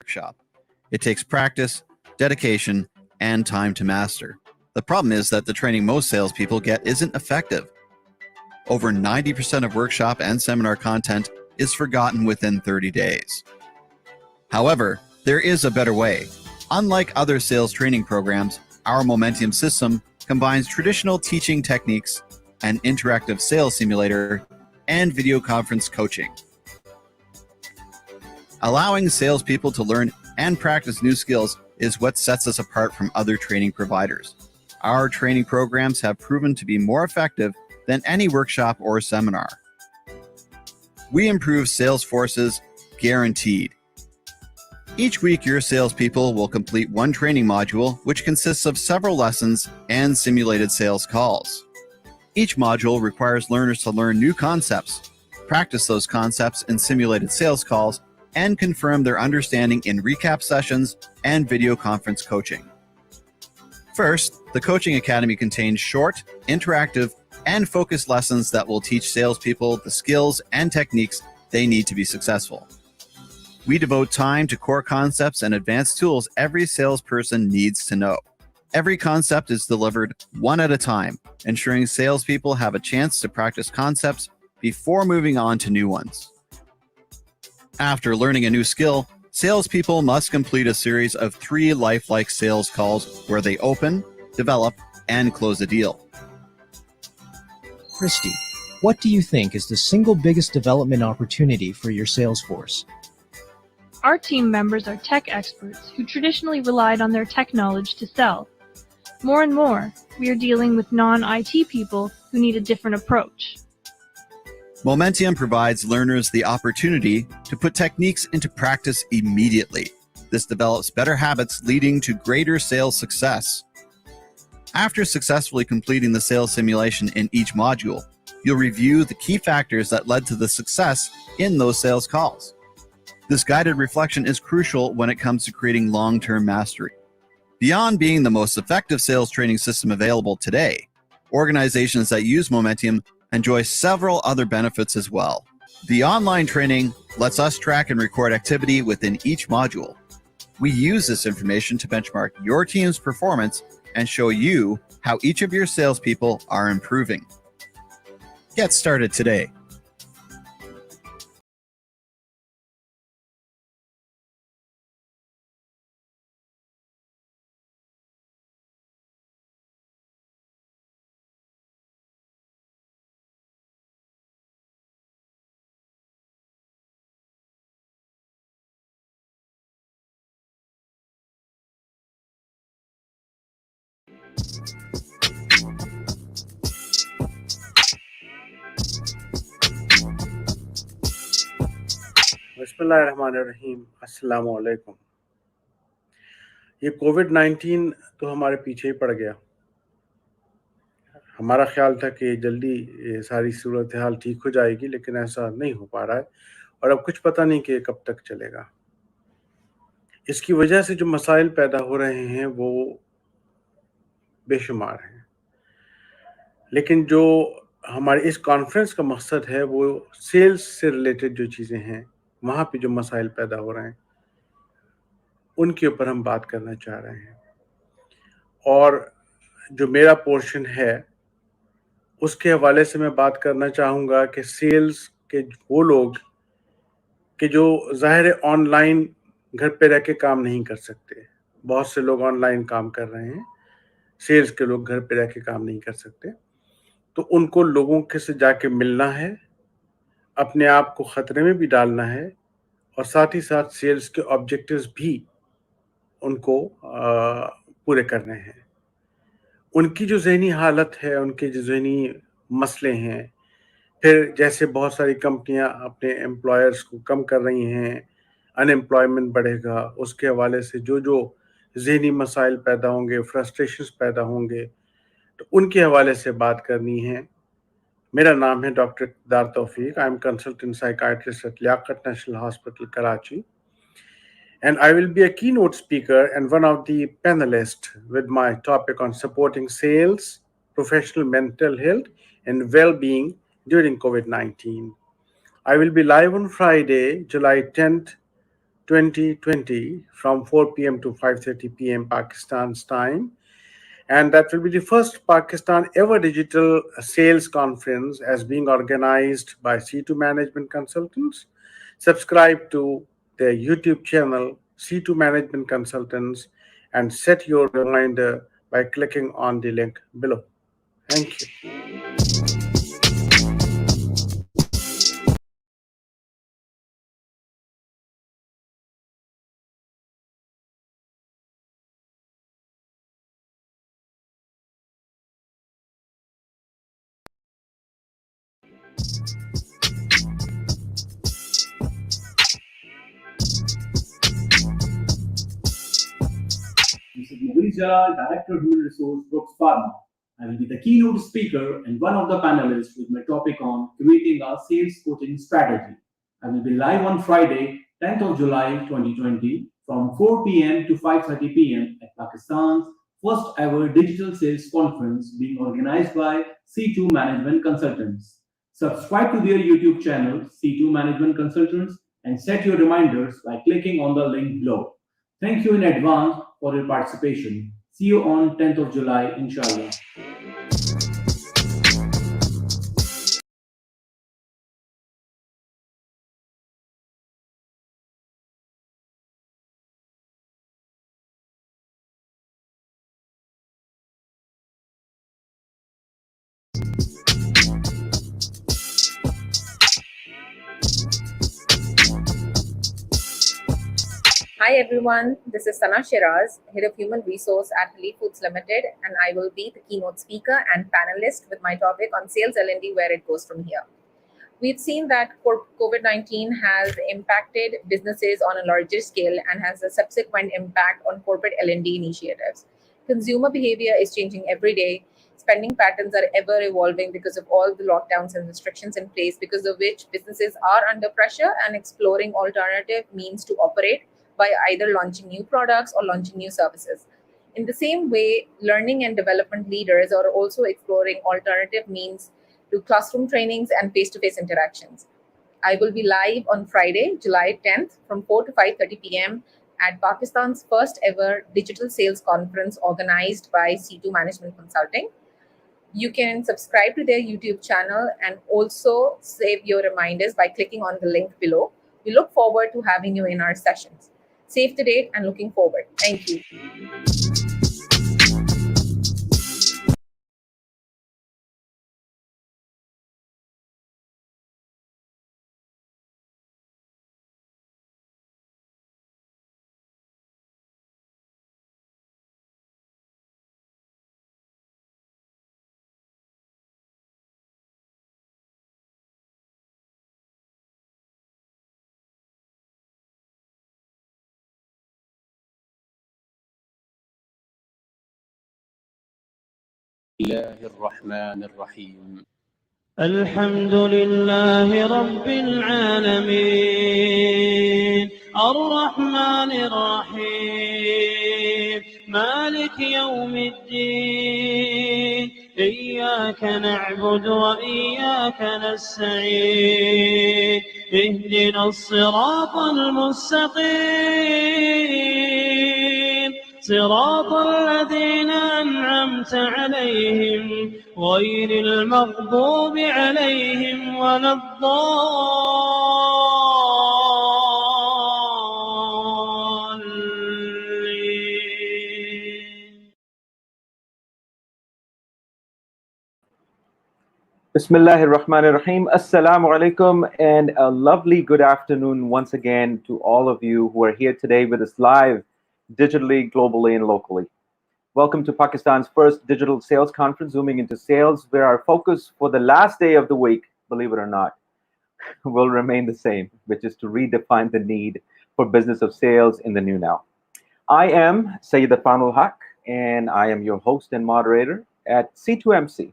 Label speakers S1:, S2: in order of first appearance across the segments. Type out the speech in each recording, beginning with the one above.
S1: Workshop. It takes practice, dedication, and time to master. The problem is that the training most salespeople get isn't effective. Over 90% of workshop and seminar content is forgotten within 30 days. However, there is a better way. Unlike other sales training programs, our Momentum system combines traditional teaching techniques, an interactive sales simulator, and video conference coaching. Allowing salespeople to learn and practice new skills is what sets us apart from other training providers. Our training programs have proven to be more effective than any workshop or seminar. We improve sales forces, guaranteed. Each week, your salespeople will complete one training module, which consists of several lessons and simulated sales calls. Each module requires learners to learn new concepts, practice those concepts in simulated sales calls, and confirm their understanding in recap sessions and video conference coaching. First, the Coaching Academy contains short, interactive, and focused lessons that will teach salespeople the skills and techniques they need to be successful. We devote time to core concepts and advanced tools every salesperson needs to know. Every concept is delivered one at a time, ensuring salespeople have a chance to practice concepts before moving on to new ones. After learning a new skill, salespeople must complete a series of 3 lifelike sales calls where they open, develop, and close a deal.
S2: Christy, what do you think is the single biggest development opportunity for your sales force?
S3: Our team members are tech experts who traditionally relied on their tech knowledge to sell. More and more, we are dealing with non-IT people who need a different approach.
S1: Momentum provides learners the opportunity to put techniques into practice immediately. This develops better habits leading to greater sales success. After successfully completing the sales simulation in each module, you'll review the key factors that led to the success in those sales calls. This guided reflection is crucial when it comes to creating long-term mastery. Beyond being the most effective sales training system available today, organizations that use Momentium enjoy several other benefits as well. The online training lets us track and record activity within each module. We use this information to benchmark your team's performance and show you how each of your salespeople are improving. Get started today.
S4: बिस्मिल्लाहिर्रहमानिर्रहीम, अस्सलाम वालेकुम। ये कोविड-19 तो हमारे पीछे ही पड़ गया। हमारा ख्याल था कि जल्दी ये सारी सूरत हाल ठीक हो जाएगी, लेकिन ऐसा नहीं हो पा रहा है और अब कुछ पता नहीं कि कब तक चलेगा। इसकी वजह से जो मसाइल पैदा हो रहे हैं वो बेशुमार हैं, लेकिन जो हमारे इस कॉन्फ्रेंस का मकसद है वो सेल्स से रिलेटेड जो चीज़ें हैं, वहाँ पे जो मसाइल पैदा हो रहे हैं उनके ऊपर हम बात करना चाह रहे हैं। और जो मेरा पोर्शन है उसके हवाले से मैं बात करना चाहूँगा कि सेल्स के वो लोग कि जो ज़ाहिर है ऑनलाइन घर पे रह के काम नहीं कर सकते। बहुत से लोग ऑनलाइन काम कर रहे हैं, सेल्स के लोग घर पे रह के काम नहीं कर सकते। तो उनको लोगों के से जाके मिलना है, अपने आप को ख़तरे में भी डालना है और साथ ही साथ सेल्स के ऑब्जेक्टिव्स भी उनको पूरे करने हैं। उनकी जो ज़हनी हालत है, उनके जो ज़हनी मसले हैं, फिर जैसे बहुत सारी कंपनियां अपने एम्प्लॉयर्स को कम कर रही हैं, अनएम्प्लॉयमेंट बढ़ेगा, उसके हवाले से जो जो ज़हनी मसाइल पैदा होंगे, फ्रस्ट्रेशंस पैदा होंगे, तो उनके हवाले से बात करनी है। मेरा नाम है doctor Iqtidar Taufiq. I am consultant psychiatrist at Liaquat National Hospital Karachi, and I will be a keynote speaker and one of the panelists with my topic on supporting sales, professional mental health, and well-being during COVID-19. I will be live on Friday, July 10th, 2020 from 4 p.m. to 5:30 p.m. Pakistan's time. And that will be the first Pakistan ever digital sales conference as being organized by C2 Management Consultants. Subscribe to their YouTube channel, C2 Management Consultants, and set your reminder by clicking on the link below. Thank you.
S5: Mr. Mobilija, Director of Human Resource, Brooks Pharma. I will be the keynote speaker and one of the panelists with my topic on creating a sales coaching strategy. I will be live on Friday, 10th of July 2020 from 4 p.m. to 5:30 p.m. at Pakistan's first ever digital sales conference being organized by C2 Management Consultants. Subscribe to their YouTube channel, C2 Management Consultants, and set your reminders by clicking on the link below. Thank you in advance for your participation. See you on 10th of July, inshallah.
S6: Hi everyone, this is Sana Shiraz, Head of Human Resource at Relief Foods Limited, and I will be the keynote speaker and panelist with my topic on sales L&D, where it goes from here. We've seen that COVID-19 has impacted businesses on a larger scale and has a subsequent impact on corporate L&D initiatives. Consumer behavior is changing every day. Spending patterns are ever evolving because of all the lockdowns and restrictions in place, because of which businesses are under pressure and exploring alternative means to operate by either launching new products or launching new services. In the same way, learning and development leaders are also exploring alternative means to classroom trainings and face-to-face interactions. I will be live on Friday, July 10th from 4 to 5:30 p.m. at Pakistan's first ever digital sales conference organized by C2 Management Consulting. You can subscribe to their YouTube channel and also save your reminders by clicking on the link below. We look forward to having you in our sessions. Save the date and looking forward. Thank you.
S7: الله الرحمن الرحيم
S8: الحمد لله رب العالمين الرحمن الرحيم مالك يوم الدين إياك نعبد وإياك نستعين اهدنا الصراط المستقيم صراط الذين أنعمت عليهم غير المغضوب عليهم ولا الضالين.
S9: Bismillah ar-Rahman ar-Rahim. Assalamu alaikum and a lovely good afternoon once again to all of you who are here today with us live, digitally, globally, and locally. Welcome to Pakistan's first digital sales conference, Zooming into Sales, where our focus for the last day of the week, believe it or not, will remain the same, which is to redefine the need for business of sales in the new now. I am Sayyid Afanul Haq, and I am your host and moderator at C2MC.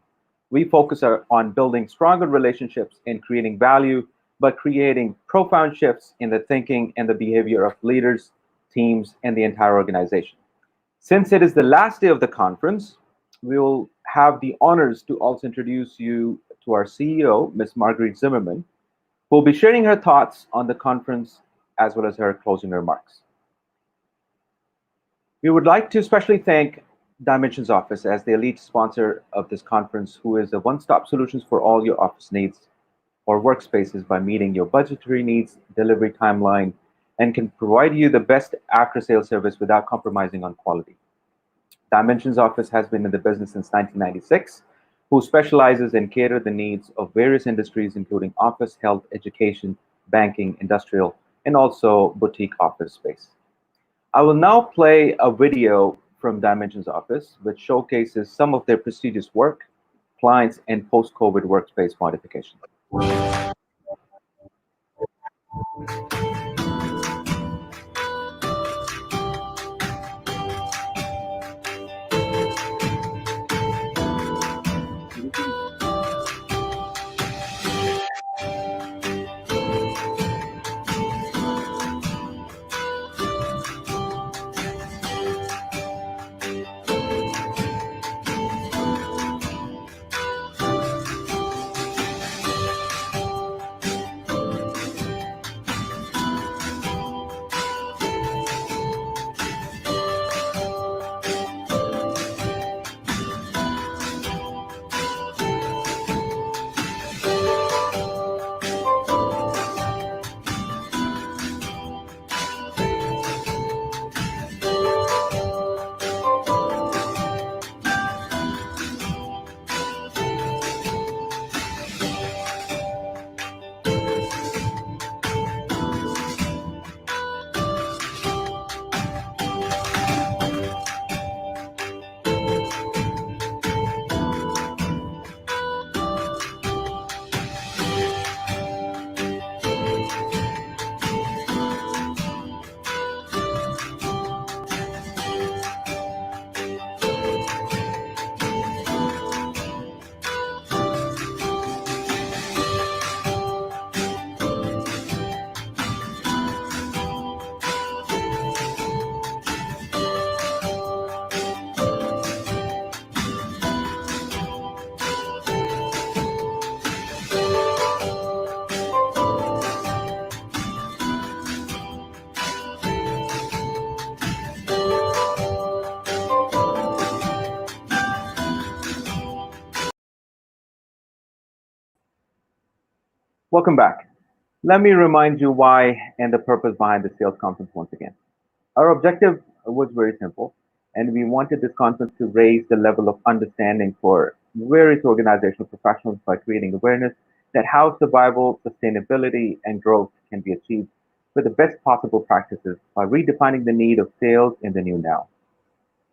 S9: We focus on building stronger relationships and creating value, but creating profound shifts in the thinking and the behavior of leaders, teams, and the entire organization. Since it is the last day of the conference, we will have the honors to also introduce you to our CEO, Ms. Marguerite Zimmerman, who will be sharing her thoughts on the conference as well as her closing remarks. We would like to especially thank Dimensions Office as the elite sponsor of this conference, who is a one-stop solutions for all your office needs or workspaces by meeting your budgetary needs, delivery timeline, and can provide you the best after-sales service without compromising on quality. Dimensions Office has been in the business since 1996, who specializes in cater the needs of various industries, including office, health, education, banking, industrial, and also boutique office space. I will now play a video from Dimensions Office, which showcases some of their prestigious work, clients, and post-COVID workspace modifications. Welcome back. Let me remind you why and the purpose behind the sales conference once again. Our objective was very simple, and we wanted this conference to raise the level of understanding for various organizational professionals by creating awareness that how survival, sustainability, and growth can be achieved with the best possible practices by redefining the need of sales in the new now.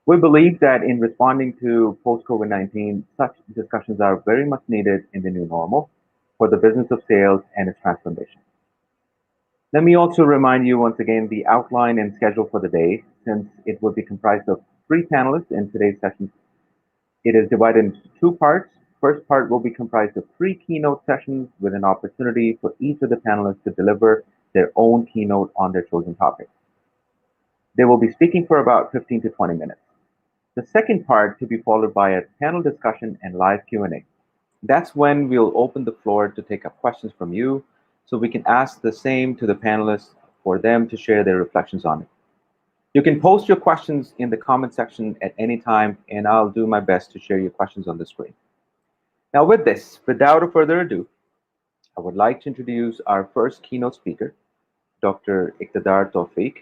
S9: We believe that in responding to post-COVID-19, such discussions are very much needed in the new normal for the business of sales and its transformation. Let me also remind you once again the outline and schedule for the day, since it will be comprised of 3 panelists in today's session. It is divided into 2 parts. First part will be comprised of 3 keynote sessions with an opportunity for each of the panelists to deliver their own keynote on their chosen topic. They will be speaking for about 15 to 20 minutes. The second part to be followed by a panel discussion and live Q&A. That's when we'll open the floor to take up questions from you, so we can ask the same to the panelists for them to share their reflections on it. You can post your questions in the comment section at any time, and I'll do my best to share your questions on the screen. Now with this, without further ado, I would like to introduce our first keynote speaker, Dr. Iqtidar Tawfiq,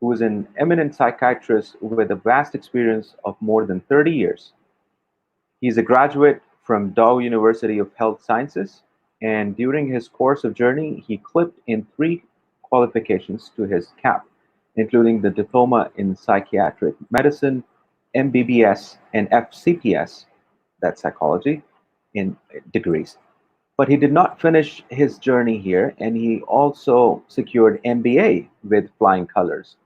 S9: who is an eminent psychiatrist with a vast experience of more than 30 years. He's a graduate from Dow University of Health Sciences, and during his course of journey, he clipped in 3 qualifications to his cap, including the Diploma in Psychiatric Medicine, MBBS, and FCPS, that's psychology, in degrees. But he did not finish his journey here, and he also secured MBA with flying colors.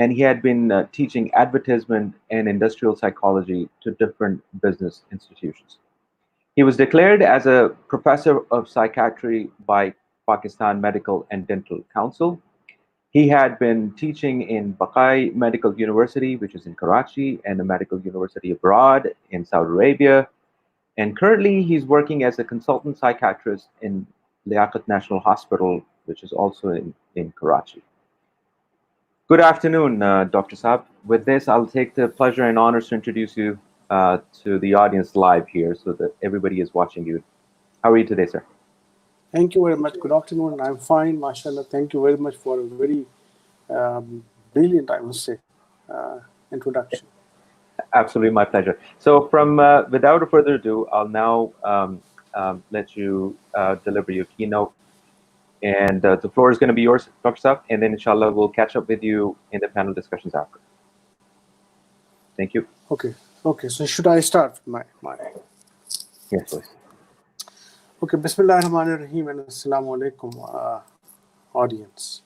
S9: And he had been teaching advertisement and industrial psychology to different business institutions. He was declared as a professor of psychiatry by Pakistan Medical and Dental Council. He had been teaching in Bakai Medical University, which is in Karachi, and a medical university abroad in Saudi Arabia. And currently, he's working as a consultant psychiatrist in Liaquat National Hospital, which is also in Karachi. Good afternoon, Dr. Saab. With this, I'll take the pleasure and honors to introduce you to the audience live here so that everybody is watching you. How are you today, sir?
S4: Thank you very much. Good afternoon. I'm fine, mashallah. Thank you very much for a very brilliant, I must say, introduction.
S9: Absolutely, my pleasure. So from without further ado, I'll now let you deliver your keynote. And the floor is going to be yours, Dr. Saab, and then inshallah we'll catch up with you in the panel discussions after. Thank you.
S4: Okay. So should I start my?
S9: Yes, please.
S4: Okay. Bismillahirrahmanirrahim and assalamu alaikum audience.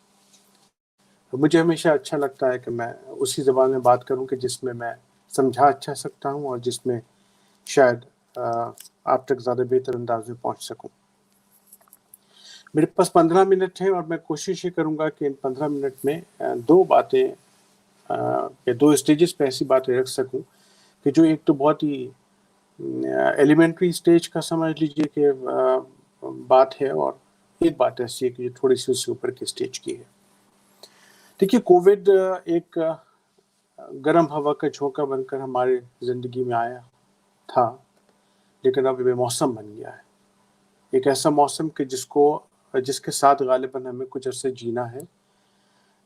S4: मुझे हमेशा अच्छा लगता है कि मैं उसी ज़बान में बात करूं कि जिसमें मैं समझा अच्छा सकता हूं और जिसमें शायद आप तक ज़्यादा बेहतर अंदाज में पहुंच सकूं। मेरे पास 15 मिनट हैं और मैं कोशिश ये करूंगा कि इन 15 मिनट में 2 बातें या 2 स्टेजेस पे ऐसी बातें रख सकूं कि जो एक तो बहुत ही एलिमेंट्री स्टेज का समझ लीजिए कि बात है, और एक बात ऐसी है कि जो थोड़ी सी उससे ऊपर की स्टेज की है। देखिए, कोविड एक गर्म हवा का झोंका बनकर हमारे ज़िंदगी में आया था, लेकिन अब ये मौसम बन गया है। एक ऐसा मौसम कि जिसके साथ गालिबन हमें कुछ अर्से जीना है,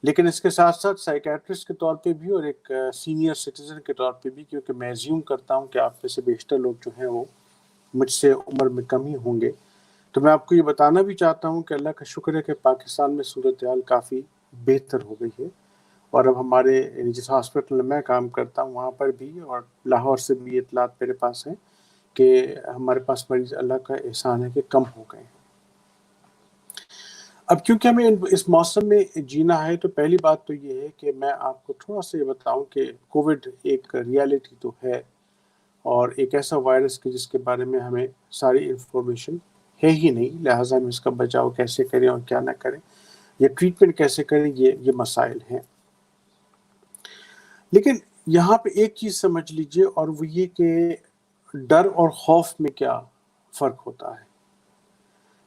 S4: लेकिन इसके साथ साथ साइकियाट्रिस्ट के तौर पे भी और एक सीनियर सिटीजन के तौर पे भी, क्योंकि मैं एज्यूम करता हूँ कि आप में से बेशतर लोग जो हैं वो मुझसे उम्र में कम ही होंगे, तो मैं आपको ये बताना भी चाहता हूँ कि अल्लाह का शुक्र है कि पाकिस्तान में सूरत हाल काफ़ी बेहतर हो गई है। और अब हमारे जिस हॉस्पिटल में मैं काम करता हूँ वहाँ पर भी, और लाहौर से भी इतलात मेरे पास हैं कि हमारे पास मरीज अल्लाह का एहसान है कि कम हो गए हैं। अब क्योंकि हमें इस मौसम में जीना है, तो पहली बात तो ये है कि मैं आपको थोड़ा सा ये बताऊं कि कोविड एक रियलिटी तो है और एक ऐसा वायरस कि जिसके बारे में हमें सारी इंफॉर्मेशन है ही नहीं, लिहाजा हम इसका बचाव कैसे करें और क्या ना करें, या ट्रीटमेंट कैसे करें, ये मसाइल हैं। लेकिन यहाँ पे एक चीज़ समझ लीजिए, और वो ये कि डर और खौफ में क्या फ़र्क होता है।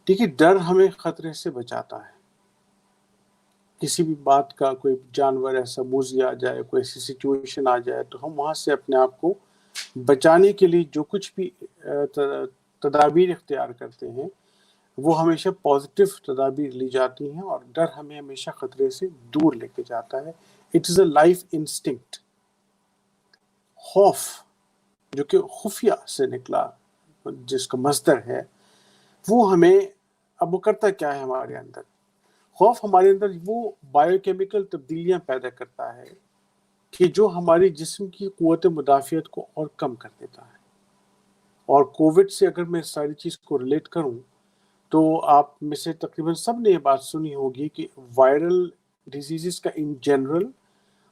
S4: देखिए, डर हमें ख़तरे से बचाता है। किसी भी बात का, कोई जानवर ऐसा मूज़ी आ जाए, कोई ऐसी सिचुएशन आ जाए, तो हम वहाँ से अपने आप को बचाने के लिए जो कुछ भी तदाबीर इख्तियार करते हैं, وہ ہمیشہ پازیٹیو تدابیر لی جاتی ہیں، اور ڈر ہمیں ہمیشہ خطرے سے دور لے کے جاتا ہے. It is a life instinct. خوف جو کہ خفیہ سے نکلا، جس کا مصدر ہے، وہ ہمیں اب وہ کرتا کیا ہے ہمارے اندر؟ خوف ہمارے اندر وہ بایو کیمیکل تبدیلیاں پیدا کرتا ہے کہ جو ہماری جسم کی قوت مدافعت کو اور کم کر دیتا ہے. اور کووڈ سے اگر میں اس ساری چیز کو ریلیٹ کروں تو آپ میں سے تقریباً سب نے یہ بات سنی ہوگی کہ وائرل ڈیزیزز کا ان جنرل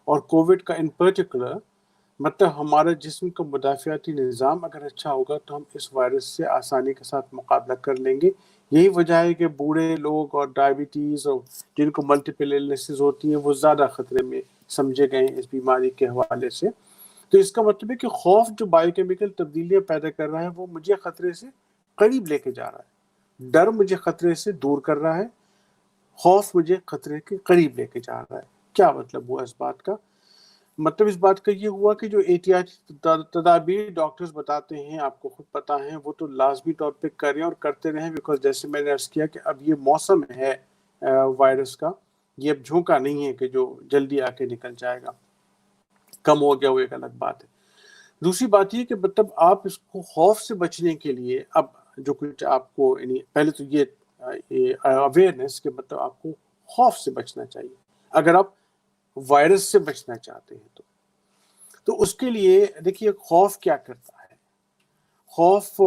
S4: اور کووڈ کا ان پرٹیکولر، مطلب ہمارا جسم کا مدافعتی نظام اگر اچھا ہوگا تو ہم اس وائرس سے آسانی کے ساتھ مقابلہ کر لیں گے. یہی وجہ ہے کہ بوڑھے لوگ اور ڈائبٹیز اور جن کو ملٹیپل ایلنسز ہوتی ہیں وہ زیادہ خطرے میں سمجھے گئے ہیں اس بیماری کے حوالے سے. تو اس کا مطلب ہے کہ خوف جو بایو کیمیکل تبدیلیاں پیدا کر رہا ہے وہ مجھے خطرے سے قریب لے کے جا رہا ہے. ڈر مجھے خطرے سے دور کر رہا ہے، خوف مجھے خطرے کے قریب لے کے جا رہا ہے. کیا مطلب ہوا اس بات کا؟ مطلب اس بات کا یہ ہوا کہ جو احتیاطی تدابیر ڈاکٹرز بتاتے ہیں، آپ کو خود پتہ ہیں، وہ تو لازمی طور پہ کریں اور کرتے رہیں، بیکاز جیسے میں نے عرض کیا کہ اب یہ موسم ہے وائرس کا، یہ اب جھونکا نہیں ہے کہ جو جلدی آ کے نکل جائے گا. کم ہو گیا وہ ایک الگ بات ہے. دوسری بات یہ کہ مطلب آپ اس کو خوف سے بچنے کے لیے اب جو کچھ آپ کو، یعنی پہلے تو یہ اویئرنیس کہ مطلب آپ کو خوف سے بچنا چاہیے اگر آپ وائرس سے بچنا چاہتے ہیں. تو اس کے لیے دیکھیے خوف کیا کرتا ہے. خوف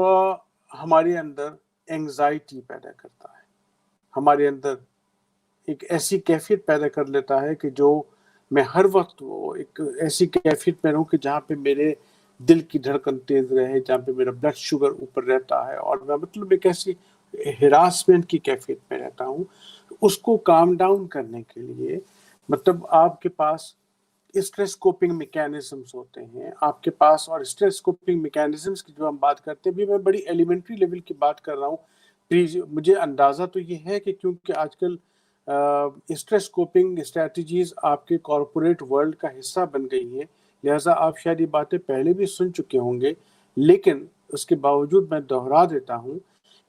S4: ہمارے اندر اینگزائٹی پیدا کرتا ہے، ہمارے اندر ایک ایسی کیفیت پیدا کر لیتا ہے کہ جو میں ہر وقت وہ ایک ایسی کیفیت میں رہوں کہ جہاں پہ میرے دل کی دھڑکن تیز رہے، جہاں پہ میرا بلڈ شوگر اوپر رہتا ہے، اور میں مطلب ایک ایسی ہراسمنٹ کی کیفیت میں رہتا ہوں. اس کو کام ڈاؤن کرنے کے لیے مطلب آپ کے پاس اسٹریس کوپنگ میکینزمز ہوتے ہیں آپ کے پاس. اور اسٹریس کوپنگ میکینزمز کی جو ہم بات کرتے ہیں، بھی میں بڑی ایلیمنٹری لیول کی بات کر رہا ہوں. مجھے اندازہ تو یہ ہے کہ کیونکہ آج کل اسٹریس کوپنگ اسٹریٹجیز آپ کے کارپوریٹ ورلڈ کا حصہ بن گئی ہیں، لہٰذا آپ شاید یہ باتیں پہلے بھی سن چکے ہوں گے، لیکن اس کے باوجود میں دوہرا دیتا ہوں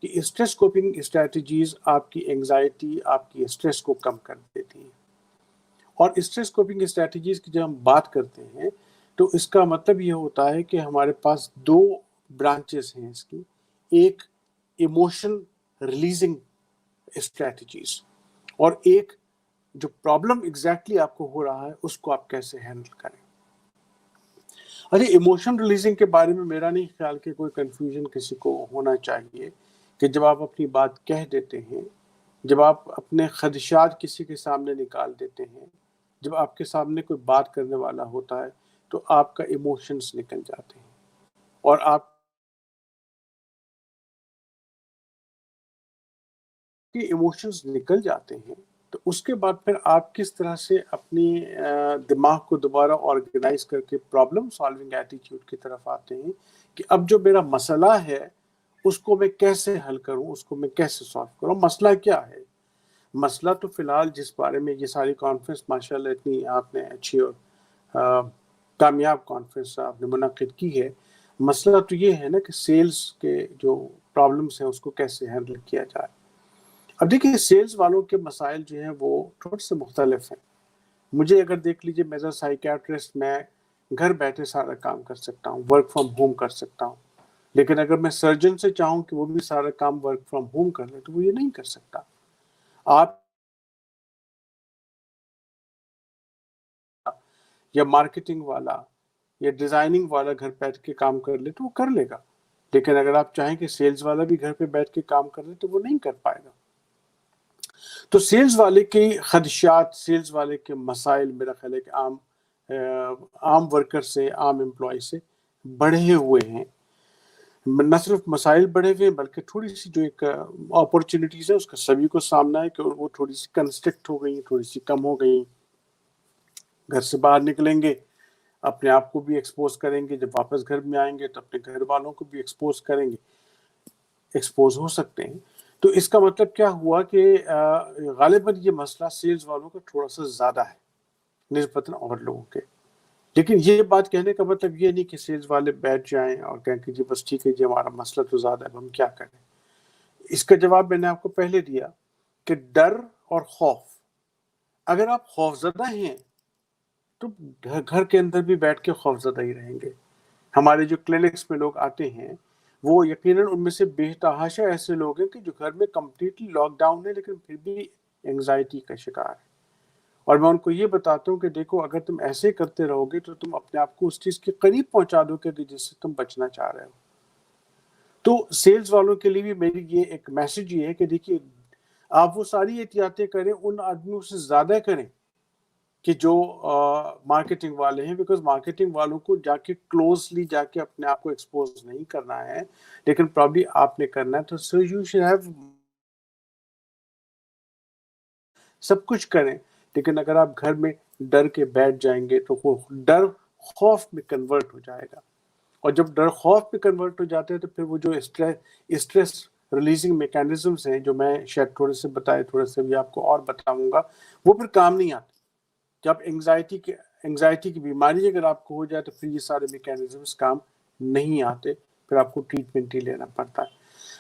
S4: کہ اسٹریس کوپنگ اسٹریٹجیز آپ کی انگزائٹی، آپ کی اسٹریس کو کم کر دیتی ہیں. اور اسٹریس کوپنگ اسٹریٹجیز کی جب ہم بات کرتے ہیں تو اس کا مطلب یہ ہوتا ہے کہ ہمارے پاس دو برانچز ہیں اس کی. ایک ایموشن ریلیزنگ اسٹریٹجیز، اور ایک جو پرابلم ایگزیکٹلی آپ کو ہو رہا ہے اس کو آپ کیسے ہینڈل کریں. اچھا، ایموشن ریلیزنگ کے بارے میں میرا نہیں خیال کہ کوئی کنفیوژن کسی کو ہونا چاہیے کہ جب آپ اپنی بات کہہ دیتے ہیں، جب آپ اپنے خدشات کسی کے سامنے نکال دیتے ہیں، جب آپ کے سامنے کوئی بات کرنے والا ہوتا ہے تو آپ کا ایموشنز نکل جاتے ہیں، اور آپ کے ایموشنز نکل جاتے ہیں تو اس کے بعد پھر آپ کس طرح سے اپنی دماغ کو دوبارہ آرگنائز کر کے پرابلم سالونگ ایٹیٹیوڈ کی طرف آتے ہیں کہ اب جو میرا مسئلہ ہے اس کو میں کیسے حل کروں، اس کو میں کیسے سالو کروں. مسئلہ کیا ہے؟ مسئلہ تو فی الحال جس بارے میں یہ ساری کانفرنس ماشاءاللہ اتنی آپ نے اچھی اور کامیاب کانفرنس آپ نے منعقد کی ہے، مسئلہ تو یہ ہے نا کہ سیلز کے جو پرابلمس ہیں اس کو کیسے ہینڈل کیا جائے. اب دیکھیے سیلز والوں کے مسائل جو ہیں وہ تھوڑے سے مختلف ہیں. مجھے اگر دیکھ لیجئے میں ایز اے سائیکیٹرسٹ میں گھر بیٹھے سارا کام کر سکتا ہوں، ورک فرام ہوم کر سکتا ہوں، لیکن اگر میں سرجن سے چاہوں کہ وہ بھی سارا کام ورک فرام ہوم کر لے تو وہ یہ نہیں کر سکتا. آپ یا مارکیٹنگ والا یا ڈیزائننگ والا گھر بیٹھ کے کام کر لے تو وہ کر لے گا، لیکن اگر آپ چاہیں کہ سیلز والا بھی گھر پہ بیٹھ کے کام کر لے تو وہ نہیں کر پائے گا. تو سیلز والے کے خدشات، سیلز والے کے مسائل میرا خیال ہے کہ عام ورکر سے، عام امپلائی سے بڑھے ہوئے ہیں. نہ صرف مسائل بڑھے ہوئے ہیں بلکہ تھوڑی سی جو ایک اپورچونیٹیز ہے اس کا سبھی کو سامنا ہے کہ وہ تھوڑی سی کنسٹرکٹ ہو گئی، تھوڑی سی کم ہو گئی. گھر سے باہر نکلیں گے اپنے آپ کو بھی ایکسپوز کریں گے، جب واپس گھر میں آئیں گے تو اپنے گھر والوں کو بھی ایکسپوز کریں گے، ایکسپوز ہو سکتے ہیں. تو اس کا مطلب کیا ہوا کہ غالباً یہ مسئلہ سیلز والوں کا تھوڑا سا زیادہ ہے نسبتاً اور لوگوں کے. لیکن یہ بات کہنے کا مطلب یہ نہیں کہ سیلز والے بیٹھ جائیں اور کہیں کہ جی بس ٹھیک ہے جی ہمارا مسئلہ تو زیادہ ہے اب ہم کیا کریں. اس کا جواب میں نے آپ کو پہلے دیا کہ ڈر اور خوف. اگر آپ خوف زدہ ہیں تو گھر کے اندر بھی بیٹھ کے خوف زدہ ہی رہیں گے. ہمارے جو کلینکس میں لوگ آتے ہیں وہ یقیناً ان میں سے بے تحاشا ایسے لوگ ہیں کہ جو گھر میں کمپلیٹلی لاک ڈاؤن ہے لیکن پھر بھی انگزائٹی کا شکار ہے. اور میں ان کو یہ بتاتا ہوں کہ دیکھو اگر تم ایسے کرتے رہو گے تو تم اپنے آپ کو اس چیز کے قریب پہنچا دو گے جس سے تم بچنا چاہ رہے ہو. تو سیلز والوں کے لیے بھی میری یہ ایک میسج یہ ہے کہ دیکھیے آپ وہ ساری احتیاطیں کریں، ان آدمیوں سے زیادہ کریں کہ جو مارکیٹنگ والے ہیں، بیکاز مارکیٹنگ والوں کو جا کے کلوزلی جا کے اپنے آپ کو ایکسپوز نہیں کرنا ہے لیکن پرابلی آپ نے کرنا ہے. تو so you should have sub کچھ کریں، لیکن اگر آپ گھر میں ڈر کے بیٹھ جائیں گے تو وہ ڈر خوف میں کنورٹ ہو جائے گا. اور جب ڈر خوف میں کنورٹ ہو جاتے ہیں تو پھر وہ جو اسٹریس ریلیزنگ میکینزمس ہیں جو میں شاید تھوڑے سے بتائے، تھوڑے سے بھی آپ کو اور بتاؤں گا، وہ پھر کام نہیں آتے. جب انگزائٹی کی بیماری اگر آپ کو ہو جائے تو پھر یہ سارے میکینزمس کام نہیں آتے، پھر آپ کو ٹریٹمنٹ ہی لینا پڑتا ہے.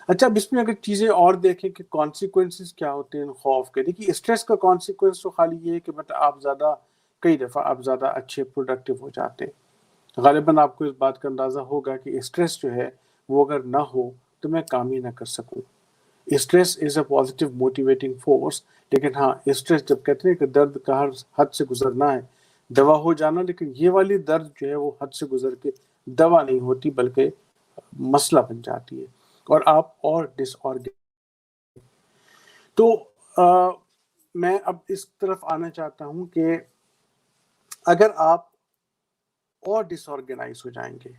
S4: اچھا اب اس میں اگر چیزیں اور دیکھیں کہ کانسیکوینسز کیا ہوتے ہیں خوف کے. دیکھیے اسٹریس کا کانسیکوینس تو خالی یہ ہے کہ آپ زیادہ کئی دفعہ آپ زیادہ اچھے پروڈکٹیو ہو جاتے ہیں. غالباً آپ کو اس بات کا اندازہ ہوگا کہ اسٹریس جو ہے وہ اگر نہ ہو تو میں کام ہی نہ کر سکوں. Stress is a positive motivating force. لیکن ہاں اسٹریس جب کہتے ہیں کہ درد کا ہر حد سے گزرنا ہے دوا ہو جانا، لیکن یہ والی درد جو ہے وہ حد سے گزر کے دوا نہیں ہوتی بلکہ مسئلہ بن جاتی ہے اور آپ اور ڈس آرگن. تو میں اب اس طرف آنا چاہتا ہوں کہ اگر آپ اور ڈس آرگنائز ہو جائیں گے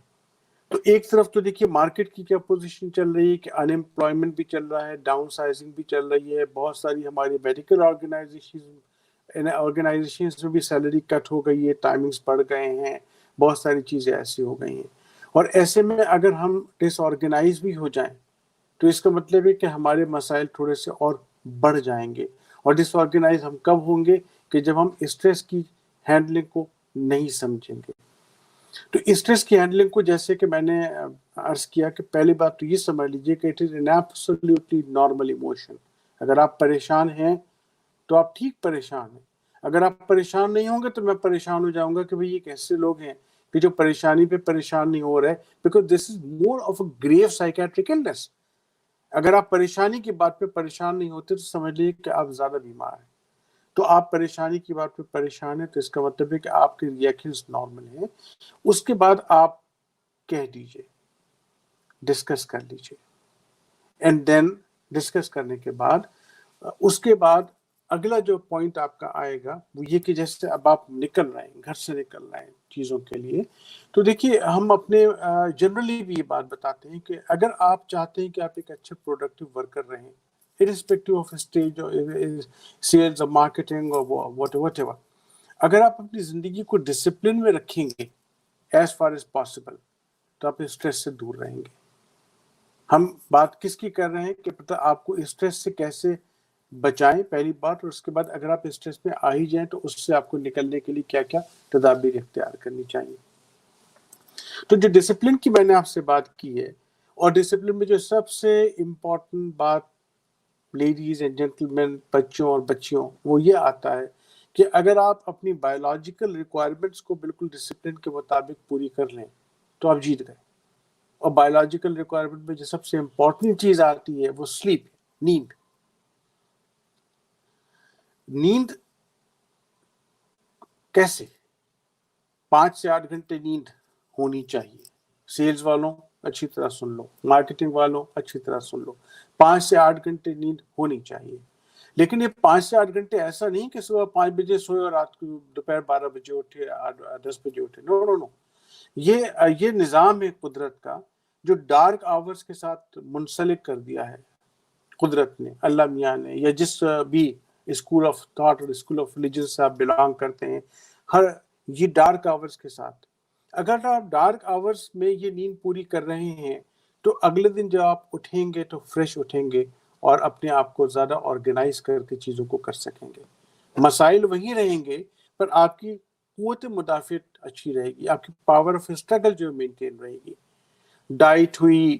S4: تو ایک طرف تو دیکھیے مارکیٹ کی کیا پوزیشن چل رہی ہے کہ ان امپلائمنٹ بھی چل رہا ہے، ڈاؤن سائزنگ بھی چل رہی ہے، بہت ساری ہماری میڈیکل آرگنائزیشنز میں بھی سیلری کٹ ہو گئی ہے، ٹائمنگز بڑھ گئے ہیں، بہت ساری چیزیں ایسی ہو گئی ہیں. اور ایسے میں اگر ہم ڈس آرگنائز بھی ہو جائیں تو اس کا مطلب ہے کہ ہمارے مسائل تھوڑے سے اور بڑھ جائیں گے. اور ڈس آرگنائز ہم کب ہوں گے؟ کہ جب ہم اسٹریس کی ہینڈلنگ کو نہیں سمجھیں گے. تو اسٹریس کی ہینڈلنگ کو جیسے کہ میں نے عرض کیا کہ پہلی بات تو یہ سمجھ لیجئے کہ it is an absolutely normal emotion. اگر آپ پریشان ہیں تو آپ ٹھیک پریشان ہیں. اگر آپ پریشان نہیں ہوں گے تو میں پریشان ہو جاؤں گا کہ بھئی یہ کیسے لوگ ہیں کہ جو پریشانی پہ پریشان نہیں ہو رہے، because this is more of a grave psychiatric illness. اگر آپ پریشانی کی بات پہ پریشان نہیں ہوتے تو سمجھ لیجیے کہ آپ زیادہ بیمار ہیں. تو آپ پریشانی کی بات پہ پریشان ہیں تو اس کا مطلب ہے کہ آپ کے ریئیکشنز نارمل ہیں. اس کے بعد آپ کہہ دیجئے، ڈسکس کر لیجئے، اینڈ دین ڈسکس کرنے کے بعد اس کے بعد اگلا جو پوائنٹ آپ کا آئے گا وہ یہ کہ جیسے اب آپ نکل رہے ہیں، گھر سے نکل رہے ہیں چیزوں کے لیے، تو دیکھیے ہم اپنے جنرلی بھی یہ بات بتاتے ہیں کہ اگر آپ چاہتے ہیں کہ آپ ایک اچھے پروڈکٹیو ورکر رہیں irrespective of اسٹیج سیلز اور مارکیٹنگ اور واٹ ایور، اگر آپ اپنی زندگی کو ڈسپلن میں رکھیں گے ایز فار ایز پاسبل تو آپ اسٹریس سے دور رہیں گے. ہم بات کس کی کر رہے ہیں کہ پتہ آپ کو اسٹریس سے کیسے بچائیں پہلی بات، اور اس کے بعد اگر آپ اسٹریس میں آ ہی جائیں تو اس سے آپ کو نکلنے کے لیے کیا کیا تدابیر اختیار کرنی چاہیے. تو جو ڈسپلن کی میں نے آپ سے بات کی ہے، اور ڈسپلن میں جو سب سے امپورٹنٹ بات لیڈیز اینڈ جینٹلمین، بچوں اور بچیوں، وہ یہ آتا ہے کہ اگر آپ اپنی بایولوجیکل ریکوائرمنٹس کو بالکل ڈسپلن کے مطابق پوری کر لیں تو آپ جیت گئے. اور بایولوجیکل ریکوائرمنٹ میں جو سب سے امپورٹنٹ چیز آتی ہے وہ سلیپ، نیند. نیند کیسے؟ 5 سے 8 گھنٹے نیند ہونی چاہیے. سیلز والوں اچھی طرح سن لو، مارکیٹنگ والوں اچھی طرح سن لو، 5 سے 8 گھنٹے نیند ہونی چاہیے. لیکن یہ 5 سے 8 گھنٹے ایسا نہیں کہ صبح 5 بجے سوئے اور رات کو دوپہر 12 بجے اٹھے، 10 بجے اٹھے. نو نو نو، یہ نظام ہے قدرت کا جو ڈارک آورز کے ساتھ منسلک کر دیا ہے قدرت نے، اللہ میاں نے، یا جس بھی اسکول آف تھاٹ اور اسکول آف ریلیجن سے آپ بلانگ کرتے ہیں، ہر یہ ڈارک آورز کے ساتھ. اگر آپ ڈارک آورز میں یہ نیند پوری کر رہے ہیں تو اگلے دن جب آپ اٹھیں گے تو فریش اٹھیں گے اور اپنے آپ کو زیادہ آرگنائز کر کے چیزوں کو کر سکیں گے. مسائل وہی رہیں گے پر آپ کی قوت مدافعت اچھی رہے گی، آپ کی پاور آف اسٹرگل جو مینٹین رہے گی. ڈائٹ ہوئی،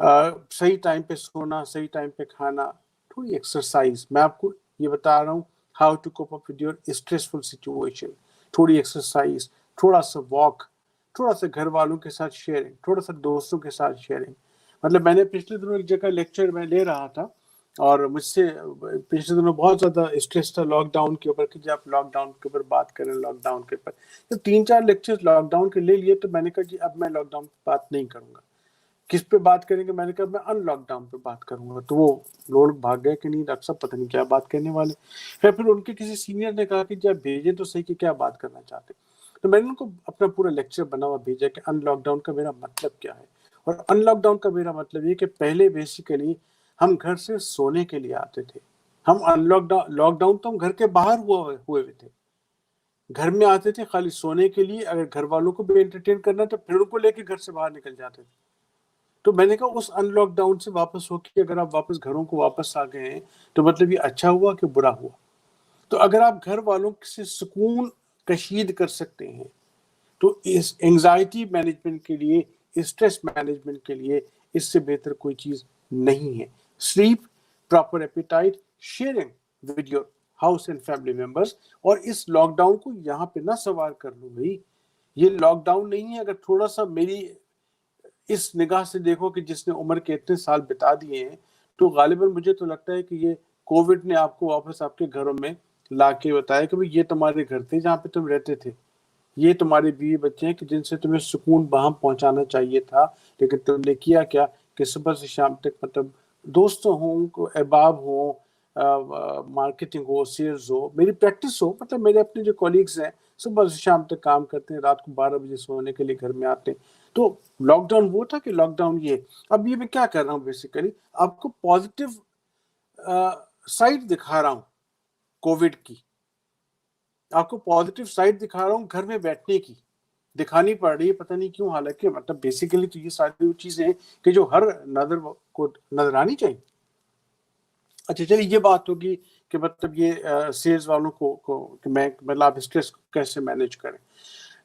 S4: صحیح ٹائم پہ سونا، صحیح ٹائم پہ کھانا، تھوڑی ایکسرسائز. میں آپ کو یہ بتا رہا ہوں how to cope up with your stressful situation. تھوڑی ایکسرسائز، تھوڑا سا واک، تھوڑا سا گھر والوں کے ساتھ شیئرنگ، تھوڑا سا دوستوں کے ساتھ شیئرنگ. مطلب میں نے پچھلے دنوں ایک جگہ لیکچر میں لے رہا تھا اور مجھ سے پچھلے دنوں بہت زیادہ اسٹریس تھا لاک ڈاؤن کے اوپر کہ جب آپ لاک ڈاؤن کے اوپر بات کریں، لاک ڈاؤن کے اوپر جب 3-4 لیکچر لاک ڈاؤن کے لے لیے تو میں نے کہا جی اب میں لاک ڈاؤن پہ بات نہیں کروں گا. کس پہ بات کریں گے؟ میں نے کہا میں ان لاک ڈاؤن پہ بات کروں گا. تو وہ لوگ بھاگ گئے کہ نہیں ڈاکٹر صاحب پتہ نہیں کیا بات کرنے والے. پھر ان کے کسی سینئر نے کہا کہ جی آپ بھیجیں تو صحیح کہ کیا بات کرنا چاہتے ہیں. تو میں نے ان کو اپنا پورا لیکچر بنا ہوا بھیجا کہ ان لاک ڈاؤن کا میرا مطلب کیا ہے. اور ان لاک ڈاؤن کا میرا مطلب یہ کہ پہلے بیسیکلی ہم گھر سے سونے کے لیے آتے تھے. ہم ان لاک ڈاؤن تو ہم گھر کے باہر ہوئے ہوئے تھے، گھر میں آتے تھے خالی سونے کے لیے. اگر گھر والوں کو بھی انٹرٹین کرنا تو پھر ان کو لے کے گھر سے باہر نکل جاتے تھے. تو میں نے کہا اس ان لاک ڈاؤن سے واپس ہو کے اگر آپ واپس گھروں کو واپس آ گئے ہیں تو مطلب یہ اچھا ہوا کہ برا ہوا. تو اگر آپ گھر والوں سے سکون کشید کر سکتے ہیں تو اس اینگزائٹی مینجمنٹ کے لیے، اسٹریس مینجمنٹ کے لیے اس سے بہتر کوئی چیز نہیں ہے. Slip, proper appetite, sharing with your house and family members. اور اس لاک ڈاؤن کو یہاں پہ نہ سوار کر لو بھائی، یہ لاک ڈاؤن نہیں ہے. اگر تھوڑا سا میری اس نگاہ سے دیکھو کہ جس نے عمر کے اتنے سال بتا دیے ہیں تو غالباً مجھے تو لگتا ہے کہ یہ کووڈ نے آپ کو واپس آپ کے گھروں میں لا کے بتایا کہ یہ تمہارے گھر تھے جہاں پہ تم رہتے تھے، یہ تمہارے بیوی بچے ہیں کہ جن سے تمہیں سکون باہم پہنچانا چاہیے تھا، لیکن تم نے کیا کیا کہ صبح سے شام تک مطلب دوستوں ہوں، احباب ہوں، مارکیٹنگ ہو، سیلز ہو، میری پریکٹس ہو، مطلب میرے اپنے جو کولیگز ہیں صبح سے شام تک کام کرتے ہیں، رات کو 12 بجے سونے کے لیے گھر میں آتے ہیں. تو لاک ڈاؤن وہ تھا کہ لاک ڈاؤن یہ. اب یہ میں کیا کر رہا ہوں بیسیکلی آپ کو پازیٹیو سائڈ دکھا رہا ہوں کووڈ کی، آپ کو پازیٹیو سائڈ دکھا رہا ہوں گھر میں بیٹھنے کی دکھانی پڑ رہی ہے پتہ نہیں کیوں. حالانکہ مطلب بیسیکلی تو یہ ساری وہ چیزیں ہیں کہ جو ہر نظر کو نظر آنی چاہیے. اچھا چلیے یہ بات ہوگی کہ مطلب یہ سیلز والوں کو کہ میں مطلب آپ اسٹریس کیسے مینیج کریں.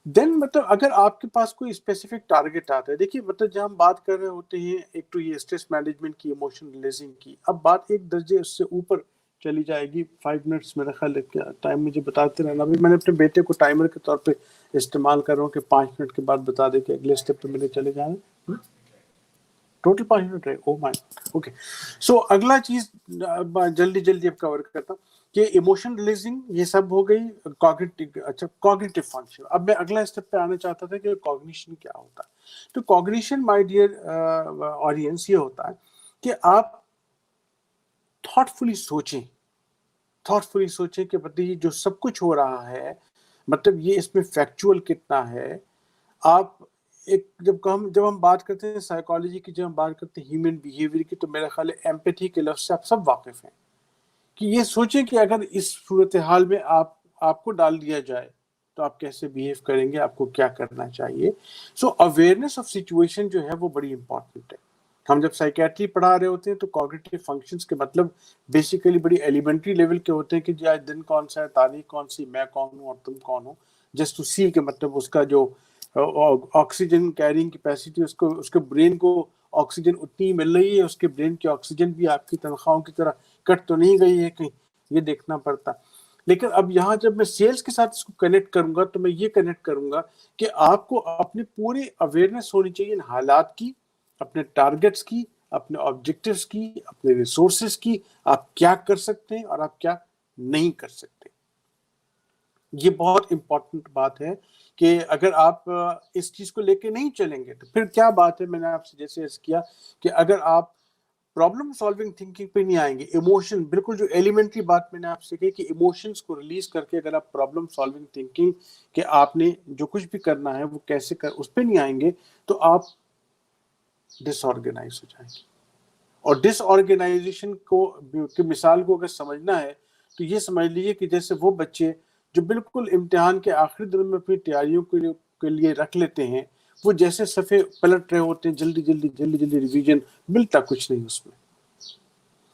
S4: دین مطلب اگر آپ کے پاس کوئی اسپیسیفک ٹارگیٹ آتا ہے، دیکھیے مطلب جب ہم بات کر رہے ہوتے ہیں ایک تو یہ اسٹریس مینجمنٹ کی، ایموشن ریلیزنگ کی، اب بات ایک درجے اس سے اوپر چلی جائے گی. 5 منٹس میرا خیال ہے ٹائم مجھے بتاتے رہنا. ابھی میں نے اپنے بیٹے کو ٹائمر کے طور پہ استعمال کر رہا ہوں کہ 5 منٹ کے بعد بتا دے کہ اگلے اسٹیپ پہ میرے چلے جانا. ٹوٹل 5 منٹ رہے. او مائی اوکے. سو اگلا چیز جلدی اب کور کرتا ہوں کہ ایموشن ریلیزنگ یہ سب ہو گئی کوگنیٹو. اچھا کوگنیٹو فنکشن. اب میں اگلا اسٹیپ پہ آنا چاہتا تھا کہ کوگنیشن کیا ہوتا ہے. تو کوگنیشن مائی ڈیئر آڈینس یہ ہوتا ہے کہ آپ تھاٹفلی سوچیں کہ مطلب یہ جو سب کچھ ہو رہا ہے مطلب یہ اس میں فیکچول کتنا ہے. آپ ایک جب ہم بات کرتے ہیں سائیکالوجی کی، جب ہم بات کرتے ہیں ہیومن بیہیویئر کی، تو میرا خیال ہے ایمپیتھی کے لفظ سے آپ سب واقف ہیں کہ یہ سوچیں کہ اگر اس صورتحال میں آپ کو ڈال دیا جائے تو آپ کیسے بیہیو کریں گے، آپ کو کیا کرنا چاہیے. سو اویئرنیس آف سچویشن جو ہے وہ بڑی امپورٹنٹ ہے. ہم جب سائیکیٹری پڑھا رہے ہوتے ہیں تو کوگنیٹو فنکشنز کے مطلب بیسیکلی بڑی ایلیمنٹری لیول کے ہوتے ہیں کہ جی آج دن کون سا ہے، تاریخ کون سی، میں کون ہوں اور تم کون ہو. جسٹ ٹو سی کہ مطلب اس کا جو آکسیجن کیرنگ کیپیسٹی اس کے برین کو آکسیجن اتنی مل رہی ہے، اس کے برین کی آکسیجن بھی آپ کی تنخواہوں کی طرح کٹ تو نہیں گئی ہے کہیں، یہ دیکھنا پڑتا. لیکن اب یہاں جب میں سیلز کے ساتھ اس کو کنیکٹ کروں گا تو میں یہ کنیکٹ کروں گا کہ آپ کو اپنی پوری اویئرنیس ہونی چاہیے ان حالات کی، اپنے ٹارگٹس کی، اپنے آبجیکٹیوز کی، اپنے ریسورسز کی، آپ کیا کر سکتے ہیں اور آپ کیا نہیں کر سکتے. یہ بہت امپورٹنٹ بات ہے کہ اگر آپ اس چیز کو لے کے نہیں چلیں گے تو پھر کیا بات ہے. میں نے آپ سے جیسے عرض کیا کہ اگر آپ پرابلم سالونگ تھنکنگ پہ نہیں آئیں گے، ایموشن بالکل جو ایلیمنٹری بات میں نے آپ سے کہی کہ ایموشنز کو ریلیز کر کے اگر آپ پرابلم سالونگ تھنکنگ کہ آپ نے جو کچھ بھی کرنا ہے وہ کیسے اس پہ نہیں آئیں گے تو آپ ڈس آرگنائز ہو جائیں گے. اور ڈس آرگنائزیشن کی مثال کو اگر سمجھنا ہے تو یہ سمجھ لیجیے کہ جیسے وہ بچے جو بالکل امتحان کے آخری دنوں میں اپنی تیاریوں کے لیے رکھ لیتے ہیں، وہ جیسے صفحے پلٹ رہے ہوتے ہیں جلدی ریویژن، ملتا کچھ نہیں اس میں.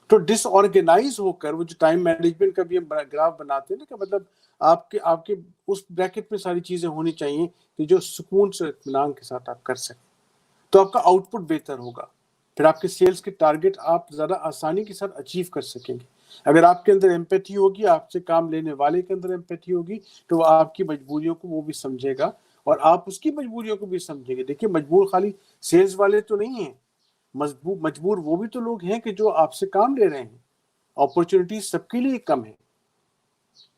S4: تو ڈس آرگنائز ہو کر وہ جو ٹائم مینجمنٹ کا بھی ہم گراف بناتے ہیں نا کہ مطلب آپ کے اس بریکٹ میں ساری چیزیں ہونی چاہیے کہ جو سکون سے اطمینان کے ساتھ آپ کر سکیں تو آپ کا آؤٹ پٹ بہتر ہوگا. پھر آپ کے سیلز کے ٹارگٹ آپ زیادہ آسانی کے ساتھ اچیو کر سکیں گے. اگر آپ کے اندر ایمپیتھی ہوگی, آپ سے کام لینے والے کے اندر ایمپیتھی ہوگی, تو وہ آپ کی مجبوریوں کو وہ بھی سمجھے گا اور آپ اس کی مجبوریوں کو بھی سمجھیں گے. دیکھیے مجبور خالی سیلز والے تو نہیں ہیں, مجبور وہ بھی تو لوگ ہیں کہ جو آپ سے کام لے رہے ہیں. اپرچونٹیز سب کے لیے کم ہے,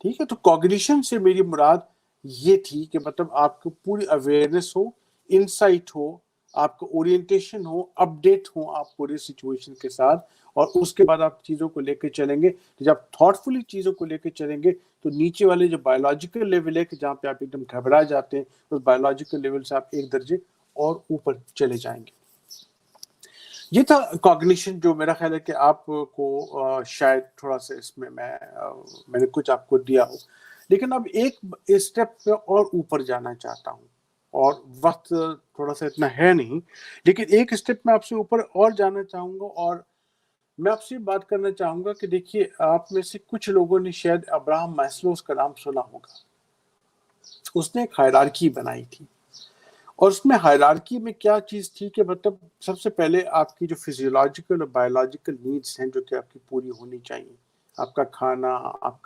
S4: ٹھیک ہے. تو کوگنیشن سے میری مراد یہ تھی کہ مطلب آپ کو پوری اویئرنیس ہو, انسائٹ ہو, آپ کو اورینٹیشن ہو, اپڈیٹ ہو آپ پورے سچویشن کے ساتھ, اور اس کے بعد آپ چیزوں کو لے کے چلیں گے. جب تھاٹ فلی چیزوں کو لے کے چلیں گے تو نیچے والے جو بایولوجیکل لیول ہے کہ جہاں پہ آپ ایک دم گھبرا جاتے ہیں, اس بایولوجیکل لیول سے آپ ایک درجے اور اوپر چلے جائیں گے. یہ تھا کوگنیشن, جو میرا خیال ہے کہ آپ کو شاید تھوڑا سا اس میں میں نے کچھ آپ کو دیا ہو. لیکن اب ایک اسٹیپ پہ اور اوپر جانا چاہتا ہوں, اور وقت تھوڑا سا اتنا ہے نہیں, لیکن ایک اسٹیپ میں آپ سے اوپر اور جانا چاہوں گا. اور میں آپ سے بات کرنا چاہوں گا کہ دیکھیے, آپ میں سے کچھ لوگوں نے شاید ابراہم ماسلو کا نام سنا ہوگا. اس نے ایک ہائرارکی بنائی تھی, اور اس میں ہائرارکی میں کیا چیز تھی کہ مطلب سب سے پہلے آپ کی جو فزیولوجیکل اور بایولوجیکل نیڈس ہیں جو کہ آپ کی پوری ہونی چاہیے, آپ کا کھانا, آپ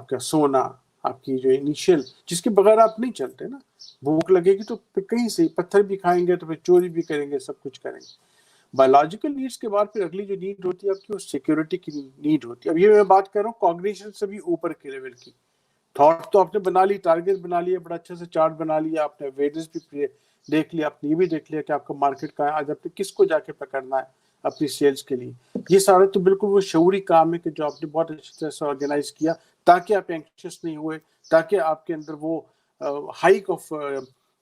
S4: کا سونا, آپ کی جو انیشیل جس کے بغیر آپ نہیں چلتے نا. بھوک لگے گی تو کہیں سے پتھر بھی کھائیں گے, تو پھر چوری بھی کریں گے, سب کچھ کریں گے. بایولوجیکل نیڈس کے بعد پھر اگلی جو نیڈ ہوتی ہے آپ کی, وہ سیکیورٹی کی نیڈ ہوتی ہے. اب یہ میں بات کر رہا ہوں کوگنیشن سے بھی اوپر کے لیول کی. تھاٹ تو آپ نے بنا لی, ٹارگیٹ بنا لیا, بڑا اچھا سے چارٹ بنا لیا آپ نے, اویئرنیس بھی دیکھ لیا, آپ نے یہ بھی دیکھ لیا کہ آپ کا مارکیٹ کہاں ہے, آج آپ نے کس کو جا کے پکڑنا ہے اپنی سیلز کے لیے. یہ سارے تو بالکل وہ شعوری کام ہے کہ جو آپ نے بہت اچھی طرح سے آرگنائز کیا, تاکہ آپ اینکشس نہیں ہوئے, تاکہ آپ کے اندر وہ ہائیک آف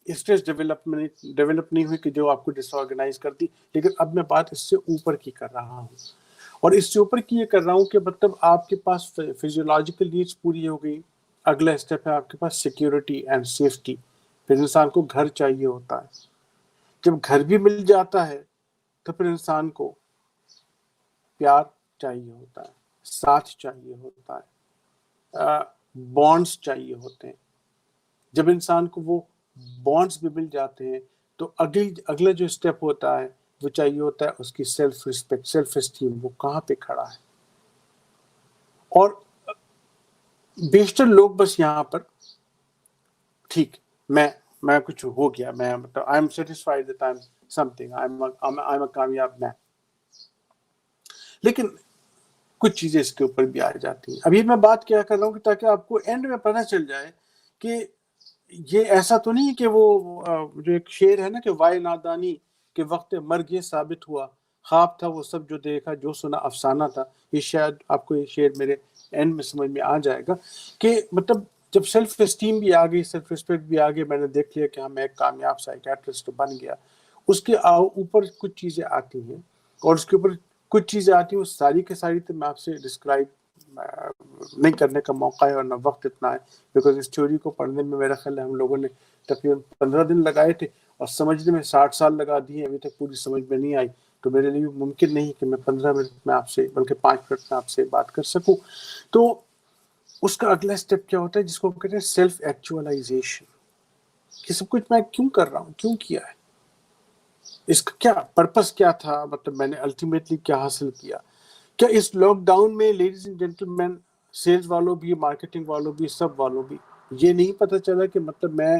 S4: اسٹریس ڈیولپ نہیں ہوئی کہ جو آپ کو ڈس آرگنائز کرتی. لیکن اب میں بات اس سے اوپر کی کر رہا ہوں, اور اس سے اوپر کی یہ کر رہا ہوں کہ مطلب آپ کے پاس فزیولوجیکل نیڈس پوری ہو گئی. اگلا اسٹیپ ہے آپ کے پاس سیکیورٹی اینڈ سیفٹی. پھر انسان کو گھر چاہیے ہوتا ہے. جب گھر بھی مل جاتا ہے تو پھر انسان کو پیار چاہیے ہوتا ہے, ساتھ چاہیے ہوتا ہے, بانڈز چاہیے ہوتے ہیں. جب انسان کو وہ بانڈز بھی مل جاتے ہیں تو اگلا جو اسٹیپ ہوتا ہے وہ چاہیے ہوتا ہے اس کی سیلف ریسپیکٹ, سیلف اسٹیم. وہ کہاں پہ کھڑا ہے. اور بیشتر لوگ بس یہاں پر ٹھیک میں کچھ ہو گیا, میں مطلب I am satisfied that I am something, I am a کامیاب میں. لیکن کچھ چیزیں اس کے اوپر بھی آ جاتی ہیں. ابھی میں بات کیا کر رہا ہوں کہ تاکہ آپ کو اینڈ میں پتہ چل جائے کہ یہ ایسا تو نہیں کہ وہ جو ایک شعر ہے نا کہ وائے نادانی کے وقت مرگ یہ ثابت ہوا, خواب تھا وہ سب جو دیکھا, جو سنا افسانہ تھا. یہ شاید آپ کو یہ شعر میرے اینڈ میں سمجھ میں آ جائے گا کہ مطلب جب سیلف اسٹیم بھی آ گئی, سیلف ریسپیکٹ بھی آ گئی, میں نے دیکھ لیا کہ ہاں میں ایک کامیاب سائیکیٹرسٹ بن گیا. اس کے اوپر کچھ چیزیں آتی ہیں, اور اس کے اوپر کچھ چیزیں آتی ہیں, وہ ساری کے ساری تو میں آپ سے ڈسکرائب نہیں کرنے کا موقع ہے اور نہ وقت اتنا ہے, بیکاز اس تھیوری کو پڑھنے میں میرا خیال ہے ہم لوگوں نے تقریباً 15 دن لگائے تھے, اور سمجھنے میں 60 سال لگا دیے, ابھی تک پوری سمجھ میں نہیں آئی. تو میرے لیے ممکن نہیں کہ میں 15 منٹ میں آپ سے, بلکہ 5 منٹ میں آپ سے بات کر سکوں. تو اس کا اگلا اسٹیپ کیا ہوتا ہے جس کو ہم کہتے ہیں سیلف ایکچوئلائزیشن. یہ سب کچھ میں کیوں کر رہا ہوں, کیوں کیا ہے, اس کا کیا پرپس کیا تھا, مطلب میں نے الٹیمیٹلی کیا حاصل کیا. کیا اس لاک ڈاؤن میں ladies and gentlemen, sales والوں بھی, مارکیٹنگ والوں بھی, سب والوں بھی, یہ نہیں پتہ چلا کہ مطلب میں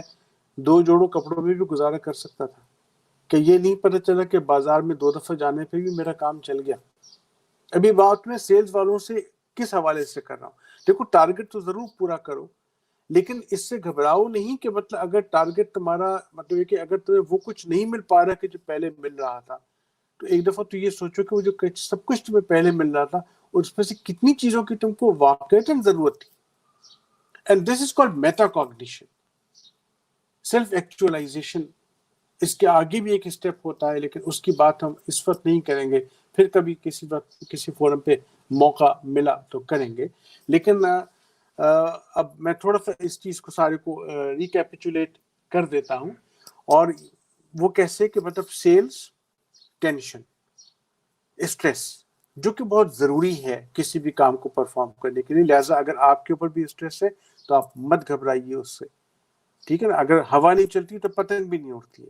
S4: 2 جوڑوں کپڑوں میں بھی گزارا کر سکتا تھا, کہ یہ نہیں پتہ چلا کہ بازار میں 2 دفعہ جانے پہ بھی میرا کام چل گیا. ابھی بات میں سیلز والوں سے کس حوالے سے کر رہا ہوں. دیکھو ٹارگٹ تو ضرور پورا کرو, لیکن اس سے گھبراؤ نہیں کہ مطلب اگر ٹارگٹ تمہارا مطلب یہ کہ اگر تمہیں وہ کچھ نہیں مل پا رہا کہ جو پہلے مل رہا تھا, تو ایک دفعہ تو یہ سوچو کہ وہ جو سب کچھ تمہیں پہلے مل رہا تھا اس میں سے کتنی چیزوں کی تم کو واقعتاً ضرورت تھی. And this is called meta cognition, self actualisation. اس کے آگے بھی ایک اسٹیپ ہوتا ہے, لیکن اس کی بات ہم اس وقت نہیں کریں گے, پھر کبھی کسی وقت کسی فورم پہ موقع ملا تو کریں گے. لیکن اب میں تھوڑا سا اس چیز کو سارے کو ریکیپیچولیٹ کر دیتا ہوں, اور وہ کیسے کہ مطلب سیلز, ٹینشن, اسٹریس, جو کہ بہت ضروری ہے کسی بھی کام کو پرفارم کرنے کے لیے. لہٰذا اگر آپ کے اوپر بھی اسٹریس ہے تو آپ مت گھبرائیے اس سے, ٹھیک ہے نا. اگر ہوا نہیں چلتی تو پتنگ بھی نہیں اڑتی ہے,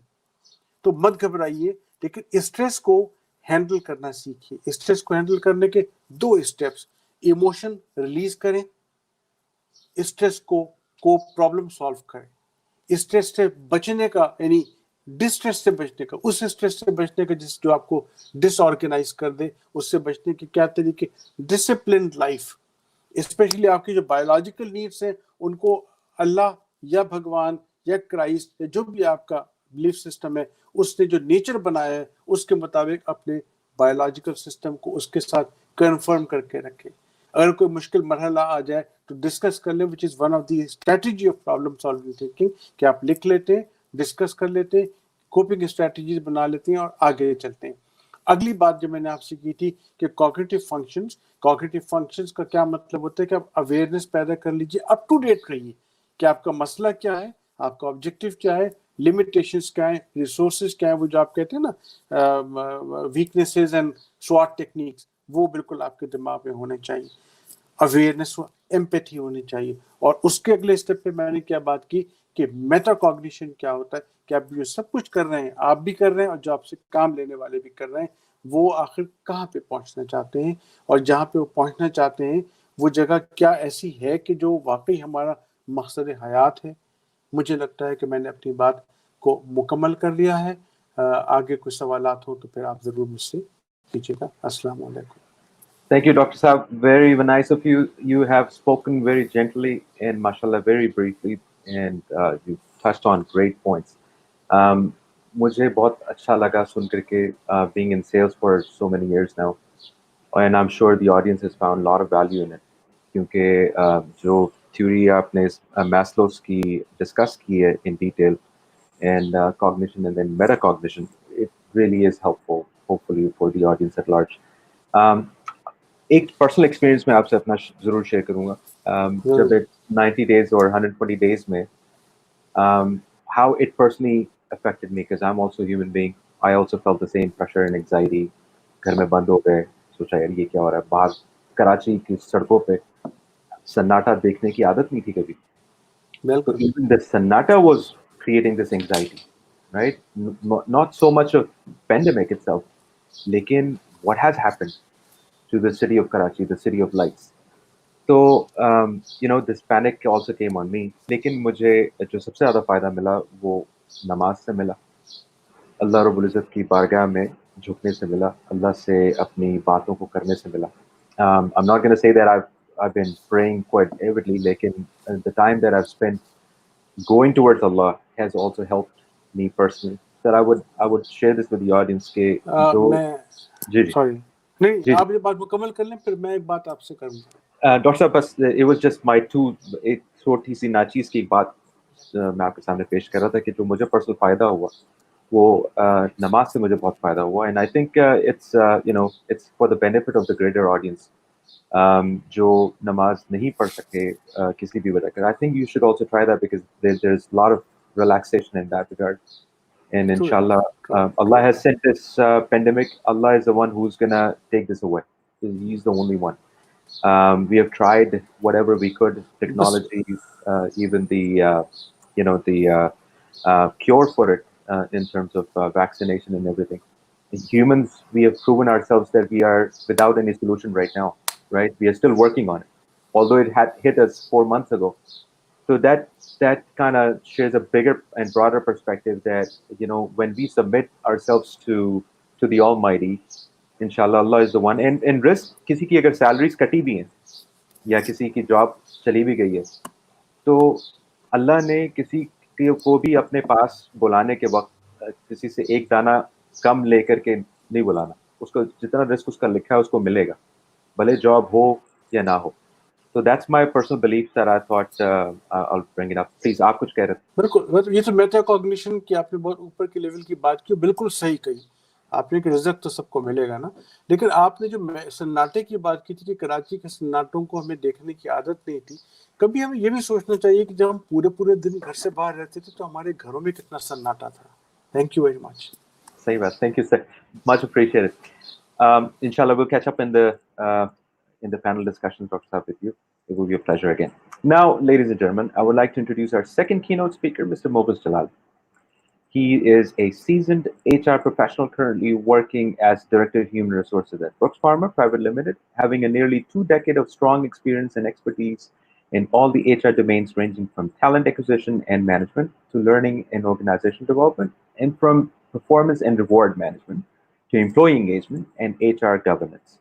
S4: تو مت گھبرائیے. لیکن اسٹریس کو हैंडल करना सीखिए। स्ट्रेस को हैंडल करने के 2 स्टेप्स, इमोशन रिलीज करें, स्ट्रेस को प्रॉब्लम सॉल्व करें। स्ट्रेस से बचने का यानी डिस्ट्रेस से बचने का, उस स्ट्रेस से बचने का जो आपको डिसऑर्गेनाइज कर दे, उससे बचने के क्या तरीके, डिसिप्लिन्ड लाइफ, स्पेशली आपकी जो बायोलॉजिकल नीड्स हैं उनको अल्लाह या भगवान या क्राइस्ट या जो भी आपका बिलीफ सिस्टम है उसने जो नेचर बनाया है उसके मुताबिक अपने बायोलॉजिकल सिस्टम को उसके साथ कन्फर्म करके रखें। अगर कोई मुश्किल मरहला आ जाए तो डिस्कस कर लें, which is one of the strategy of problem solving thinking, कि आप लिख लेते हैं, डिस्कस कर लेते हैं, कोपिंग स्ट्रेटजीज बना लेते हैं और आगे चलते हैं। अगली बात जो मैंने आपसे की थी कि कॉग्निटिव फंक्शंस का क्या मतलब होता है कि आप अवेयरनेस पैदा कर लीजिए, अप टू डेट रहिए कि आपका मसला क्या है, आपका ऑब्जेक्टिव क्या है, लिमिटेशंस क्या है, रिसोर्सेज क्या है, वो जो आप कहते हैं ना वीकनेसेस एंड स्वॉट टेक्निक्स, वो बिल्कुल आपके दिमाग में होने चाहिए। अवेयरनेस, एम्पैथी होनी चाहिए। और उसके अगले स्टेप पे मैंने क्या बात की कि मेटाकॉग्निशन क्या होता है, कि आप जो सब कुछ कर रहे हैं, आप भी कर रहे हैं और जो आपसे काम लेने वाले भी कर रहे हैं, वो आखिर कहाँ पे पहुंचना चाहते हैं, और जहाँ पे वो पहुंचना चाहते हैं वो जगह क्या ऐसी है कि जो वाकई हमारा मकसद हयात है। मुझे लगता है कि मैंने अपनी बात को मुकम्मल कर लिया है। आगे कुछ सवालात हो तो फिर आप ज़रूर मुझसे कीजिएगा। अस्सलाम वालेकुम।
S9: Thank you, Dr. Saab. Very nice of you. You have spoken very gently and, mashallah, very briefly, and you touched on great points. मुझे बहुत अच्छा लगा सुन करके, being in sales for so many years now, and I'm sure the audience has found a lot of value in it. क्योंकि जो theory आपने Maslow's की discuss की है in detail, and cognition and then metacognition, it really is helpful, hopefully, for the audience at large. एक personal experience मैं आपसे अपना ज़रूर शेयर करूँगा। जब 90 days और 120 days में, how it personally affected me, because I'm also a human being. I also felt the same pressure and anxiety. घर में बंद हो गए, सोचा यार ये क्या हो रहा है। बाहर कराची की सड़कों पे सन्नाटा देखने की आदत नहीं थी कभी। So even the sannata was creating this anxiety, right? Not so much of pandemic itself, लेकिन what has happened to the city of Karachi, the city of lights. So, this panic also came on me. लेकिन मुझे जो सबसे ज़्यादा फ़ायदा मिला वो नमाज से मिला, अल्लाह रब्बुल इज़्ज़त की बारगाह में झुकने से मिला, अल्लाह से अपनी बातों को करने से मिला. I'm not going to say that I've been praying quite avidly, लेकिन the time that I've spent going towards Allah has also helped me personally. That I would share this with the audience के जो
S4: sorry नहीं, आप ये बात मुकम्मल कर लें, फिर मैं एक बात आपसे करूँगा।
S9: डॉक्टर साहब, बस it was just my एक छोटी सी नाचीज़ की बात मैं आपके सामने पेश कर रहा था कि जो मुझे पर्सनल फ़ायदा हुआ वो नमाज से मुझे बहुत फ़ायदा हुआ, and I think it's for the benefit of the greater audience जो नमाज नहीं पढ़ सके किसी भी वजह का. I think you should also try that because there's a lot of relaxation in that regard. And inshallah, Allah has sent this pandemic. Allah is the one who's gonna take this away. He's the only one. We have tried whatever we could, technology, even the cure for it in terms of vaccination and everything. In humans, we have proven ourselves that we are without any solution right now, right? We are still working on it, although it had hit us 4 months ago. So that kind of shares a bigger and broader perspective that, when we submit ourselves to the Almighty, inshallah, Allah is the one. And risk, किसी की अगर salaries कटी भी हैं या किसी की job चली भी गई है, तो अल्लाह ने किसी को भी अपने पास बुलाने के वक्त किसी से एक दाना कम लेकर के नहीं बुलाना. उसको जितना रिस्क उसका लिखा है उसको मिलेगा, भले जॉब हो या ना हो. So that's my personal belief that I thought I'll bring it up. Please, आप कुछ कह रहे थे?
S4: बिल्कुल, ये तो मेटाकॉग्निशन की आपने बहुत ऊपर के लेवल की बात की, बिल्कुल सही कही आपने कि रिजल्ट तो सबको मिलेगा ना, लेकिन आपने जो सन्नाटे की बात की थी कि कराची के सन्नाटों को हमें देखने की आदत नहीं थी, कभी हमें ये भी सोचना चाहिए कि जब हम पूरे दिन घर से बाहर रहते थे तो हमारे घरों में कितना सन्नाटा था. Thank you very much.
S9: सही बात, thank you sir, much appreciated. Inshallah, we'll catch up in the panel discussions, Dr. Saab, with you. It will be a pleasure again. Now, ladies and gentlemen, I would like to introduce our second keynote speaker, Mr. Mobus Jalal. He is a seasoned HR professional currently working as Director of Human Resources at Brooks Pharma Private Limited, having a nearly 2 decade of strong experience and expertise in all the HR domains ranging from talent acquisition and management to learning and organization development, and from performance and reward management to employee engagement and HR governance.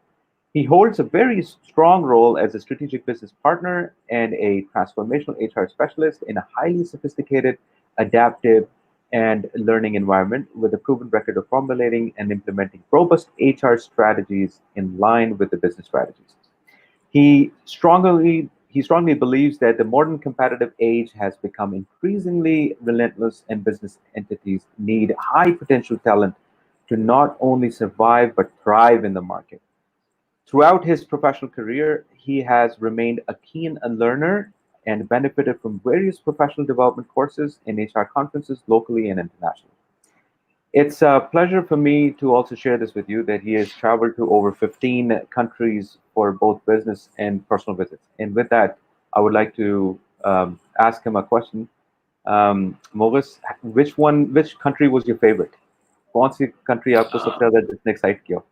S9: He holds a very strong role as a strategic business partner and a transformational HR specialist in a highly sophisticated, adaptive, and learning environment with a proven record of formulating and implementing robust HR strategies in line with the business strategies. He strongly believes that the modern competitive age has become increasingly relentless and business entities need high potential talent to not only survive but thrive in the market. Throughout his professional career, he has remained a keen learner and benefited from various professional development courses and HR conferences locally and internationally. It's a pleasure for me to also share this with you that he has traveled to over 15 countries for both business and personal visits. And with that, I would like to ask him a question. Mogus, which country was your favorite? कौन सी country आपको सबसे ज़्यादा जिसने excite किया?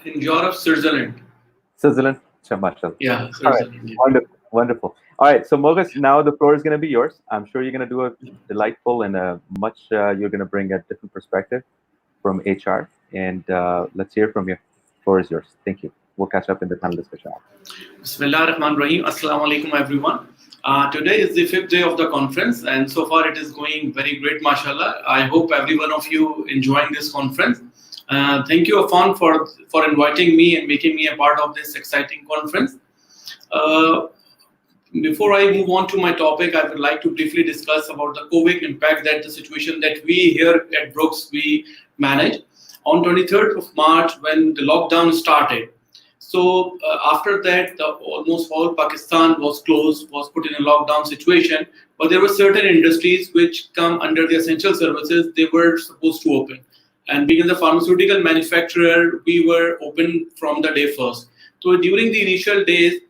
S10: In Europe, Switzerland.
S9: Switzerland? Mashallah.
S10: Yeah,
S9: All right.
S10: Switzerland. Yeah.
S9: Wonderful. Wonderful. All right. So, Mogus, now the floor is going to be yours. I'm sure you're going to do a delightful and you're going to bring a different perspective from HR. And let's hear from you. The floor is yours. Thank you. We'll catch up in the panel discussion.
S10: Bismillah ar-Rahman ar-Rahim. Assalamu alaikum, everyone. Today is the 5th day of the conference, and so far it is going very great, mashallah. I hope every one of you enjoying this conference. Thank you, Afan, for inviting me and making me a part of this exciting conference. Before I move on to my topic, I would like to briefly discuss about the COVID impact that the situation that we here at Brooks, we manage. On 23rd of March, when the lockdown started, so after that, almost all Pakistan was closed, was put in a lockdown situation, but there were certain industries which come under the essential services, they were supposed to open. And being the pharmaceutical manufacturer, we were open from the day first. So during the initial days,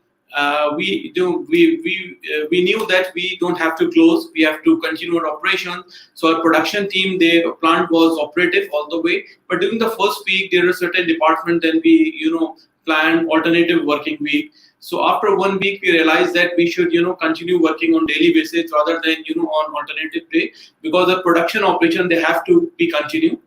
S10: we knew that we don't have to close, we have to continue our operation. So our production team, their plant was operative all the way. But during the first week, there are certain departments, then we, plan alternative working week. So after 1 week, we realized that we should, continue working on daily basis rather than, on alternative day, because the production operation, they have to be continued.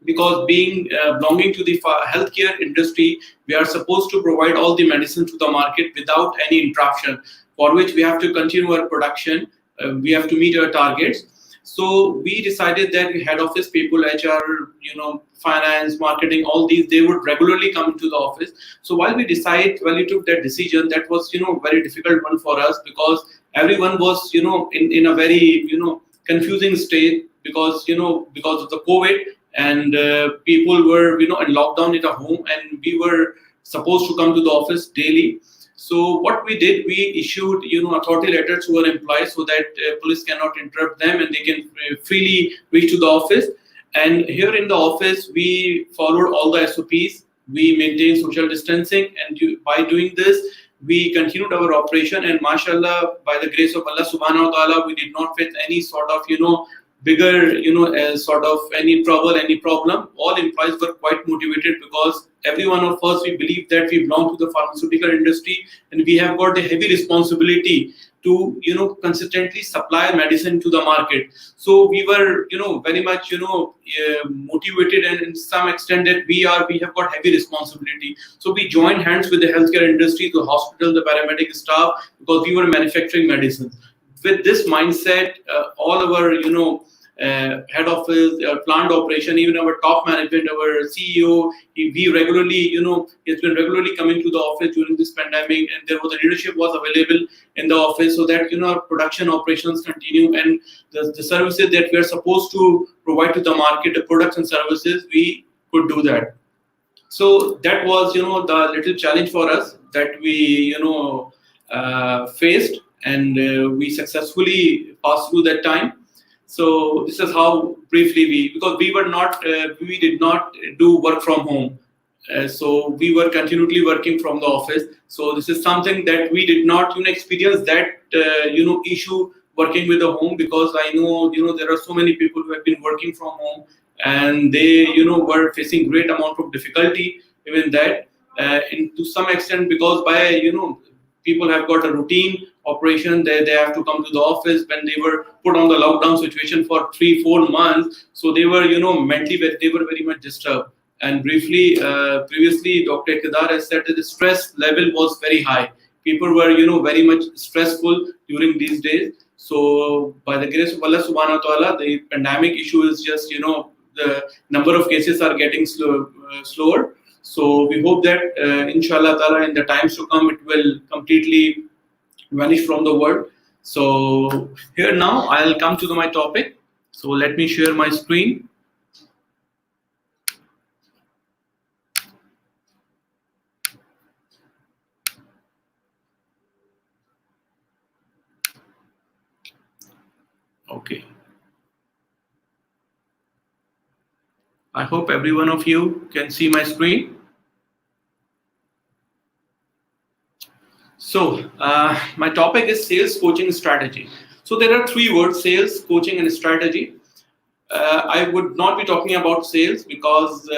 S10: Because belonging to the healthcare industry, we are supposed to provide all the medicine to the market without any interruption, for which we have to continue our production. We have to meet our targets. So we decided that head office people, HR, finance, marketing, all these, they would regularly come to the office. So while we took that decision, that was, very difficult one for us, because everyone was, in a very, confusing state, because of the COVID. And people were, in lockdown at a home, and we were supposed to come to the office daily. So what we did, we issued, authority letters to our employees so that police cannot interrupt them and they can freely reach to the office. And here in the office, we followed all the SOPs. We maintained social distancing, and by doing this, we continued our operation. And mashallah, by the grace of Allah subhanahu wa ta'ala, we did not face any sort of, bigger, sort of any trouble, any problem. All employees were quite motivated, because every one of us, we believe that we belong to the pharmaceutical industry, and we have got a heavy responsibility to, consistently supply medicine to the market. So we were, very much, motivated, and in some extent that we have got heavy responsibility. So we joined hands with the healthcare industry, the hospital, the paramedic staff, because we were manufacturing medicines. With this mindset, all our, head office, our plant operation, even our top management, our CEO, we regularly, he's been regularly coming to the office during this pandemic, and there was the leadership was available in the office, so that, our production operations continue, and the services that we are supposed to provide to the market, the products and services, we could do that. So that was, the little challenge for us that we, faced, and we successfully passed through that time. So this is how briefly because we did not do work from home. So we were continually working from the office. So this is something that we did not experience that issue working with the home, because I know there are so many people who have been working from home, and they were facing great amount of difficulty even that, to some extent, because by people have got a routine operation. They have to come to the office when they were put on the lockdown situation for 3-4 months. So they were mentally they were very much disturbed. And briefly, previously, Dr. Kedar has said that the stress level was very high. People were very much stressful during these days. So by the grace of Allah subhanahu wa ta'ala, the pandemic issue is just the number of cases are getting slower. So we hope that inshallah ta'ala, in the times to come, it will completely vanish from the world. So here now I'll come to my topic. So let me share my screen. Okay. I hope every one of you can see my screen. So my topic is sales coaching strategy. So there are 3 words: sales, coaching, and strategy. I would not be talking about sales because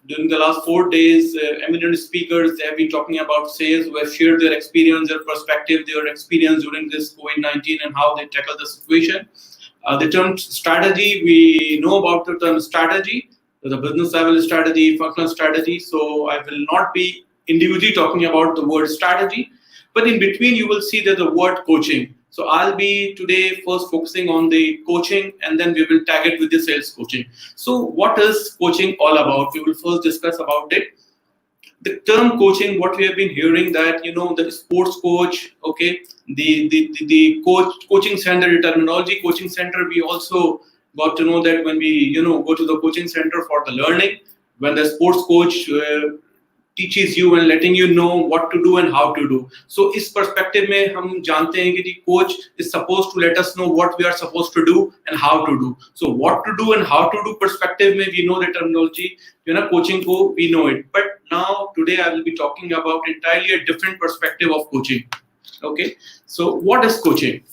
S10: during the last 4 days, eminent speakers have been talking about sales, who have shared their experience, their perspective, their experience during this COVID-19 and how they tackle the situation. The term strategy, we know about the term strategy, the business level strategy, functional strategy. So I will not be individually talking about the word strategy, but in between you will see that the word coaching. So I'll be today first focusing on the coaching, and then we will tag it with the sales coaching. So what is coaching all about? We will first discuss about it. The term coaching, what we have been hearing, that the sports coach, okay, the coaching center, the terminology coaching center, we also got to know that when we go to the coaching center for the learning, when the sports coach teaches you and letting you know what to do and how to do. So इस perspective में हम जानते हैं कि the coach is supposed to let us know what we are supposed to do and how to do. So what to do and how to do perspective में we know the terminology, coaching को we know it. But now today I will be talking about entirely a different perspective of coaching. Okay, so what is coaching?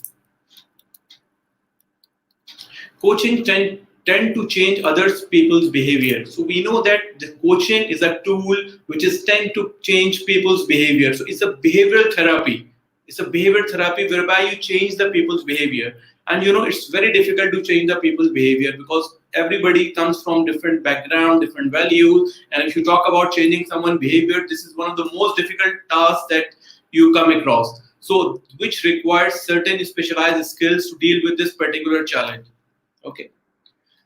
S10: Coaching tend to change other people's behavior. So we know that the coaching is a tool which is tend to change people's behavior. So it's a behavioral therapy. It's a behavioral therapy whereby you change the people's behavior. And it's very difficult to change the people's behavior because everybody comes from different background, different values. And if you talk about changing someone's behavior, this is one of the most difficult tasks that you come across. So which requires certain specialized skills to deal with this particular challenge. Okay.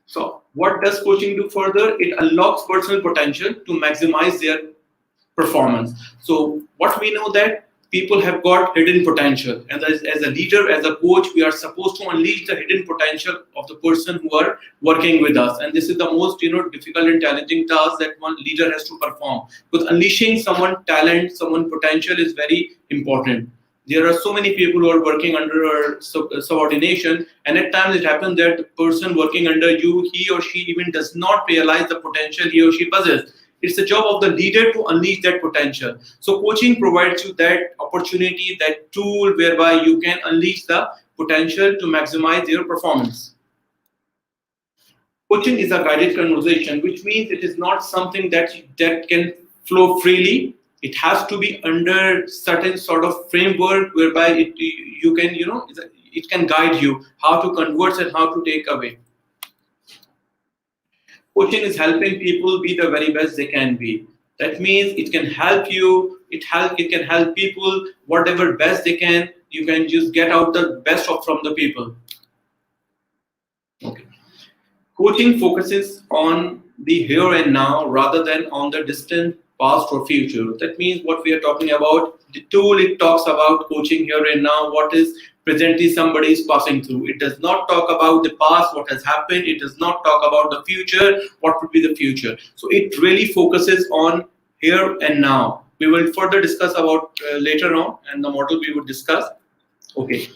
S10: So what does coaching do further? It unlocks personal potential to maximize their performance. So what we know that people have got hidden potential, and as a leader, as a coach, we are supposed to unleash the hidden potential of the person who are working with us. And this is the most difficult and challenging task that one leader has to perform. Because unleashing someone's talent, someone's potential is very important. There are so many people who are working under our subordination, and at times it happens that the person working under you, he or she even does not realize the potential he or she possesses. It's the job of the leader to unleash that potential. So coaching provides you that opportunity, that tool whereby you can unleash the potential to maximize your performance. Coaching is a guided conversation, which means it is not something that can flow freely. It has to be under certain sort of framework whereby it can guide you how to convert and how to take away. Coaching is helping people be the very best they can be. That means it can help you. It can help people whatever best they can. You can just get out the best from the people. Okay. Coaching focuses on the here and now rather than on the distant past or future. That means what we are talking about, the tool, it talks about coaching here and now, what is presently somebody is passing through. It does not talk about the past, what has happened. It does not talk about the future, what would be the future. So it really focuses on here and now. We will further discuss about later on, and the model we would discuss. Okay.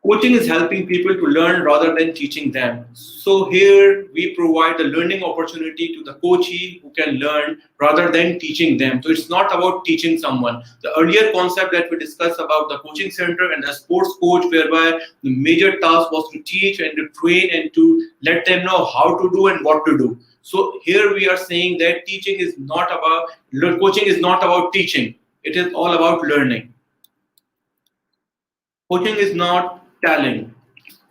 S10: Coaching is helping people to learn rather than teaching them. So here we provide a learning opportunity to the coachee who can learn rather than teaching them. So it's not about teaching someone. The earlier concept that we discussed about the coaching center and the sports coach, whereby the major task was to teach and to train and to let them know how to do and what to do. So here we are saying that coaching is not about teaching. It is all about learning. Coaching is not telling.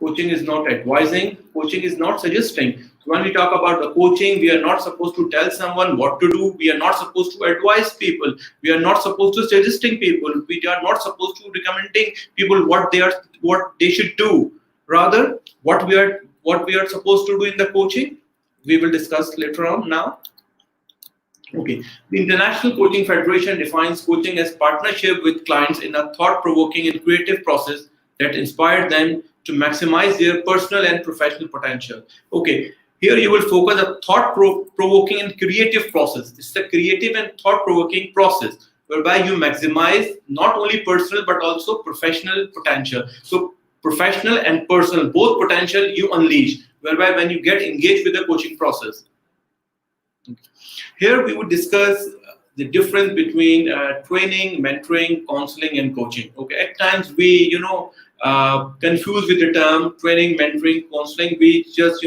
S10: Coaching is not advising. Coaching is not suggesting. So when we talk about the coaching, we are not supposed to tell someone what to do. We are not supposed to advise people. We are not supposed to suggesting people. We are not supposed to recommending people what they should do. Rather, what we are supposed to do in the coaching, we will discuss later on now. Okay, the International Coaching Federation defines coaching as partnership with clients in a thought-provoking and creative process that inspire them to maximize their personal and professional potential. Okay, here you will focus a thought-provoking and creative process. It's the creative and thought-provoking process whereby you maximize not only personal but also professional potential. So professional and personal, both potential you unleash, whereby when you get engaged with the coaching process. Here we would discuss the difference between training, mentoring, counseling, and coaching. Okay, at times we, confuse with the term training, mentoring, counseling. We just,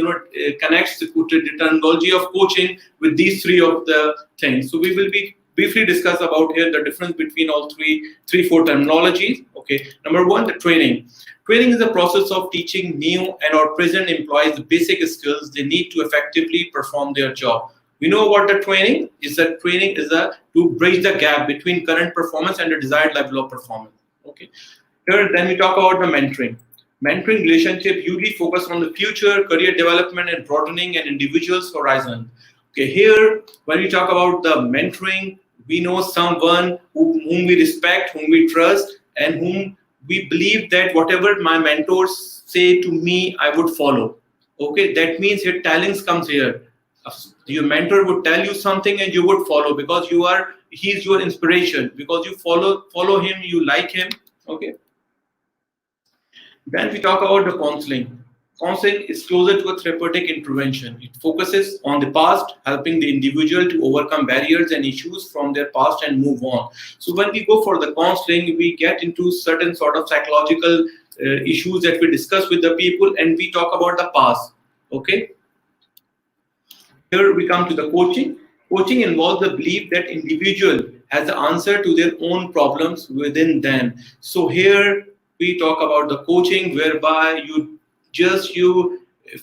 S10: connects the terminology of coaching with these three of the things. So we will be briefly discuss about here the difference between all four terminologies. Okay, number one, the training. Training is a process of teaching new and or present employees the basic skills they need to effectively perform their job. We know what the training is. That training is to bridge the gap between current performance and the desired level of performance. Okay. Here, then we talk about the mentoring. Mentoring relationship usually focus on the future, career development, and broadening an individual's horizon. Okay. Here, when we talk about the mentoring, we know someone whom we respect, whom we trust, and whom we believe that whatever my mentors say to me, I would follow. Okay. That means here talents comes here. Your mentor would tell you something and you would follow because he's your inspiration, because you follow him, you like him. Okay. Then we talk about the counseling. Counseling is closer to a therapeutic intervention. It focuses on the past, helping the individual to overcome barriers and issues from their past and move on. So when we go for the counseling, we get into certain sort of psychological issues that we discuss with the people, and we talk about the past. Okay. Here we come to the coaching. Coaching involves the belief that individual has the answer to their own problems within them. So here we talk about the coaching whereby you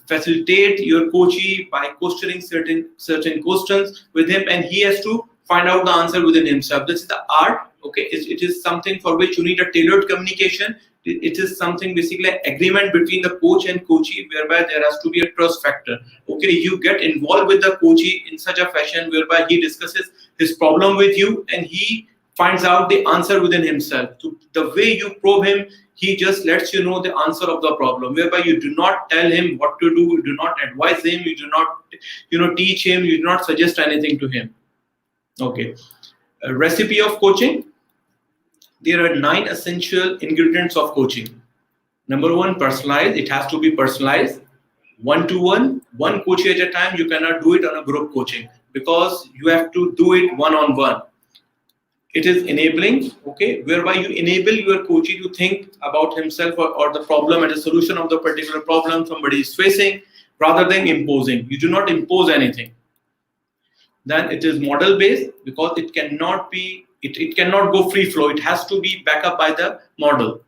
S10: facilitate your coachee by questioning certain questions with him, and he has to find out the answer within himself. This is the art. Okay, it is something for which you need a tailored communication. It is something basically an agreement between the coach and coachee whereby there has to be a trust factor. Okay, you get involved with the coachee in such a fashion whereby he discusses his problem with you and he finds out the answer within himself. So the way you probe him, he just lets you know the answer of the problem, whereby you do not tell him what to do, you do not advise him, you do not teach him, you do not suggest anything to him. Okay, a recipe of coaching. There are 9 essential ingredients of coaching. Number 1, personalized. It has to be personalized. 1-to-1, one coach at a time. You cannot do it on a group coaching because you have to do it one-on-one. It is enabling, okay, whereby you enable your coachee to think about himself or the problem and the solution of the particular problem somebody is facing rather than imposing. You do not impose anything. Then it is model based because it cannot go free flow. It has to be backed up by the model.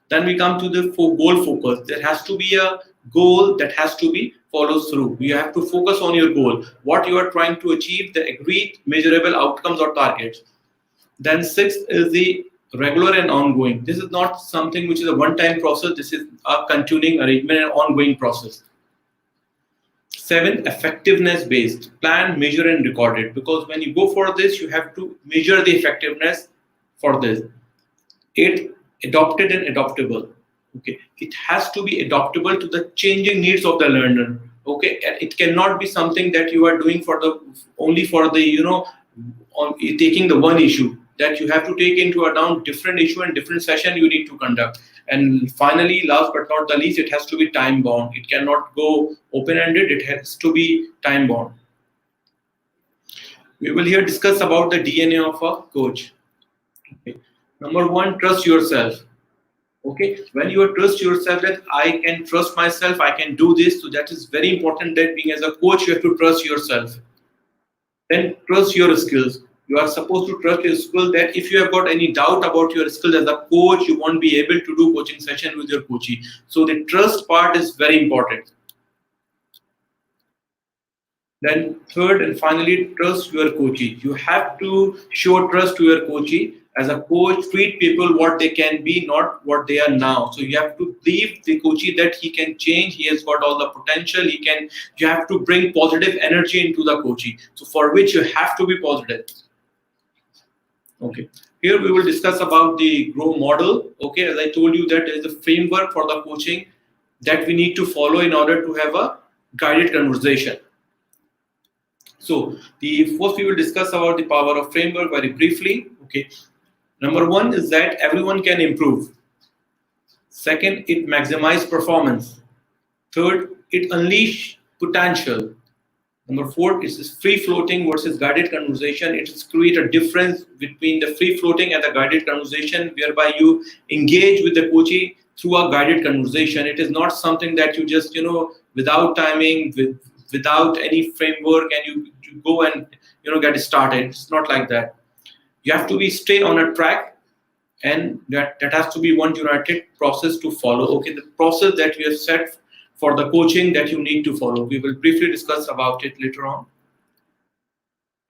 S10: Then we come to the goal focus. There has to be a goal that has to be followed through. You have to focus on your goal, what you are trying to achieve, the agreed measurable outcomes or targets. Then 6th is the regular and ongoing. This is not something which is a one-time process. This is a continuing arrangement and ongoing process. 7, effectiveness based. Plan, measure, and record it. Because when you go for this, you have to measure the effectiveness for this. 8, adopted and adoptable. Okay, it has to be adaptable to the changing needs of the learner. Okay, it cannot be something that you are doing taking the one issue. That you have to take into account different issue and different session you need to conduct. And finally, last but not the least, it has to be time bound. It cannot go open-ended. It has to be time bound. We will here discuss about the DNA of a coach. Okay. Number one, trust yourself. Okay, when you trust yourself that I can trust myself, I can do this. So that is very important that being as a coach, you have to trust yourself. Then trust your skills. You are supposed to trust your skill that if you have got any doubt about your skills as a coach, you won't be able to do coaching session with your coachee. So the trust part is very important. Then third and finally, trust your coachee. You have to show trust to your coachee. As a coach, treat people what they can be, not what they are now. So you have to believe the coachee that he can change. He has got all the potential. You have to bring positive energy into the coachee. So for which you have to be positive. Okay. Here we will discuss about the GROW model. Okay. As I told you that there is a framework for the coaching that we need to follow in order to have a guided conversation. So the first we will discuss about the power of framework very briefly. Okay. Number one is that everyone can improve. Second, it maximizes performance. Third, it unleash potential. Number four is free floating versus guided conversation. It is create a difference between the free floating and the guided conversation, whereby you engage with the coachee through a guided conversation. It is not something that you just, without timing, without any framework, and you go and get started. It's not like that. You have to stay on a track, and that has to be one united process to follow. Okay, the process that we have set for the coaching that you need to follow. We will briefly discuss about it later on.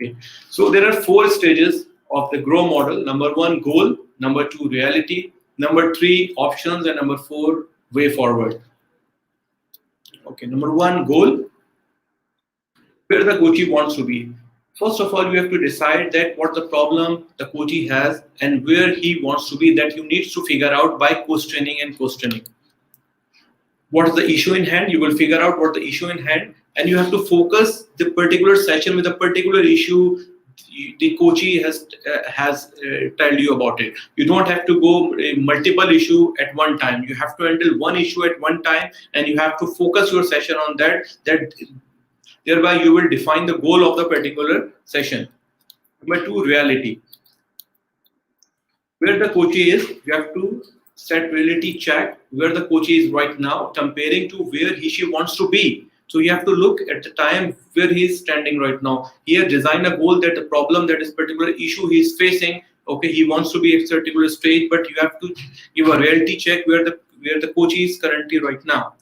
S10: Okay. So there are 4 stages of the GROW model. Number 1, goal. Number 2, reality. Number 3, options. And number 4, way forward. Okay, number 1, goal. Where the coachee wants to be. First of all, you have to decide that what the problem the coachee has and where he wants to be, that you need to figure out by questioning and questioning. What is the issue in hand? You will figure out what the issue in hand, and you have to focus the particular session with a particular issue the coachee has told you about it. You don't have to go multiple issue at one time. You have to handle one issue at one time, and you have to focus your session on that. Thereby you will define the goal of the particular session. Number 2, reality. Where the coachee is, you have to set reality check where the coachee is right now, comparing to where she wants to be. So you have to look at the time where he is standing right now. Here, design a goal that the problem, that is particular issue he is facing. Okay, he wants to be at a particular stage, but you have to give a reality check where the coachee is currently right now.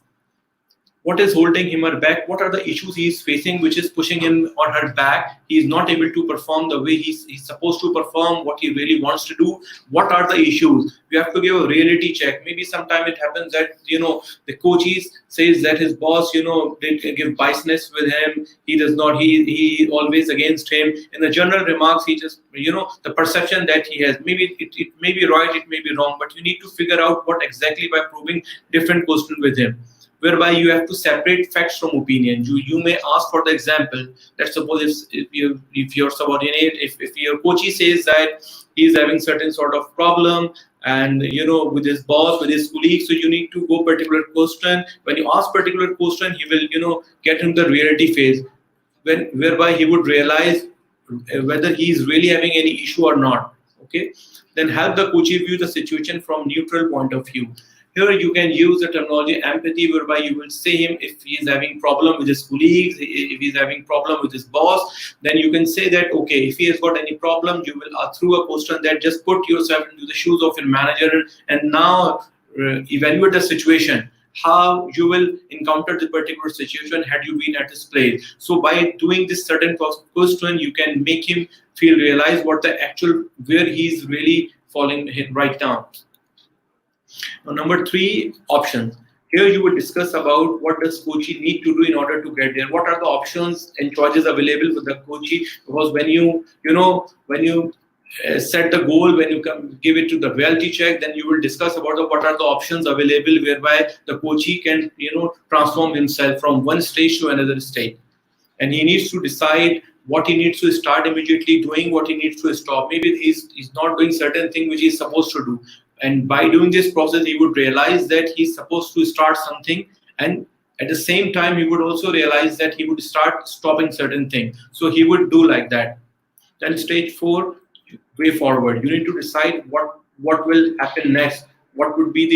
S10: What is holding him or back? What are the issues he is facing which is pushing him or her back? He is not able to perform the way he's supposed to perform, what he really wants to do. What are the issues? You have to give a reality check. Maybe sometime it happens that, the coaches says that his boss, did give biasness with him. He does not, he always against him. In the general remarks, he just, the perception that he has, maybe it may be right, it may be wrong, but you need to figure out what exactly by proving different question with him, whereby you have to separate facts from opinion. You may ask for the example that suppose if your subordinate, if your coachee says that he is having certain sort of problem and with his boss, with his colleagues, so you need to go particular question. When you ask particular question, he will get into the reality phase, whereby he would realize whether he is really having any issue or not. Okay, then help the coachee view the situation from neutral point of view. Here you can use the terminology empathy, whereby you will say him if he is having problem with his colleagues, if he is having problem with his boss, then you can say that, okay, if he has got any problem, you will through a question that just put yourself into the shoes of your manager and now evaluate the situation, how you will encounter the particular situation had you been at his place. So by doing this certain question, you can make him realize what the actual, where he is really falling right now. Now, number 3, options. Here you will discuss about what does coachee need to do in order to get there. What are the options and choices available with the coachee? Because when you set the goal, when you give it to the reality check, then you will discuss about what are the options available, whereby the coachee can transform himself from one stage to another stage, and he needs to decide what he needs to start immediately doing, what he needs to stop. Maybe he's not doing certain thing which he's supposed to do. And by doing this process, he would realize that he's supposed to start something, and at the same time, he would also realize that he would start stopping certain things. So he would do like that. Then stage 4, way forward. You need to decide what will happen next. What would be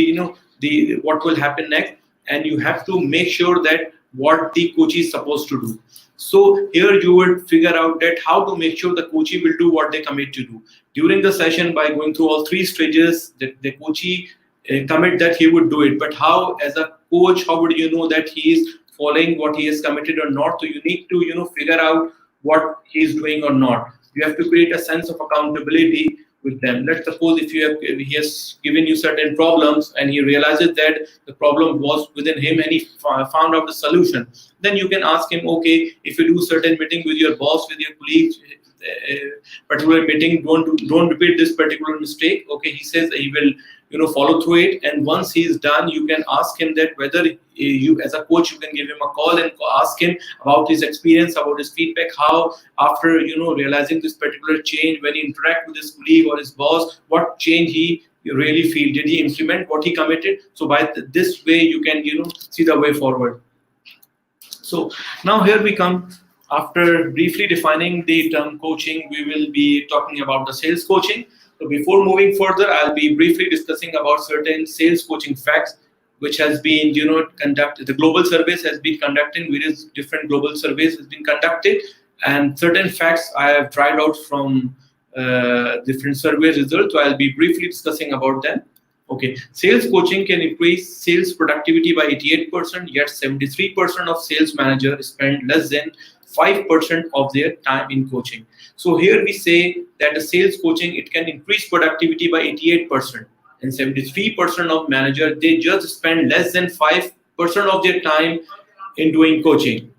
S10: the what will happen next, and you have to make sure that what the coachee is supposed to do. So here you would figure out that how to make sure the coachee will do what they commit to do during the session by going through all 3 stages. That the coachee commit that he would do it, but how, as a coach, how would you know that he is following what he has committed or not? So you need to figure out what he is doing or not. You have to create a sense of accountability with them. Let's suppose if he has given you certain problems and he realizes that the problem was within him and he found out the solution, then you can ask him, okay, if you do certain meeting with your boss, with your colleagues, particular meeting, don't repeat this particular mistake. Okay, he says he will follow through it, and once he is done, you can ask him that whether you, as a coach, you can give him a call and ask him about his experience, about his feedback, how after realizing this particular change, when he interact with his colleague or his boss, what change he really feel, did he implement what he committed? So by this way you can see the way forward. So now here we come. After briefly defining the term coaching, we will be talking about the sales coaching. So before moving further, I'll be briefly discussing about certain sales coaching facts, which has been conducted. The global surveys has been conducted, various different global surveys has been conducted, and certain facts I have tried out from different survey results. So I'll be briefly discussing about them. Okay, sales coaching can increase sales productivity by 88%, yet 73% of sales managers spend less than 5% of their time in coaching. So here we say that the sales coaching, it can increase productivity by 88%, and 73% of managers, they just spend less than 5% of their time in doing coaching.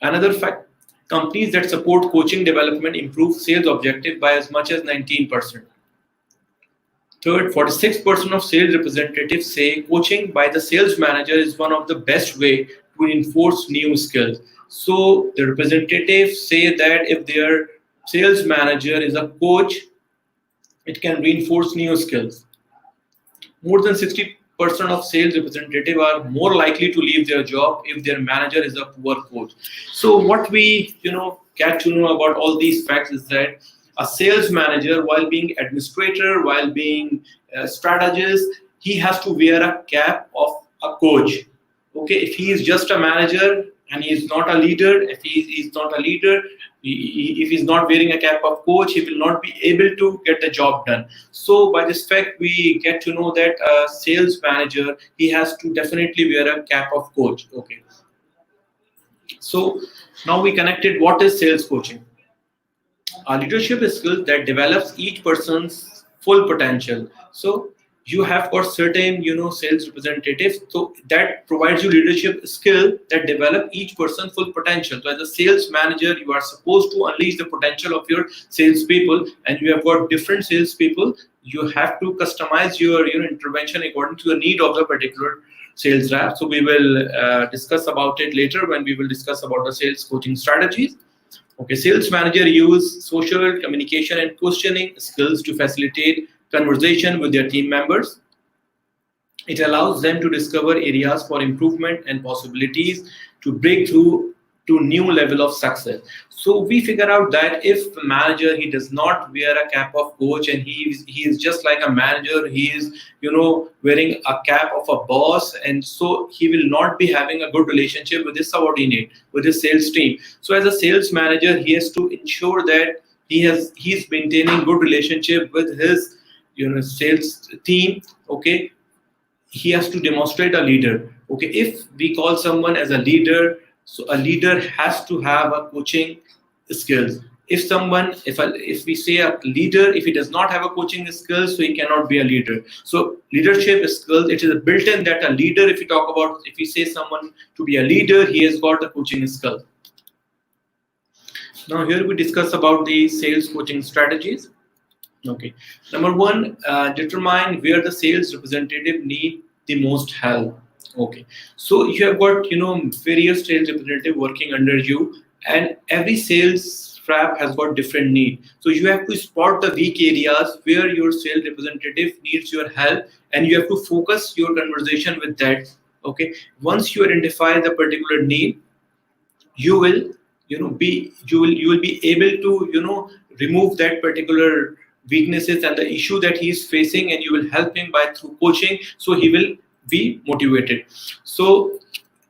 S10: Another fact, companies that support coaching development improve sales objective by as much as 19%. Third, 46% of sales representatives say coaching by the sales manager is one of the best way to enforce new skills. So the representatives say that if their sales manager is a coach, it can reinforce new skills. More than 60% of sales representatives are more likely to leave their job if their manager is a poor coach. So what we get to know about all these facts is that a sales manager, while being administrator, while being a strategist, he has to wear a cap of a coach. Okay, if he is just a manager and he is not a leader, if he is not a leader, if he's not wearing a cap of coach, he will not be able to get the job done. So by this fact, we get to know that a sales manager, he has to definitely wear a cap of coach. Okay. So now we connected what is sales coaching. A leadership skill that develops each person's full potential. So you have got certain sales representatives, so that provides you leadership skill that develop each person's full potential. So as a sales manager, you are supposed to unleash the potential of your salespeople, and you have got different salespeople. You have to customize your intervention according to the need of the particular sales rep. So we will discuss about it later when we will discuss about the sales coaching strategies. Okay, sales manager use social communication and questioning skills to facilitate conversation with their team members. It allows them to discover areas for improvement and possibilities to break through to new level of success. So we figure out that if the manager, he does not wear a cap of coach and he is just like a manager, he is wearing a cap of a boss, and so he will not be having a good relationship with his subordinate, with his sales team. So as a sales manager, he has to ensure that he's maintaining good relationship with his sales team. Okay, he has to demonstrate a leader. Okay, if we call someone as a leader, so a leader has to have a coaching skills. If we say a leader, if he does not have a coaching skills, so he cannot be a leader. So leadership skills, it is built in that a leader, if we say someone to be a leader, he has got a coaching skill. Now here we discuss about the sales coaching strategies. Okay, number one, determine where the sales representative need the most help. Okay, so you have got various sales representative working under you, and every sales rep has got different need. So you have to spot the weak areas where your sales representative needs your help, and you have to focus your conversation with that. Okay, once you identify the particular need, you will you will be able to remove that particular weaknesses and the issue that he is facing, and you will help him by through coaching, so he will be motivated. So,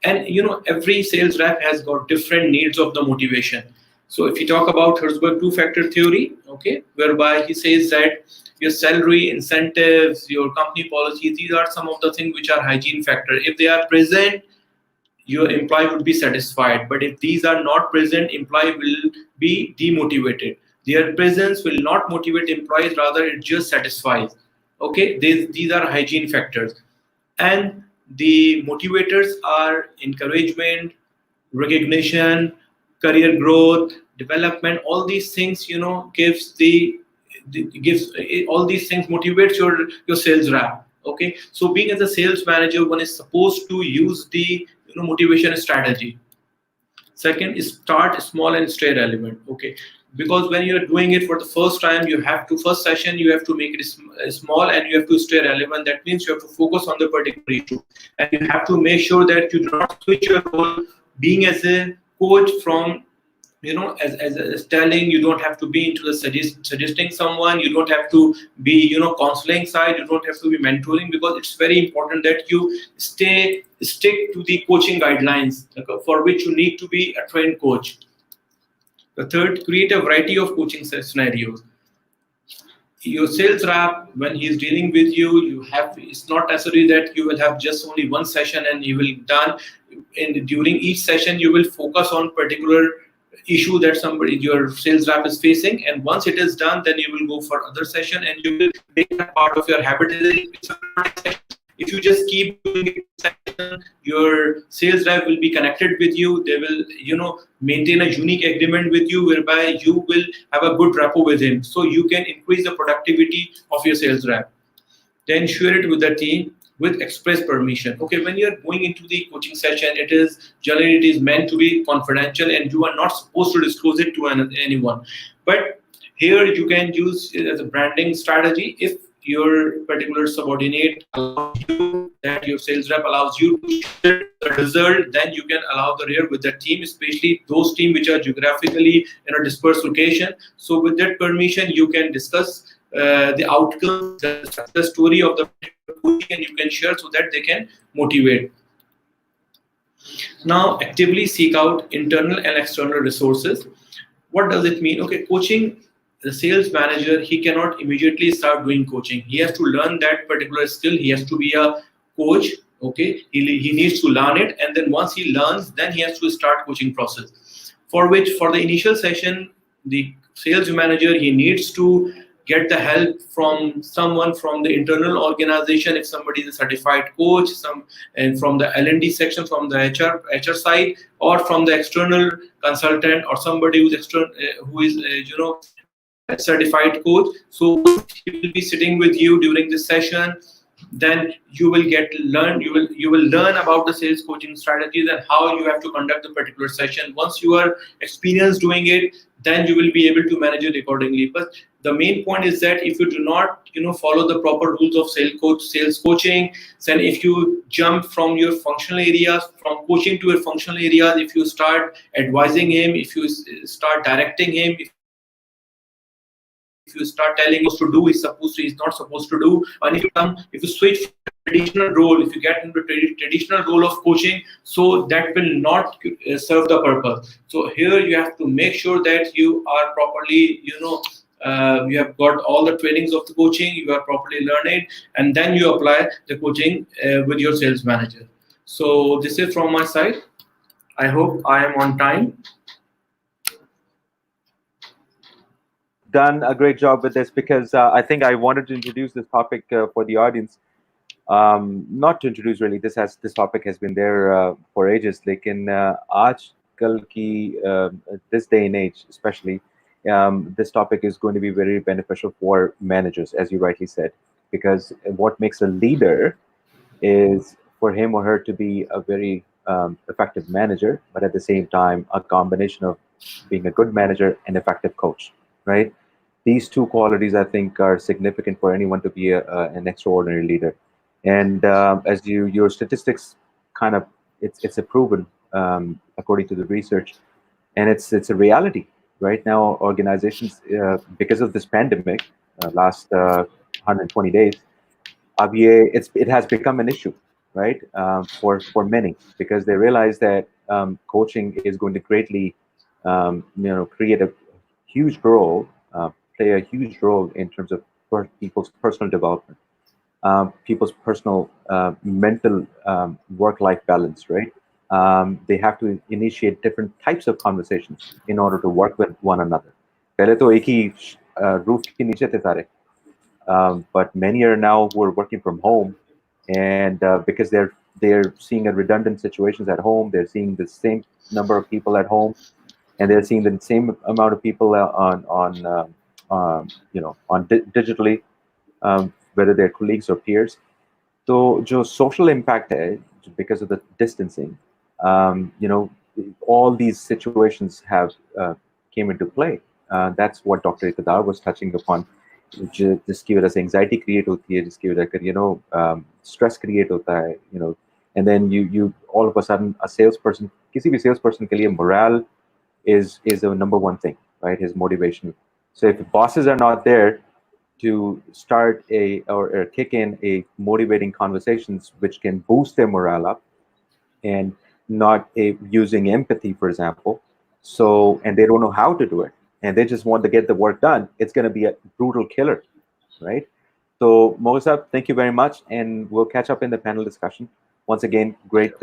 S10: and every sales rep has got different needs of the motivation. So if you talk about Herzberg two-factor theory, okay, whereby he says that your salary, incentives, your company policy, these are some of the things which are hygiene factor. If they are present, your employee would be satisfied. But if these are not present, employee will be demotivated. Their presence will not motivate employees, rather it just satisfies. Okay, these are hygiene factors. And the motivators are encouragement, recognition, career growth, development. All these things gives all these things motivates your sales rep. Okay, so being as a sales manager, one is supposed to use the motivation strategy. Second is start small and stay relevant. Okay, because when you're doing it for the first time, you have to first session you have to make it small, and you have to stay relevant. That means you have to focus on the particular issue, and you have to make sure that you do not switch your role being as a coach from as telling. You don't have to be into the suggesting someone. You don't have to be counseling side. You don't have to be mentoring, because it's very important that you stick to the coaching guidelines, for which you need to be a trained coach. The third, create a variety of coaching scenarios. Your sales rep, when he is dealing with you, it's not necessary that you will have just only one session and you will done. And during each session, you will focus on particular issue that your sales rep is facing, and once it is done, then you will go for other session, and you will make that part of your habit. If you just keep doing it, your sales rep will be connected with you. They will maintain a unique agreement with you, whereby you will have a good rapport with him, so you can increase the productivity of your sales rep. Then share it with the team with express permission. Okay, when you're going into the coaching session, it is meant to be confidential, and you are not supposed to disclose it to anyone. But here you can use it as a branding strategy. If your particular subordinate allows you, that your sales rep allows you to share the result, then you can allow the rear with the team, especially those teams which are geographically in a dispersed location. So with that permission, you can discuss the outcome, the success story of the coaching, and you can share so that they can motivate. Now, actively seek out internal and external resources. What does it mean? Okay, coaching, the sales manager, he cannot immediately start doing coaching. He has to learn that particular skill. He has to be a coach. Okay, he needs to learn it, and then once he learns, then he has to start coaching process. For the initial session, the sales manager, he needs to get the help from someone from the internal organization. If somebody is a certified coach, and from the L&D section, from the HR side, or from the external consultant, or somebody who is a certified coach. So he will be sitting with you during this session. Then you will learn about the sales coaching strategies and how you have to conduct the particular session. Once you are experienced doing it, then you will be able to manage it accordingly. But the main point is that if you do not follow the proper rules of sales coaching, then if you jump from your functional areas, from coaching to your functional areas, if you start advising him, if you start directing him, if you start telling him what to do, he's not supposed to do, and if you switch traditional role, if you get into traditional role of coaching, so that will not serve the purpose. So here you have to make sure that you are properly, you have got all the trainings of the coaching, you are properly learning, and then you apply the coaching with your sales manager. So this is from my side. I hope I am on time.
S9: Done a great job with this, because I think I wanted to introduce this topic for the audience. Not to introduce really, this topic has been there for ages. Lekin aajkal ki this day and age, especially, this topic is going to be very beneficial for managers, as you rightly said, because what makes a leader is for him or her to be a very effective manager, but at the same time, a combination of being a good manager and effective coach, right? These two qualities, I think, are significant for anyone to be an extraordinary leader. And as your statistics kind of, it's a proven according to the research, and it's a reality right now. Organizations, because of this pandemic, last 120 days, it has become an issue, right, for many, because they realize that coaching is going to greatly, create a huge role, play a huge role in terms of people's personal development, people's personal mental work-life balance, right? They have to initiate different types of conversations in order to work with one another. पहले तो एक ही roof के नीचे थे सारे, but many are now who are working from home, and because they're seeing a redundant situations at home, they're seeing the same number of people at home, and they're seeing the same amount of people digitally, whether they're colleagues or peers. So, जो social impact है, because of the distancing, all these situations have came into play. That's what Dr. Iqtidar was touching upon. जिसकी वजह से anxiety create होती है, जिसकी वजह कर stress create होता है, and then you all of a sudden a salesperson, किसी भी salesperson के लिए morale is the number one thing, right? His motivation. So if bosses are not there to start or kick in a motivating conversations which can boost their morale up, and not using empathy, for example, and they don't know how to do it, and they just want to get the work done, it's going to be a brutal killer, right? So Mohsab, thank you very much, and we'll catch up in the panel discussion. Once again, great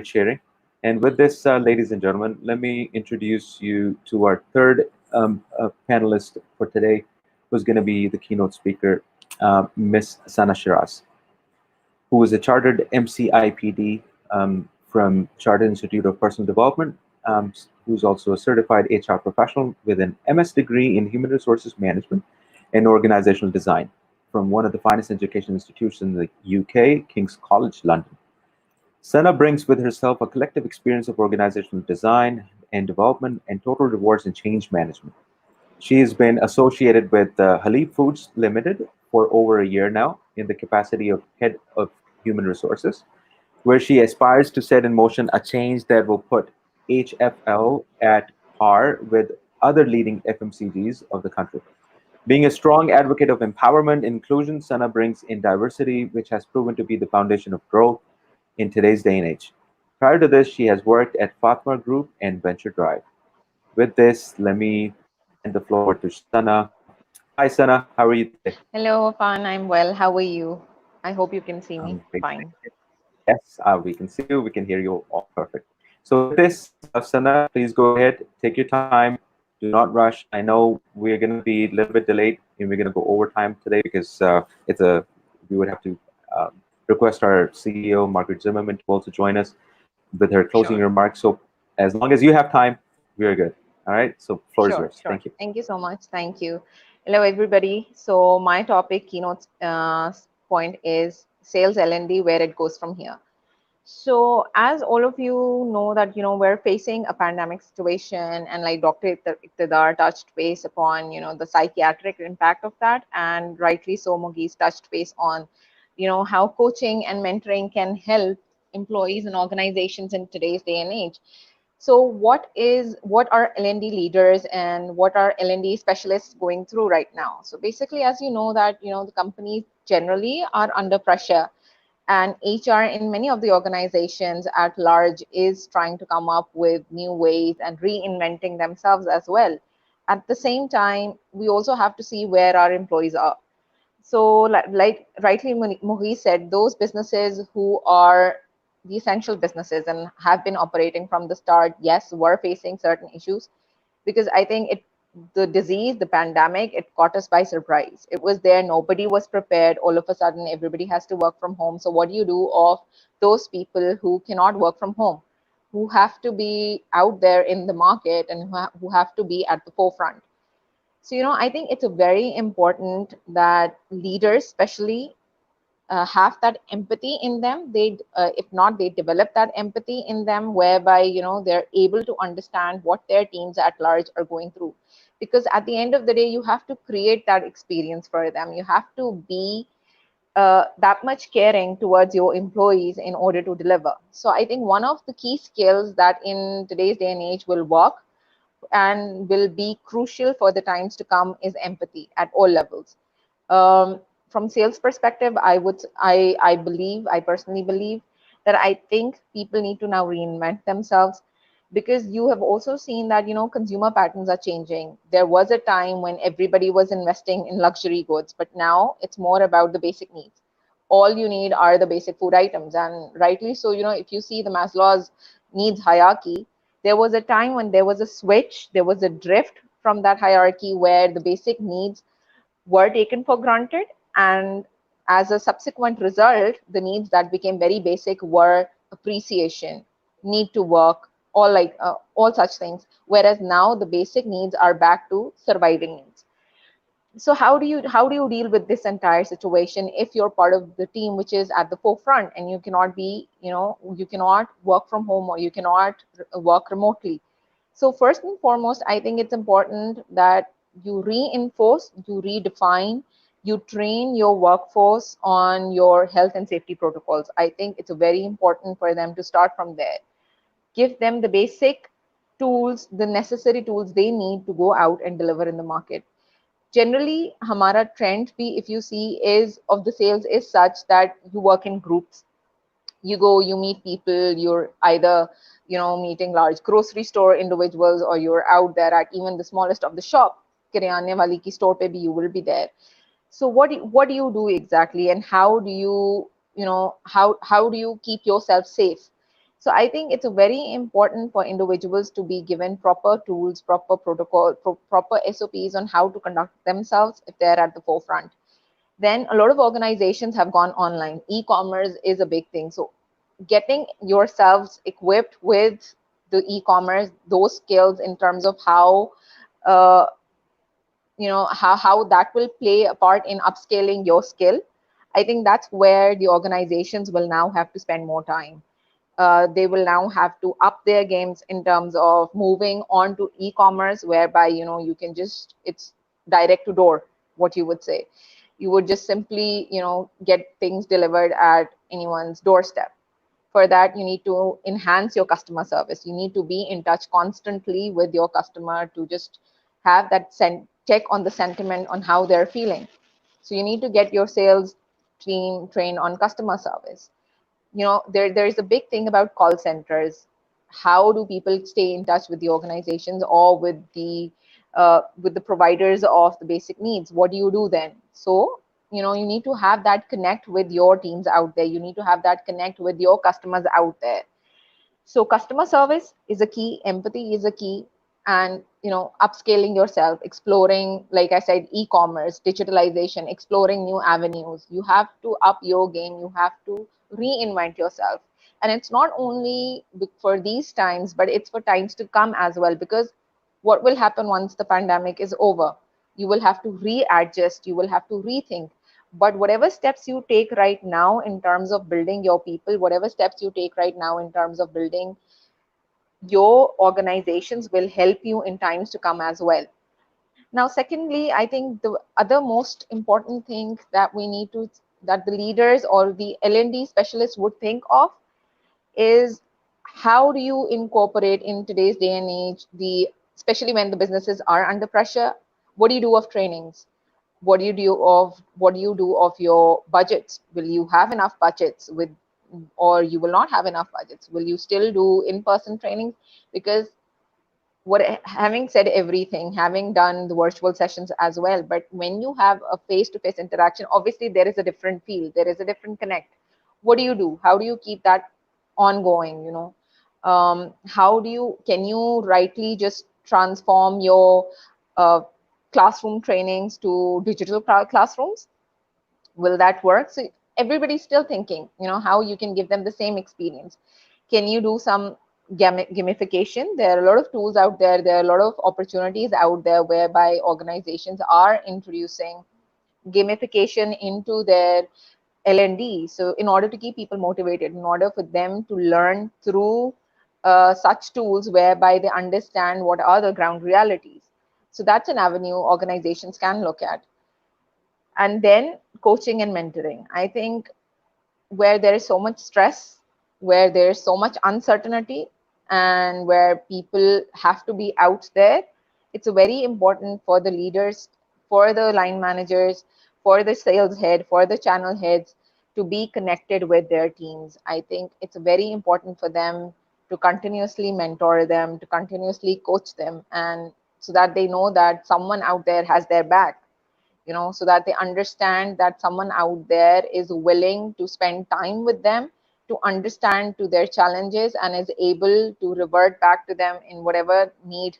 S9: sharing. And with this, ladies and gentlemen, let me introduce you to our third panelist for today, who's going to be the keynote speaker, Miss Sana Shiraz, who is a chartered MCIPD from Chartered Institute of Personal Development, who's also a certified HR professional with an MS degree in Human Resources Management and Organizational Design from one of the finest education institutions in the UK, King's College London. Sana brings with herself a collective experience of organizational design and development and total rewards and change management. She has been associated with Halib Foods Limited for over a year now in the capacity of head of human resources, where she aspires to set in motion a change that will put HFL at par with other leading FMCGs of the country. Being a strong advocate of empowerment and inclusion, Sana brings in diversity, which has proven to be the foundation of growth in today's day and age. Prior to this, she has worked at Fatma Group and Venture Drive. With this, let me hand the floor to Sana. Hi, Sana. How are you today?
S6: Hello, Pan. I'm well. How are you? I hope you can see me
S9: Great.
S6: fine.
S9: Yes, we can see you. We can hear you all perfect. So with this, Sana, please go ahead. Take your time. Do not rush. I know we're going to be a little bit delayed, and we're going to go overtime today because we would have to request our CEO, Margaret Zimmerman, to also join us with her closing remarks. So as long as you have time, we are good. All right. So floor is yours. Thank you.
S6: Thank you so much. Thank you. Hello, everybody. So my topic keynote point is sales L&D, where it goes from here. So as all of you know that, we're facing a pandemic situation, and like Dr. Iqtidar touched base upon, the psychiatric impact of that, and rightly so, Mughis touched base on, how coaching and mentoring can help employees and organizations in today's day and age. So what are L&D leaders and what are L&D specialists going through right now? So basically, as you know that, the companies generally are under pressure, and HR in many of the organizations at large is trying to come up with new ways and reinventing themselves as well. At the same time, we also have to see where our employees are. So like rightly Muhi said, those businesses who are the essential businesses and have been operating from the start, yes, were facing certain issues, because I think the disease, the pandemic, it caught us by surprise. It was there, nobody was prepared. All of a sudden, everybody has to work from home. So what do you do of those people who cannot work from home, who have to be out there in the market and who have to be at the forefront? So, I think it's very important that leaders, especially, have that empathy in them. They, if not, they develop that empathy in them, whereby they're able to understand what their teams at large are going through. Because at the end of the day, you have to create that experience for them. You have to be that much caring towards your employees in order to deliver. So I think one of the key skills that in today's day and age will work and will be crucial for the times to come is empathy at all levels. Um, from sales perspective, I personally believe that I think people need to now reinvent themselves, because you have also seen that consumer patterns are changing. There was a time when everybody was investing in luxury goods, but now it's more about the basic needs. All you need are the basic food items, and rightly so. If you see the Maslow's needs hierarchy, there was a time when there was a switch, there was a drift from that hierarchy where the basic needs were taken for granted, and as a subsequent result, the needs that became very basic were appreciation, need to work, all such things, whereas now the basic needs are back to surviving needs. So how do you deal with this entire situation if you're part of the team which is at the forefront, and you cannot be, you cannot work from home, or you cannot work remotely? So first and foremost, I think it's important that you reinforce, you redefine, you train your workforce on your health and safety protocols. I think it's very important for them to start from there. Give them the basic tools, the necessary tools they need to go out and deliver in the market. Generally, hamara trend bhi, if you see, is of the sales is such that you work in groups. You go, you meet people, you're either meeting large grocery store individuals, or you're out there at even the smallest of the shop, kiryane wali ki store pe bhi you will be there. So what do you do exactly, and how do you how do you keep yourself safe? So I think it's very important for individuals to be given proper tools, proper protocol, proper SOPs on how to conduct themselves if they're at the forefront. Then a lot of organizations have gone online. E-commerce is a big thing. So getting yourselves equipped with the e-commerce, those skills in terms of how uh, how that will play a part in upscaling your skill. I think that's where the organizations will now have to spend more time. They will now have to up their games in terms of moving on to e-commerce, whereby you can just, it's direct to door, what you would say. You would just simply get things delivered at anyone's doorstep. For that, you need to enhance your customer service. You need to be in touch constantly with your customer to just have that check on the sentiment on how they're feeling. So you need to get your sales team trained on customer service. There is a big thing about call centers. How do people stay in touch with the organizations, or with the providers of the basic needs? What do you do then? So you need to have that connect with your teams out there. You need to have that connect with your customers out there. So customer service is a key, empathy is a key, and upscaling yourself, exploring, like I said, e-commerce, digitalization, exploring new avenues. You have to up your game. You have to reinvent yourself. And it's not only for these times, but it's for times to come as well, because what will happen once the pandemic is over? You will have to readjust, you will have to rethink. But whatever steps you take right now in terms of building your people, whatever steps you take right now in terms of building your organizations, will help you in times to come as well. Now, secondly, I think the other most important thing that we need to, that the leaders or the L&D specialists would think of, is how do you incorporate in today's day and age, especially when the businesses are under pressure? What do you do of trainings? What do you do of your budgets? Will you have enough budgets or you will not have enough budgets? Will you still do in-person trainings? Because having said everything, having done the virtual sessions as well, but when you have a face-to-face interaction, obviously there is a different feel, there is a different connect. What do you do? How do you keep that ongoing? Can you rightly just transform your uh, classroom trainings to digital classrooms? Will that work? So everybody's still thinking how you can give them the same experience. Can you do some gamification? There are a lot of tools out there, there are a lot of opportunities out there whereby organizations are introducing gamification into their L&D. So in order to keep people motivated, in order for them to learn through such tools whereby they understand what are the ground realities. So that's an avenue organizations can look at. And then coaching and mentoring. I think where there is so much stress, where there is so much uncertainty, and where people have to be out there, it's very important for the leaders, for the line managers, for the sales head, for the channel heads to be connected with their teams. I think it's very important for them to continuously mentor them, to continuously coach them, and so that they know that someone out there has their back, so that they understand that someone out there is willing to spend time with them, to understand to their challenges, and is able to revert back to them in whatever need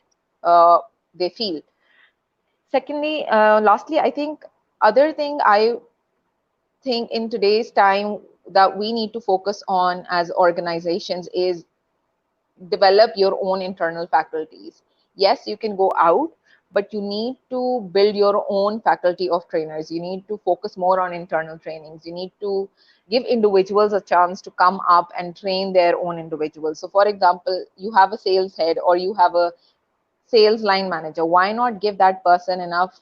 S6: they feel. Secondly, lastly, I think other thing I think in today's time that we need to focus on as organizations is develop your own internal faculties. Yes, you can go out, but you need to build your own faculty of trainers. You need to focus more on internal trainings. You need to give individuals a chance to come up and train their own individuals. So for example, you have a sales head or you have a sales line manager. Why not give that person enough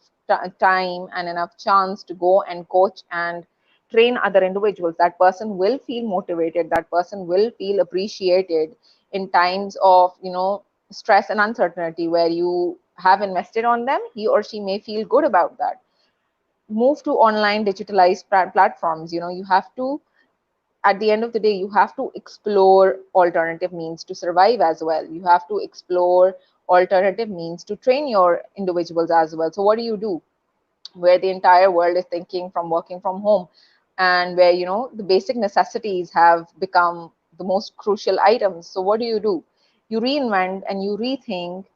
S6: time and enough chance to go and coach and train other individuals? That person will feel motivated, that person will feel appreciated in times of stress and uncertainty where you have invested on them. He or she may feel good about that. Move to online digitalized platforms. You have to, at the end of the day, you have to explore alternative means to survive as well. You have to explore alternative means to train your individuals as well. So what do? Where the entire world is thinking from working from home, and where the basic necessities have become the most crucial items. So what do? You reinvent and you rethink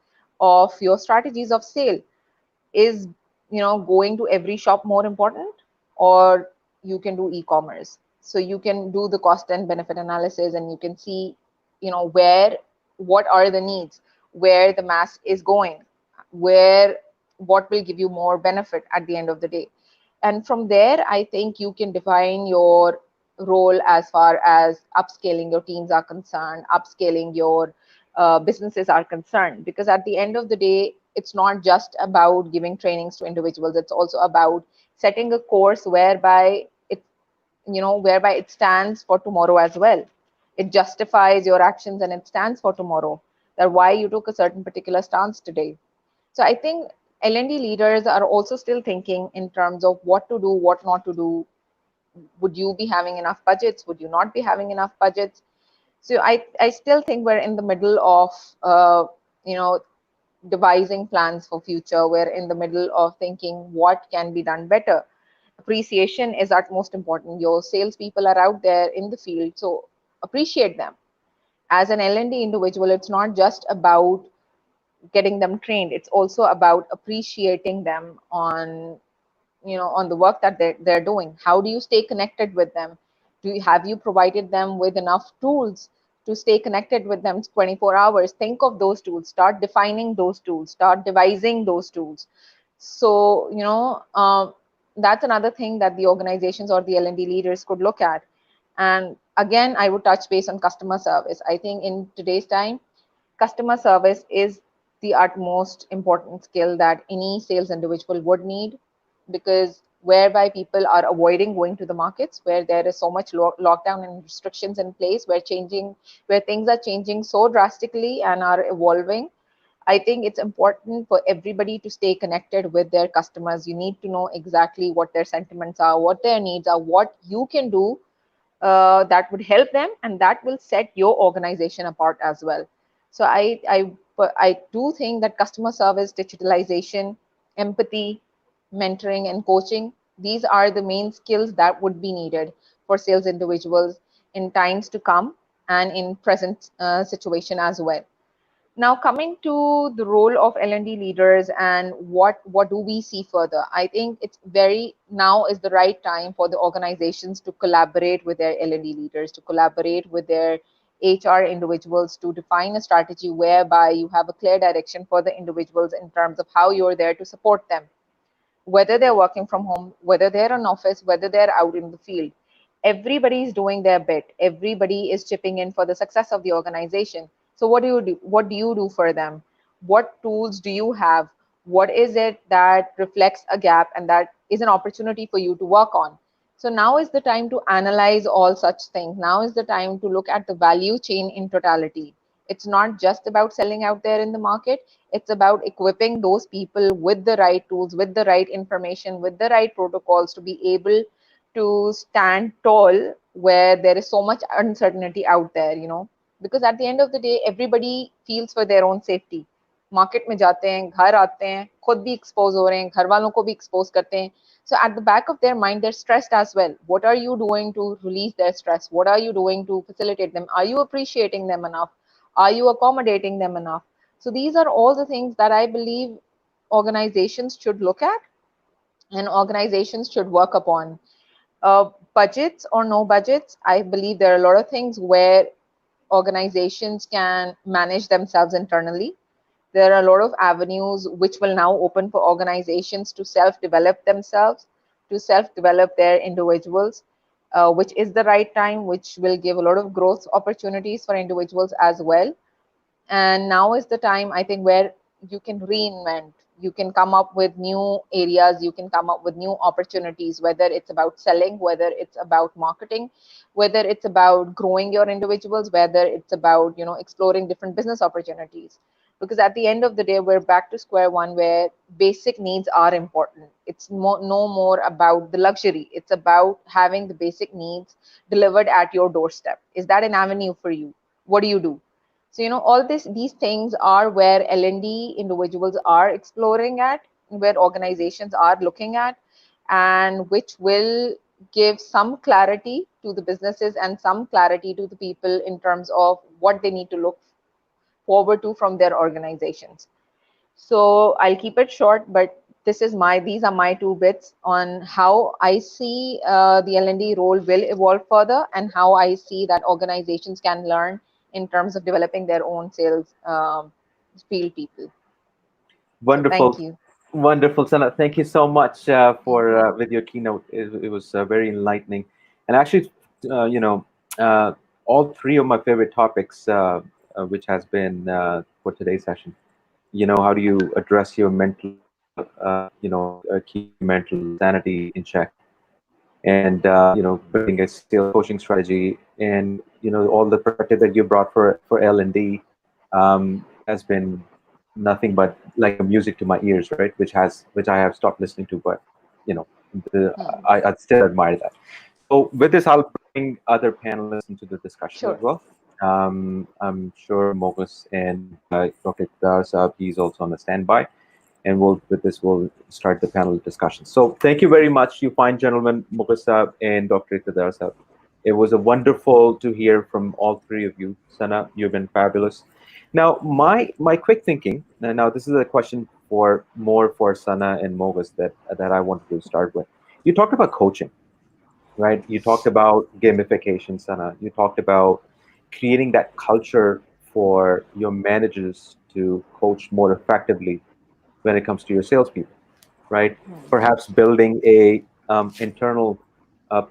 S6: of your strategies of sale. Is going to every shop more important, or you can do e-commerce? So you can do the cost and benefit analysis, and you can see where, what are the needs, where the mass is going, where, what will give you more benefit at the end of the day. And from there, I think you can define your role as far as upscaling your teams are concerned, upscaling your businesses are concerned. Because at the end of the day, it's not just about giving trainings to individuals. It's also about setting a course whereby it stands for tomorrow as well. It justifies your actions and it stands for tomorrow, that why you took a certain particular stance today. So I think L&D leaders are also still thinking in terms of what to do, what not to do. Would you be having enough budgets? Would you not be having enough budgets? So I still think we're in the middle of devising plans for future. We're in the middle of thinking what can be done better. Appreciation is utmost important. Your salespeople are out there in the field, so appreciate them. As an L&D individual, it's not just about getting them trained. It's also about appreciating them on on the work that they're doing. How do you stay connected with them? Have you provided them with enough tools to stay connected with them 24 hours? Think of those tools, start defining those tools, start devising those tools. So that's another thing that the organizations or the L&D leaders could look at. And again, I would touch base on customer service. I think in today's time, customer service is the utmost important skill that any sales individual would need, because whereby people are avoiding going to the markets, where there is so much lockdown and restrictions in place, where things are changing so drastically and are evolving. I think it's important for everybody to stay connected with their customers. You need to know exactly what their sentiments are, what their needs are, what you can do that would help them, and that will set your organization apart as well. So I do think that customer service, digitalization, empathy, mentoring, and coaching, these are the main skills that would be needed for sales individuals in times to come and in present situation as well. Now, coming to the role of L&D leaders and what do we see further? I think it's now is the right time for the organizations to collaborate with their L&D leaders, to collaborate with their HR individuals, to define a strategy whereby you have a clear direction for the individuals in terms of how you're there to support them, whether they're working from home, whether they're in office, whether they're out in the field. Everybody is doing their bit. Everybody is chipping in for the success of the organization. So what do you do? What do you do for them? What tools do you have? What is it that reflects a gap and that is an opportunity for you to work on? So now is the time to analyze all such things. Now is the time to look at the value chain in totality. It's not just about selling out there in the market. It's about equipping those people with the right tools, with the right information, with the right protocols to be able to stand tall where there is so much uncertainty out there, because at the end of the day, everybody feels for their own safety. Market में जाते हैं, घर आते हैं, खुद भी expose हो रहे हैं, घर वालों को भी एक्सपोज करते हैं. So at the back of their mind, they're stressed as well. What are you doing to release their stress? What are you doing to facilitate them? Are you appreciating them enough? Are you accommodating them enough? So these are all the things that I believe organizations should look at and organizations should work upon. Budgets or no budgets, I believe there are a lot of things where organizations can manage themselves internally. There are a lot of avenues which will now open for organizations to self-develop themselves, to self-develop their individuals, which is the right time, which will give a lot of growth opportunities for individuals as well. And now is the time, I think, where you can reinvent, you can come up with new areas, you can come up with new opportunities, whether it's about selling, whether it's about marketing, whether it's about growing your individuals, whether it's about exploring different business opportunities. Because at the end of the day, we're back to square one, where basic needs are important. It's no more about the luxury. It's about having the basic needs delivered at your doorstep. Is that an avenue for you? What do you do? So, all these things are where L&D individuals are exploring at, where organizations are looking at, and which will give some clarity to the businesses and some clarity to the people in terms of what they need to look forward to from their organizations. So I'll keep it short, but these are my two bits on how I see the L&D role will evolve further, and how I see that organizations can learn in terms of developing their own sales field people.
S9: Wonderful.
S6: So thank you.
S9: Wonderful, Sana. Thank you so much for with your keynote. It was very enlightening, and actually, you know, all three of my favorite topics, which has been for today's session. How do you address your mental, keep your mental sanity in check, and building a sales coaching strategy, and all the perspective that you brought for L&D has been nothing but like a music to my ears, right? Which I have stopped listening to, but I still admire that. So with this, I'll bring other panelists into the discussion as well. I'm sure Mogus and Dr. Saab, he's also on the standby, and we'll start the panel discussion. So thank you very much, you fine gentlemen, Mogus Saab and Dr. Saab. It was a wonderful to hear from all three of you. Sana, you've been fabulous. Now, my quick thinking, and now this is a question for Sana and Mogus that I wanted to start with. You talked about coaching, right? You talked about gamification, Sana. You talked about creating that culture for your managers to coach more effectively when it comes to your salespeople, right? Perhaps building a internal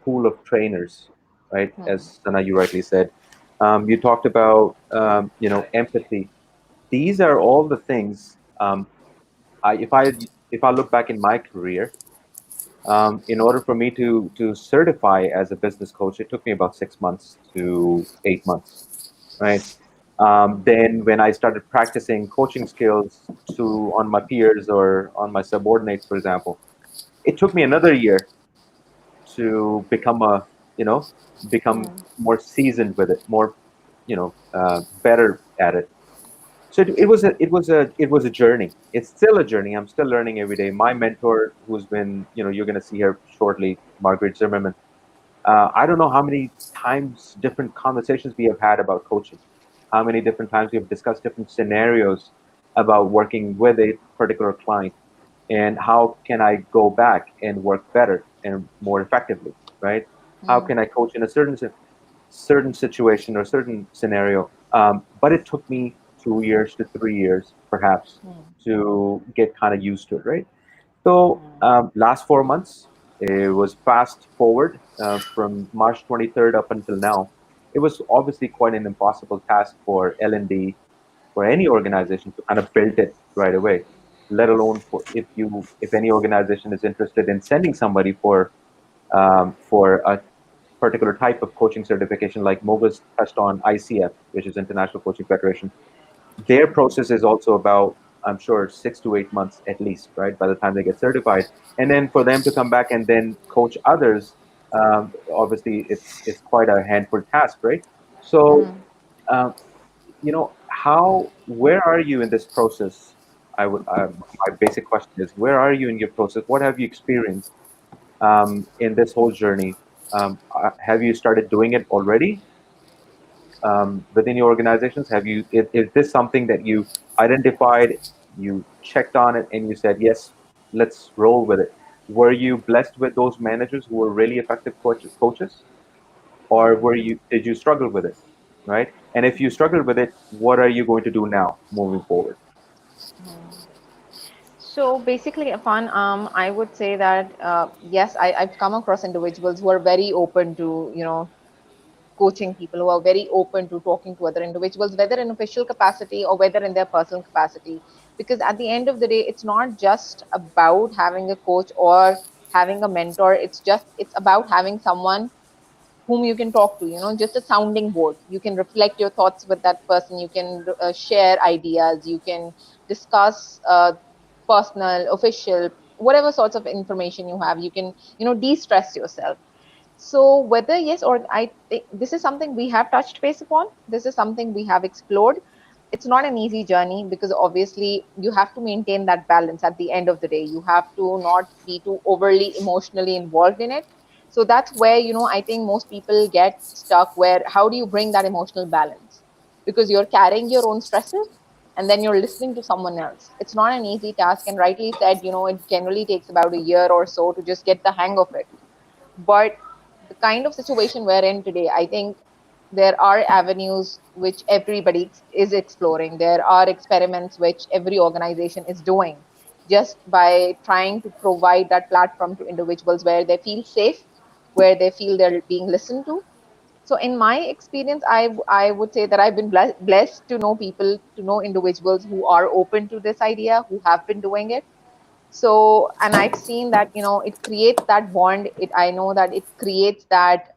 S9: pool of trainers, right? As Sana, you rightly said. You talked about empathy. These are all the things. If I look back in my career, in order for me to certify as a business coach, it took me about 6 months to 8 months, right? Then when I started practicing coaching skills on my peers or on my subordinates, for example, it took me another year to become more seasoned with it, more better at it. So it was a journey. It's still a journey. I'm still learning every day. My mentor, who's been, you're going to see her shortly, Margaret Zimmerman. I don't know how many times different conversations we have had about coaching, how many different times we have discussed different scenarios about working with a particular client, and how can I go back and work better and more effectively, right? How can I coach in a certain situation or certain scenario? But it took me 2 years to 3 years, perhaps, to get kind of used to it, right? So last 4 months, It was fast forward from March 23rd up until now. It was obviously quite an impossible task for L&D, for any organization to kind of build it right away, let alone for if any organization is interested in sending somebody for a particular type of coaching certification, like Mogus touched on ICF, which is International Coaching Federation. Their process is also about, I'm sure, 6 to 8 months at least, right? By the time they get certified, and then for them to come back and then coach others, obviously it's quite a handful task, right? So,
S6: Mm-hmm.
S9: um, where are you in this process? My basic question is, where are you in your process? What have you experienced in this whole journey? Have you started doing it already within your organizations? Is this something that you identified, you checked on it, and you said, yes, let's roll with it? Were you blessed with those managers who were really effective coaches, or did you struggle with it, right? And if you struggled with it, what are you going to do now moving forward?
S6: So basically, Afan, I would say that yes, I've come across individuals who are very open to, coaching people, who are very open to talking to other individuals, whether in official capacity or whether in their personal capacity. Because at the end of the day, it's not just about having a coach or having a mentor. It's about having someone whom you can talk to, just a sounding board. You can reflect your thoughts with that person. You can share ideas. You can discuss personal, official, whatever sorts of information you have. You can, de-stress yourself. So whether yes or I think this is something we have touched base upon. This is something we have explored. It's not an easy journey because obviously you have to maintain that balance at the end of the day. You have to not be too overly emotionally involved in it. So that's where, I think most people get stuck, where how do you bring that emotional balance? Because you're carrying your own stresses and then you're listening to someone else. It's not an easy task. And rightly said, it generally takes about a year or so to just get the hang of it. But the kind of situation we're in today, I think there are avenues which everybody is exploring. There are experiments which every organization is doing just by trying to provide that platform to individuals where they feel safe, where they feel they're being listened to. So in my experience, I would say that I've been blessed to know people, to know individuals who are open to this idea, who have been doing it. So, and I've seen that, it creates that bond. I know that it creates that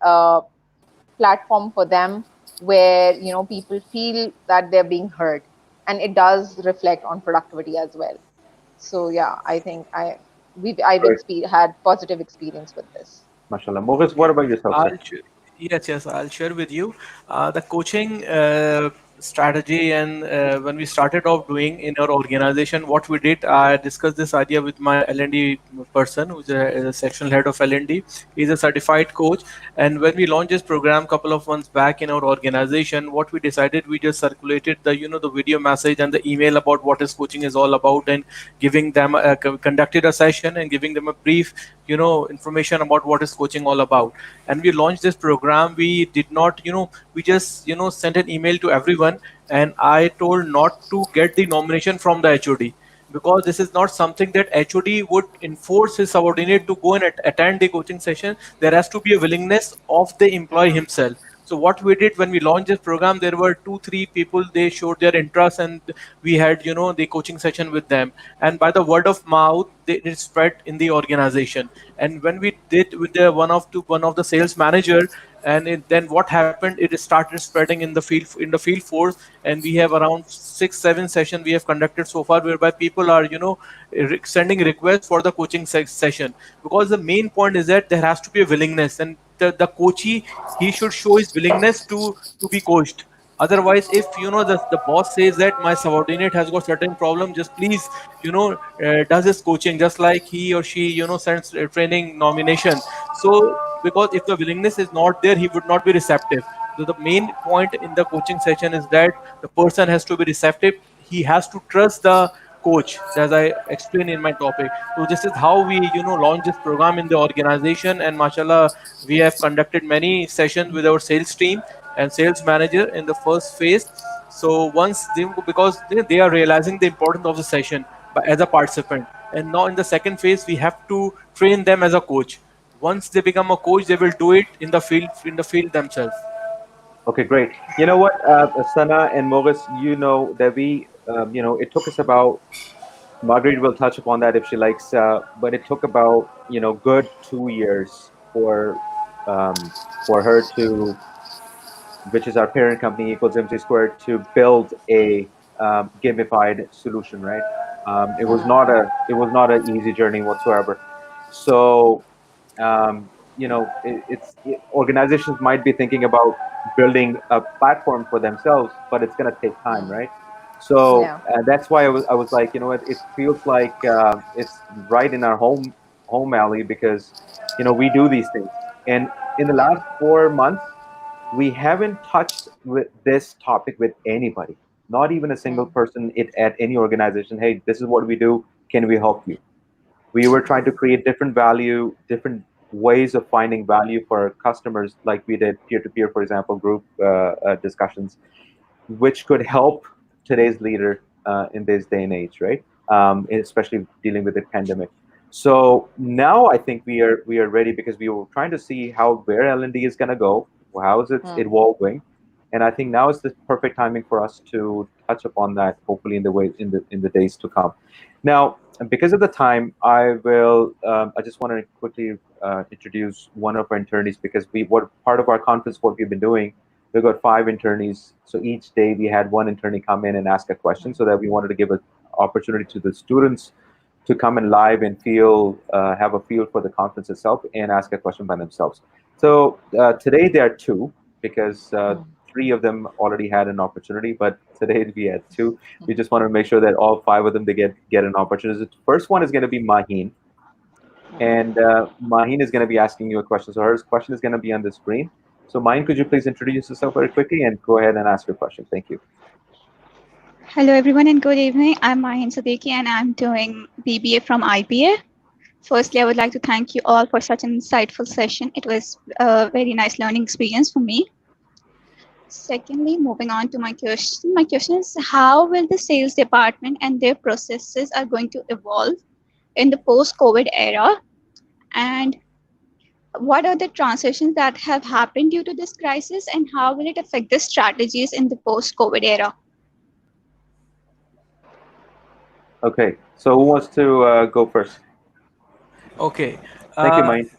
S6: platform for them where, people feel that they're being heard, and it does reflect on productivity as well. So yeah, I think I've
S9: Right.
S6: had positive experience with this.
S9: Mashallah. Mogus, what about yourself, sir?
S11: Yes, I'll share with you the coaching strategy. And when we started off doing in our organization, what we did, I discussed this idea with my L&D person, who's a sectional head of L&D. He's a certified coach. And when we launched this program a couple of months back in our organization, what we decided, we just circulated the video message and the email about what is coaching is all about, and giving them conducted a session and giving them a brief information about what is coaching all about. And we launched this program. We did not, we just sent an email to everyone, and I told not to get the nomination from the HOD, because this is not something that HOD would enforce his subordinate to go and attend the coaching session. There has to be a willingness of the employee himself. So what we did when we launched this program, there were 2 3 people, they showed their interest, and we had the coaching session with them. And by the word of mouth, it spread in the organization. And when we did with the one of the sales manager, and then what happened, it started spreading in the field force. And we have around 6 7 sessions we have conducted so far, whereby people are sending requests for the coaching session. Because the main point is that there has to be a willingness, and the coachee, he should show his willingness to be coached. Otherwise, if the boss says that my subordinate has got certain problem, just please does his coaching, just like he or she sends a training nomination. So because if the willingness is not there, he would not be receptive. So the main point in the coaching session is that the person has to be receptive. He has to trust the coach, as I explained in my topic. So this is how we launch this program in the organization. And mashallah, we have conducted many sessions with our sales team and sales manager in the first phase. So once because they are realizing the importance of the session as a participant. And now in the second phase, we have to train them as a coach. Once they become a coach, they will do it in the field themselves.
S9: Okay, great. You know what, Sana and Maurice, you know that it took us about, Marguerite will touch upon that if she likes, but it took about, good 2 years for her to, which is our parent company equals MC Squared, to build a gamified solution, right? It was not an easy journey whatsoever. So organizations might be thinking about building a platform for themselves, but it's going to take time, right? So
S6: Yeah.
S9: that's why I was like, you know what, it feels like it's right in our home alley, because we do these things. And in the last 4 months, we haven't touched with this topic with anybody, not even a single person at any organization. Hey, this is what we do. Can we help you? We were trying to create different value, different ways of finding value for our customers, like we did peer-to-peer, for example, group discussions, which could help today's leader in this day and age, right? Especially dealing with the pandemic. So now I think we are ready, because we were trying to see where L&D is going to go, how is it evolving, and I think now is the perfect timing for us to touch upon that. Hopefully, in the days to come. Now, because of the time, I just want to quickly introduce one of our attorneys, because what part of our conference, what we've been doing, we got 5 internees. So each day we had one internee come in and ask a question, so that we wanted to give an opportunity to the students to come in live and have a feel for the conference itself and ask a question by themselves. So today there are two, because three of them already had an opportunity, but today we had two. We just want to make sure that all 5 of them, they get an opportunity. The first one is going to be Maheen, and Maheen is going to be asking you a question. So her question is going to be on the screen. So Maheen, could you please introduce yourself very quickly and go ahead and ask your question? Thank you.
S12: Hello, everyone, and good evening. I'm Mahin Siddiqui, and I'm doing BBA from IBA. Firstly, I would like to thank you all for such an insightful session. It was a very nice learning experience for me. Secondly, moving on to my question is, how will the sales department and their processes are going to evolve in the post-COVID era? And what are the transitions that have happened due to this crisis, and how will it affect the strategies in the post-COVID era?
S9: Okay, so who wants to go first?
S11: Okay.
S9: Thank you, Maheen.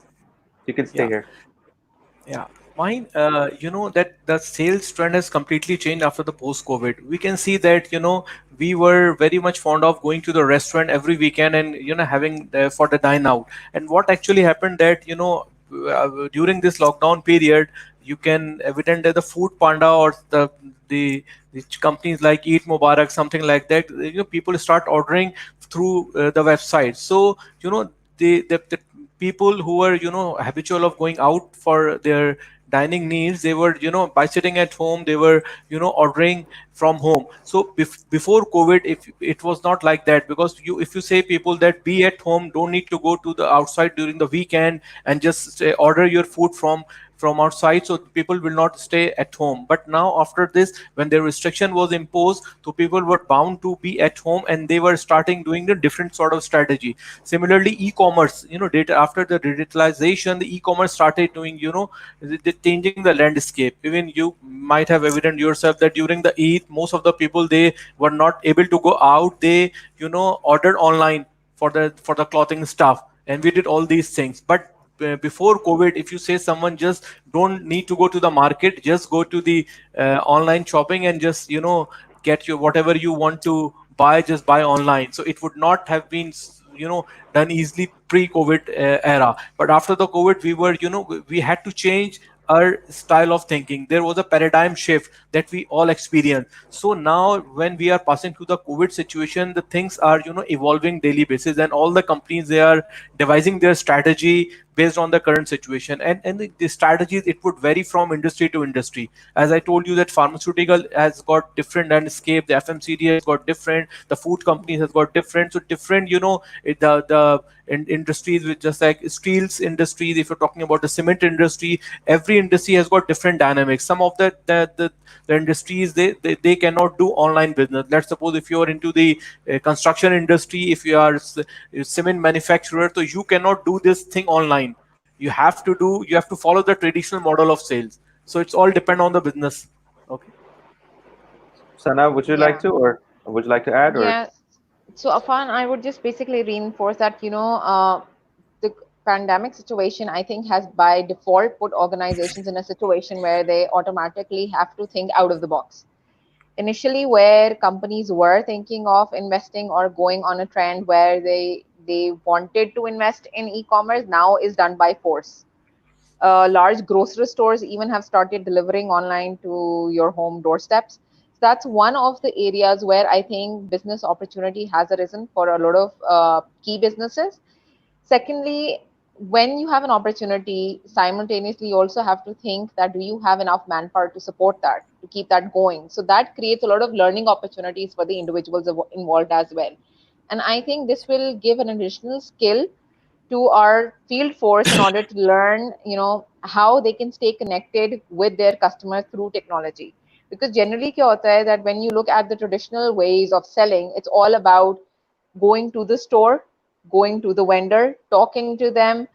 S9: You can stay
S11: Yeah.
S9: here.
S11: Yeah, mine, that the sales trend has completely changed after the post-COVID. We can see that, we were very much fond of going to the restaurant every weekend and, having for the dine out. And what actually happened that, during this lockdown period, you can evident that the Food Panda or the companies like Eat Mubarak, something like that, people start ordering through the website. So, the people who were habitual of going out for their dining needs, they were by sitting at home, they were ordering from home. So before COVID, if it was not like that, because if you say people that be at home, don't need to go to the outside during the weekend and just say, order your food from outside, so people will not stay at home. But now after this, when the restriction was imposed, so people were bound to be at home, and they were starting doing the different sort of strategy. Similarly, e-commerce, data after the digitalization, the e-commerce started doing, changing the landscape. Even you might have evident yourself that during the Eid, most of the people, they were not able to go out. They, ordered online for the clothing stuff, and we did all these things. But before COVID, if you say someone just don't need to go to the market, just go to the online shopping and just get your whatever you want to buy, just buy online. So it would not have been done easily pre-COVID era. But after the COVID, we were we had to change our style of thinking. There was a paradigm shift that we all experienced. So now when we are passing through the COVID situation, the things are evolving daily basis, and all the companies, they are devising their strategy based on the current situation. And the strategies, it would vary from industry to industry. As I told you, that pharmaceutical has got different landscape, the FMCG has got different, the food companies has got different. So different, the industries, with just like steels industries, if you're talking about the cement industry, every industry has got different dynamics. Some of the industries, they cannot do online business. Let's suppose if you are into the construction industry, if you are a cement manufacturer, so you cannot do this thing online. You have to follow the traditional model of sales. So it's all depend on the business. Okay.
S9: Sana, would you like
S6: Yeah.
S9: to, or would you like to add, or?
S6: Yeah. So, Afan, I would just basically reinforce that, the pandemic situation, I think, has by default put organizations in a situation where they automatically have to think out of the box. Initially, where companies were thinking of investing or going on a trend where they wanted to invest in e-commerce, now is done by force. Large grocery stores even have started delivering online to your home doorsteps. So that's one of the areas where I think business opportunity has arisen for a lot of key businesses. Secondly, when you have an opportunity, simultaneously you also have to think that do you have enough manpower to support that, to keep that going. So that creates a lot of learning opportunities for the individuals involved as well. And I think this will give an additional skill to our field force in order to learn, how they can stay connected with their customers through technology. Because generally kya hota hai that when you look at the traditional ways of selling, it's all about going to the store, going to the vendor, talking to them,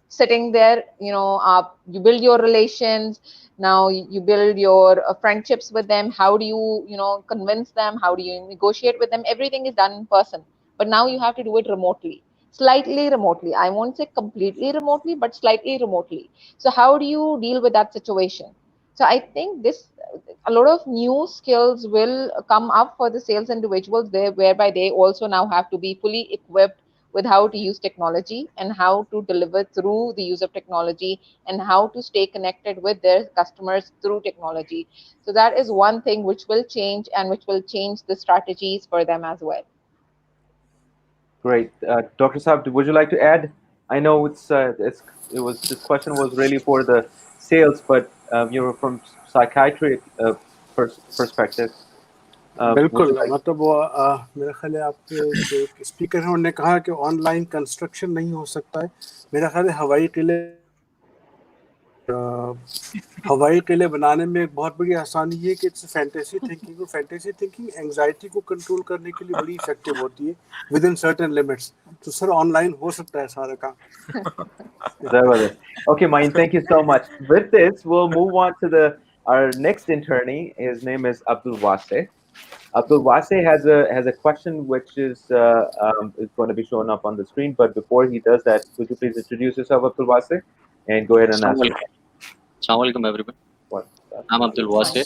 S6: sitting there, you build your relations. Now you build your friendships with them. How do you, convince them? How do you negotiate with them? Everything is done in person. But now you have to do it remotely, slightly remotely. I won't say completely remotely, but slightly remotely. So how do you deal with that situation? So I think this a lot of new skills will come up for the sales individuals there, whereby they also now have to be fully equipped with how to use technology and how to deliver through the use of technology and how to stay connected with their customers through technology. So that is one thing which will change and which will change the strategies for them as well.
S9: Great. Dr. Saab, would you like to add? I know this question was really for the sales, but from psychiatric perspective, would you
S4: बिल्कुल,
S9: like?
S4: मतलब वो मेरा ख्याल है आपके जो एक speaker हैं उन्होंने कहा कि ऑनलाइन कंस्ट्रक्शन नहीं हो सकता है। मेरा ख्याल है हवाई किले बनाने में एक बहुत बड़ी आसानी ये है कि इट्स फैंटेसी थिंकिंग, और फैंटेसी थिंकिंग एंग्जाइटी को कंट्रोल करने के लिए बड़ी इफेक्टिव होती है विद इन सर्टेन लिमिट्स। तो सर ऑनलाइन हो सकता है सारा काम।
S9: Okay, Main, thank you so much. With this, we'll move on to our next internee. His name is Abdul Wase. Abdul Wase has a question which is going to be shown up on the screen. But before he does that, could you please introduce yourself, Abdul Wase, and go ahead and ask.
S13: Assalamu alaikum, everyone. I'm Abdul Wase.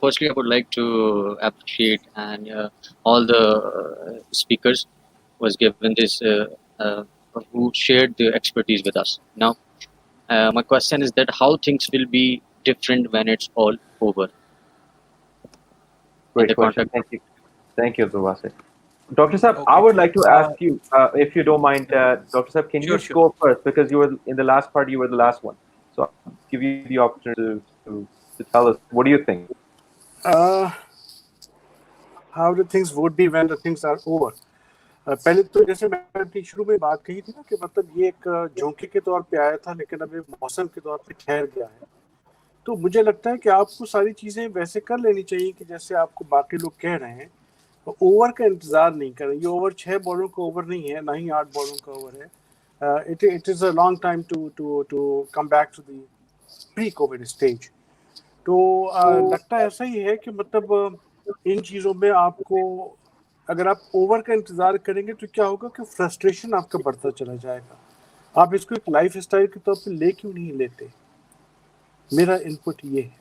S13: Firstly, I would like to appreciate and all the speakers was given this who shared their expertise with us. Now, my question is that how things will be different when it's all over.
S9: Great question. Thank you, Abdul Wase. Dr. Saab, I would like to ask you, if you don't mind, Dr. Saab, can you go first, because you were in the last part, you were the last one. So I'll give you the opportunity to tell us, what do you think?
S4: How do things would be when the things are over? पहले तो जैसे मैंने अपनी शुरू में बात कही थी ना कि मतलब ये एक झोंके के तौर पे आया था, लेकिन अब एक मौसम के तौर पे ठहर गया है। तो मुझे लगता है कि आपको सारी चीज़ें वैसे कर लेनी चाहिए कि जैसे आपको बाकी लोग कह रहे हैं। तो ओवर का इंतज़ार नहीं करें। ये ओवर 6 बॉलों का ओवर नहीं है, ना ही 8 बॉलों का ओवर है। It is a long time to come back to the pre covid stage. तो लगता ऐसा ही है कि मतलब इन चीज़ों में आपको, अगर आप ओवर का इंतज़ार करेंगे तो क्या होगा कि फ्रस्ट्रेशन आपका बढ़ता चला जाएगा। आप इसको एक लाइफ स्टाइल के तौर पे ले क्यों नहीं लेते? मेरा इनपुट ये है।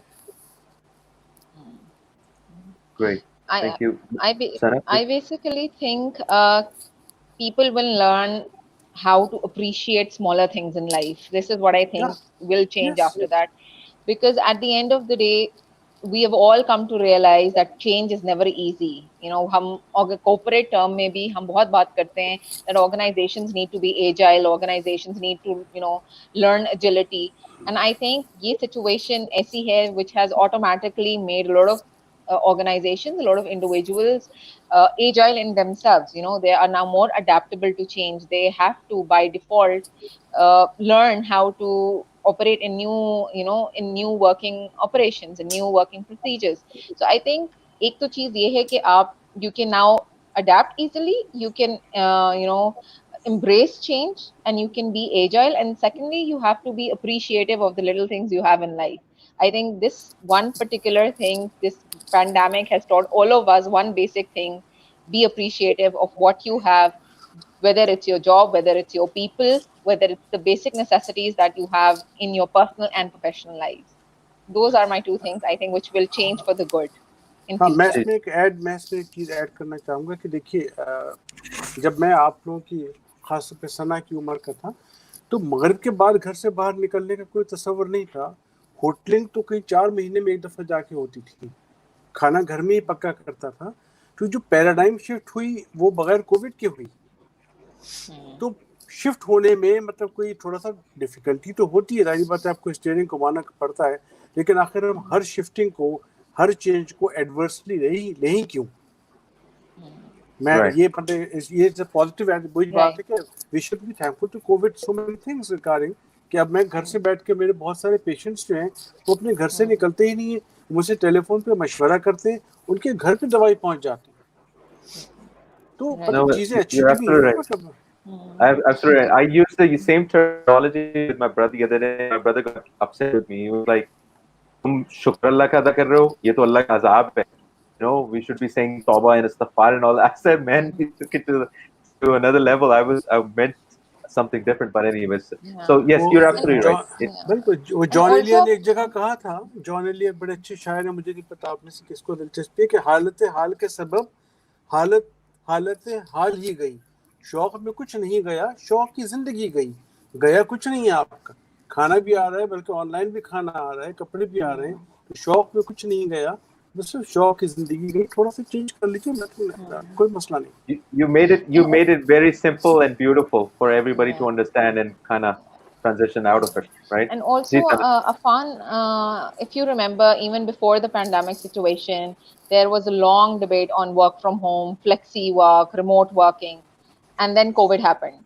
S9: Great, thank you.
S6: I basically think people will learn how to appreciate smaller things in life. This is what I think will change after that. Because at the end of the day, we have all come to realize that change is never easy. हम corporate term में भी हम बहुत बात करते हैं that organizations need to be agile, organizations need to learn agility. And I think ये situation ऐसी है which has automatically made a lot of organizations, a lot of individuals agile in themselves. They are now more adaptable to change. They have to by default learn how to operate in new working operations and new working procedures. So I think एक तो चीज ये है कि आप you can now adapt easily, you can embrace change and you can be agile. And secondly, you have to be appreciative of the little things you have in life. I think this one particular thing, this pandemic has taught all of us one basic thing: be appreciative of what you have, whether it's your job, whether it's your people, whether it's the basic necessities that you have in your personal and professional lives. Those are my two things, I think, which will change for the good in
S4: हाँ, मैं
S6: future.
S4: इसमें एक चीज़ add करना चाहूँगा कि देखिए, जब मैं आप लोगों की खास तौर पे सना की उम्र का था, तो मगरिब के बाद घर से बाहर निकलने का कोई तसव्वुर नहीं था। होटलिंग तो कई 4 महीने में एक दफ़ा जाके होती थी, खाना घर में ही पक्का करता था। तो जो पैराडाइम शिफ्ट हुई वो बगैर कोविड के हुई। तो शिफ्ट होने में मतलब कोई थोड़ा सा डिफिकल्टी तो होती है, जाहिर बात है आपको स्टीयरिंग घुमाना पड़ता है, लेकिन आखिर हम हर शिफ्टिंग को, हर चेंज को एडवर्सली नहीं क्यों? मैं ये पॉजिटिव वही बात है कि we should be thankful to covid so many things regarding कि अब मैं घर से बैठ के, मेरे बहुत सारे पेशेंट्स जो हैं वो अपने घर से निकलते ही नहीं है, मुझसे टेलीफोन पे मशवरा करते हैं, उनके घर पे दवाई पहुंच जाती है। तो मतलब चीजें अच्छी भी हैं मतलब।
S9: Absolutely. I used the same terminology with my brother the other day. My brother got upset with me. He was like, "तुम शुक्र अल्लाह का अदा कर रहे हो, ये तो अल्लाह का अज़ाब है. You know, we should be saying tawbah and istighfar and all." I said, man, he took it to another level. I meant something different, but anyways. So yes, you're absolutely right.
S4: बिल्कुल, वो John Elia ने एक जगह कहा था, John Elia बड़े अच्छे शायर हैं, मुझे नहीं पता आप में से किसको दिलचस्पी है, कि हालत हाल के सबब हालत हाल ही गई, शौक में कुछ नहीं गया, शौक की जिंदगी गई, गया कुछ नहीं है आपका, खाना भी आ रहा है, बल्कि ऑनलाइन भी खाना आ रहा है, कपड़े भी आ रहे हैं, तो शौक में कुछ नहीं गया, बस शौक की जिंदगी गई, थोड़ा सा चेंज कर लीजिए, कोई मसला नहीं।
S9: You made it very simple and beautiful for everybody to understand and kind of transition out of it, right?
S6: And also, Afan, if you remember, even before the pandemic situation, there was a long debate on work from home, flexi work, remote working, and then COVID happened.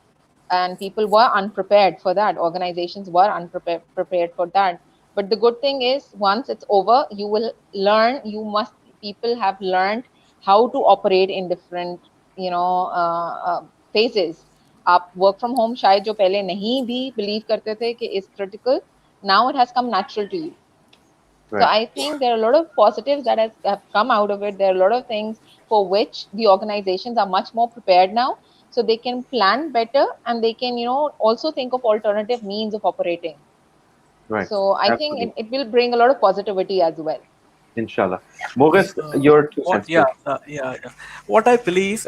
S6: And people were unprepared for that. Organizations were unprepared for that. But the good thing is, once it's over, you will learn, people have learned how to operate in different, phases. आप work from home शायद जो पहले नहीं भी believe करते थे कि is critical, now it has come natural to you. So I think there are a lot of positives that have come out of it. There are a lot of things for which the organizations are much more prepared now, so they can plan better and they can, also think of alternative means of operating.
S9: Right.
S6: So I think it will bring a lot of positivity as well.
S9: Inshallah. Moghas, your 2 cents.
S11: What I believe,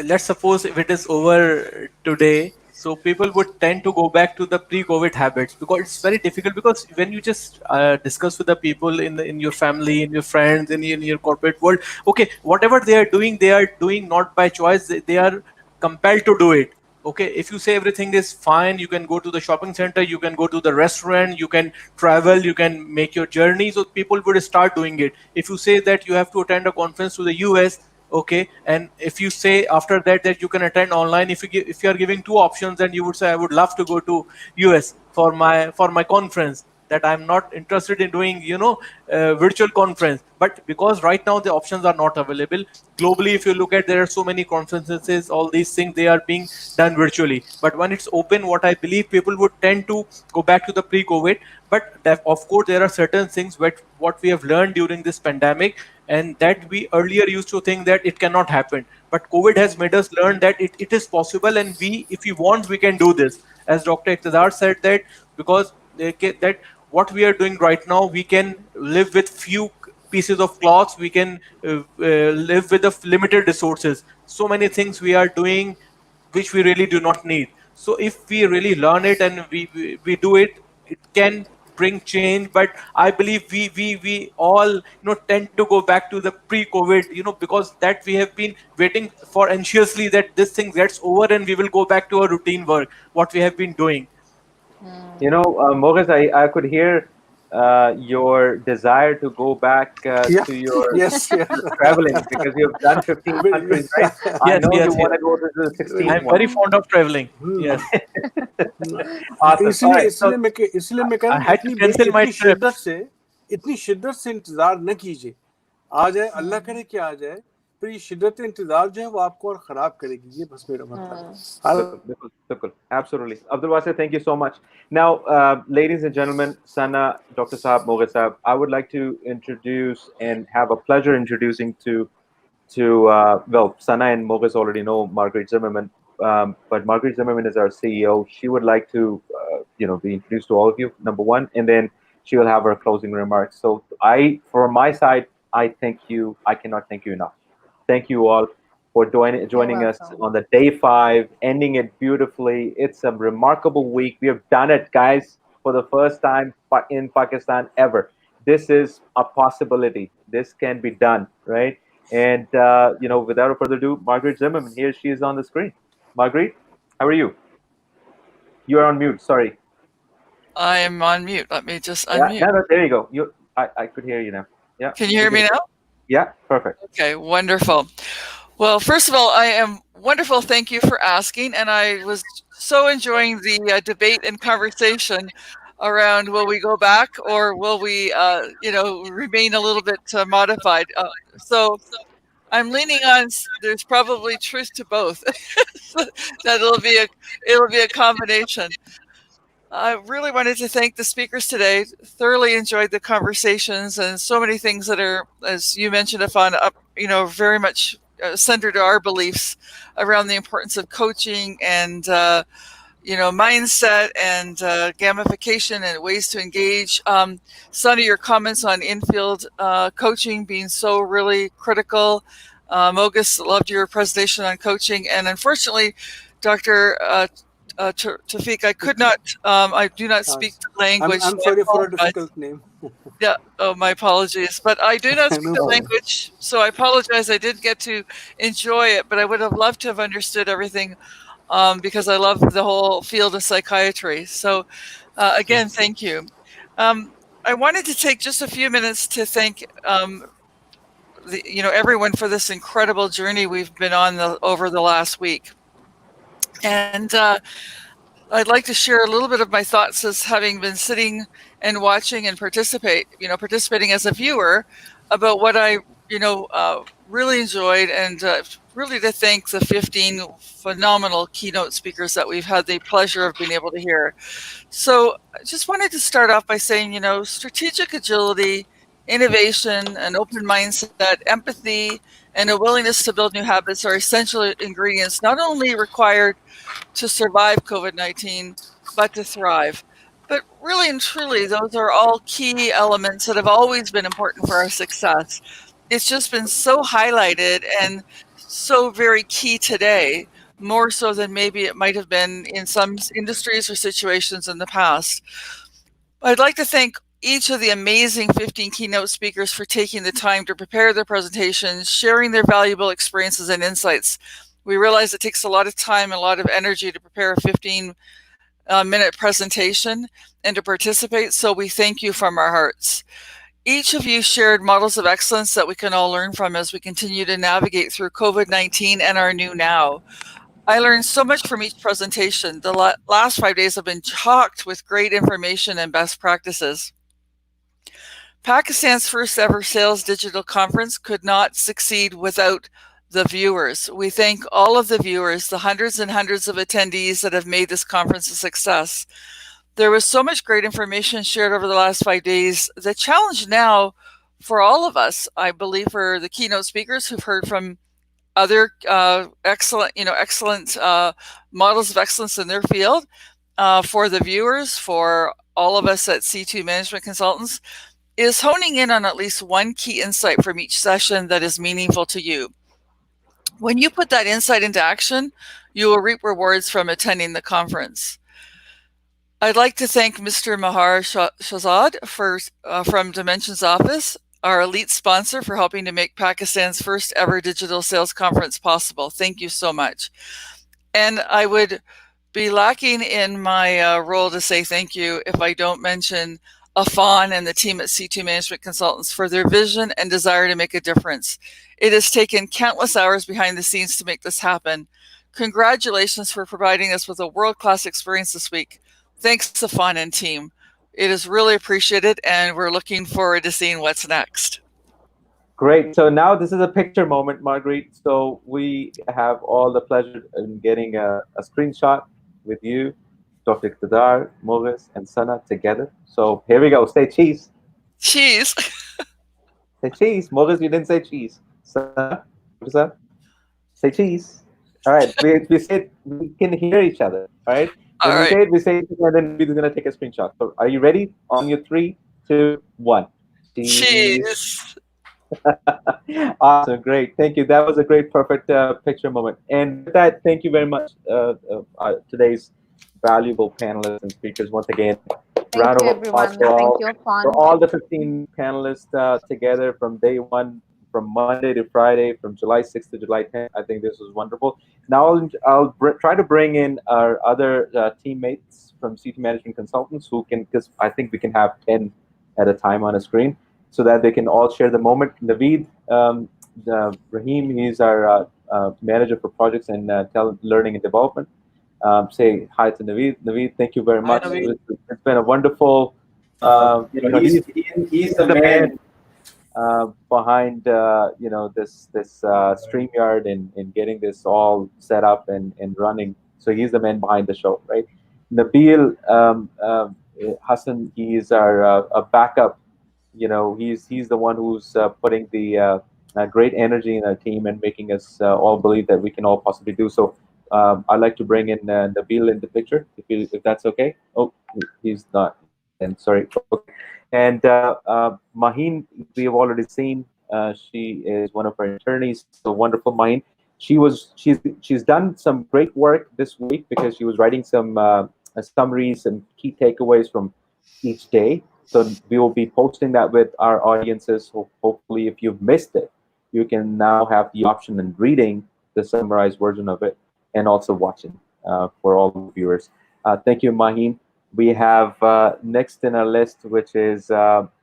S11: let's suppose if it is over today, so people would tend to go back to the pre-COVID habits, because it's very difficult, because when you just discuss with the people in your family, in your friends, in your corporate world, okay, whatever they are doing not by choice, they are compelled to do it. Okay, if you say everything is fine, you can go to the shopping center, you can go to the restaurant, you can travel, you can make your journey, so people would start doing it. If you say that you have to attend a conference to the US, okay, and if you say after that you can attend online, if you are giving two options, then you would say, I would love to go to US for my conference, that I'm not interested in doing virtual conference. But because right now the options are not available globally, if you look at, there are so many conferences, all these things, they are being done virtually. But when it's open, what I believe, people would tend to go back to the pre-COVID. But of course there are certain things what we have learned during this pandemic, and that we earlier used to think that it cannot happen, but COVID has made us learn that it is possible, and if we want, we can do this. As Dr. Iqtidar said, that because that what we are doing right now, we can live with few pieces of cloths, we can live with the limited resources. So many things we are doing which we really do not need. So if we really learn it and we do it, it can bring change. But I believe we all tend to go back to the pre-COVID, because that we have been waiting for anxiously that this thing gets over and we will go back to our routine work, what we have been doing.
S9: Moghas, I could hear your desire to go back to your traveling, because you've done 15 countries, right? I know you want to go to the 16th
S11: I'm very fond of traveling. Yes.
S4: इसलिए मैं कह रहा हूँ, इतनी शिद्दत से इंतजार न कीजिए, आ जाए, अल्लाह करे कि आ जाए, पर ये शिद्दत इंतजार जो है वो आपको और खराब करेगी, ये बस मेरा मतलब है.
S9: Absolutely. Abdul Wasir, thank you so much. Now, ladies and gentlemen, Sana, Dr. Saab, Moghaz Saab, I would like to introduce and have a pleasure introducing to well, Sana and Moghaz already know Margaret Zimmerman, but Margaret Zimmerman is our CEO. She would like to, be introduced to all of you, number one, and then she will have her closing remarks. So from my side, I thank you. I cannot thank you enough. Thank you all for joining us on the day 5, ending it beautifully. It's a remarkable week. We have done it, guys, for the first time in Pakistan ever. This is a possibility. This can be done, right? And without further ado, Margaret Zimmerman, here she is on the screen. Margaret, how are you? You are on mute. Sorry.
S14: I am on mute. Let me just
S9: Yeah,
S14: unmute.
S9: no, there you go. I could hear you now. Yeah.
S14: Can you hear me now?
S9: Yeah, perfect.
S14: Okay, wonderful. Well, first of all, I am wonderful. Thank you for asking. And I was so enjoying the debate and conversation around will we go back or will we, remain a little bit modified. So I'm leaning on there's probably truth to both. That it'll be a combination. I really wanted to thank the speakers today. Thoroughly enjoyed the conversations and so many things that are, as you mentioned, Afan, very much centered to our beliefs around the importance of coaching and mindset and gamification and ways to engage. Sonny, your comments on infield coaching being so really critical. Mogus, loved your presentation on coaching, and unfortunately, Dr. Tafiq, I could not. I do not speak the language.
S4: I'm sorry for a difficult name.
S14: Yeah. Oh, my apologies. But I do not speak the language, so I apologize. I didn't get to enjoy it, but I would have loved to have understood everything because I love the whole field of psychiatry. So, again, thank you. I wanted to take just a few minutes to thank everyone for this incredible journey we've been on over the last week. And I'd like to share a little bit of my thoughts as having been sitting and watching and participating as a viewer about what I, really enjoyed, and really to thank the 15 phenomenal keynote speakers that we've had the pleasure of being able to hear. So I just wanted to start off by saying, strategic agility, innovation, an open mindset, empathy, and a willingness to build new habits are essential ingredients not only required to survive COVID-19, but to thrive. But really and truly, those are all key elements that have always been important for our success. It's just been so highlighted and so very key today, more so than maybe it might have been in some industries or situations in the past. I'd like to thank each of the amazing 15 keynote speakers for taking the time to prepare their presentations, sharing their valuable experiences and insights. We realize it takes a lot of time and a lot of energy to prepare a 15-minute presentation and to participate, so we thank you from our hearts. Each of you shared models of excellence that we can all learn from as we continue to navigate through COVID-19 and our new now. I learned so much from each presentation. The last 5 days have been chocked with great information and best practices. Pakistan's first ever sales digital conference could not succeed without the viewers. We thank all of the viewers, the hundreds and hundreds of attendees that have made this conference a success. There was so much great information shared over the last 5 days. The challenge now for all of us, I believe, for the keynote speakers who've heard from other excellent models of excellence in their field, for the viewers, for all of us at C2 Management Consultants, is honing in on at least one key insight from each session that is meaningful to you. When you put that insight into action, you will reap rewards from attending the conference. I'd like to thank Mr. Mahar Shahzad from Dimensions Office, our elite sponsor, for helping to make Pakistan's first ever digital sales conference possible. Thank you so much. And I would be lacking in my role to say thank you if I don't mention Afan and the team at C2 Management Consultants for their vision and desire to make a difference. It has taken countless hours behind the scenes to make this happen. Congratulations for providing us with a world-class experience this week. Thanks, Afan and team. It is really appreciated, and we're looking forward to seeing what's next.
S9: Great. So now this is a picture moment, Marguerite. So we have all the pleasure in getting a screenshot with you, Dr. Iqtidar, Maurice, and Sana together. So here we go. Say cheese.
S14: Cheese.
S9: Say cheese. Maurice, you didn't say cheese. Sana, what's up? Say cheese. All right. We said we can hear each other. All right.
S14: All
S9: When we
S14: right.
S9: say it, we say it, and then we're going to take a screenshot. So are you ready? On your 3, 2, 1.
S14: Cheese.
S9: Awesome, great, thank you. That was a great, perfect picture moment. And with that, thank you very much, today's valuable panelists and speakers. Once again, round
S6: Thank you,
S9: of applause
S6: everyone. Thank you,
S9: for
S6: Fawn.
S9: all the 15 panelists together from day one, from Monday to Friday, from July 6th to July 10th. I think this was wonderful. Now I'll try to bring in our other teammates from CT Management Consultants who can, because I think we can have 10 at a time on a screen, so that they can all share the moment. Naveed, Rahim, he's our manager for projects and learning and development. Say hi to Naveed. Naveed, thank you very much.
S11: Naveed.
S9: It's been a wonderful. He's the man behind this StreamYard and getting this all set up and running. So he's the man behind the show, right? Nabil Hassan, he's our a backup. He's the one who's putting the great energy in our team and making us all believe that we can all possibly do so. I'd like to bring in Nabil in the picture, if that's okay. Oh, he's not. And sorry. Okay. And Maheen, we have already seen. She is one of our attorneys. So wonderful, Maheen. She's done some great work this week because she was writing some summaries and key takeaways from each day. So we will be posting that with our audiences. So hopefully, if you've missed it, you can now have the option in reading the summarized version of it and also watching for all the viewers. Thank you, Maheen. We have next in our list, which is Mr.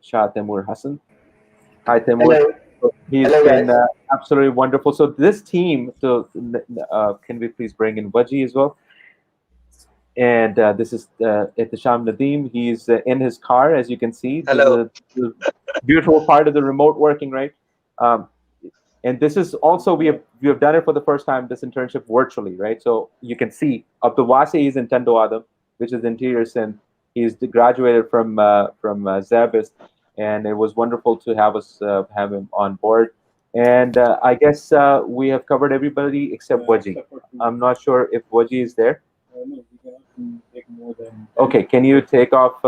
S9: Shah Taimur Hassan. Hi, Taimur.
S15: Hello.
S9: He's
S15: Hello,
S9: been
S15: guys.
S9: absolutely wonderful. So this team, can we please bring in Waji as well? And this is Ihtisham Nadeem. He's in his car, as you can see.
S15: Hello.
S9: This is a beautiful part of the remote working, right? And this is also, we have done it for the first time, this internship virtually, right? So you can see Abdul Wasi is in Tendo Adam, which is interior sim. He's graduated from Zabist, and it was wonderful to have him on board. And I guess we have covered everybody except Waji. I'm not sure if Waji is there. Okay, can you take off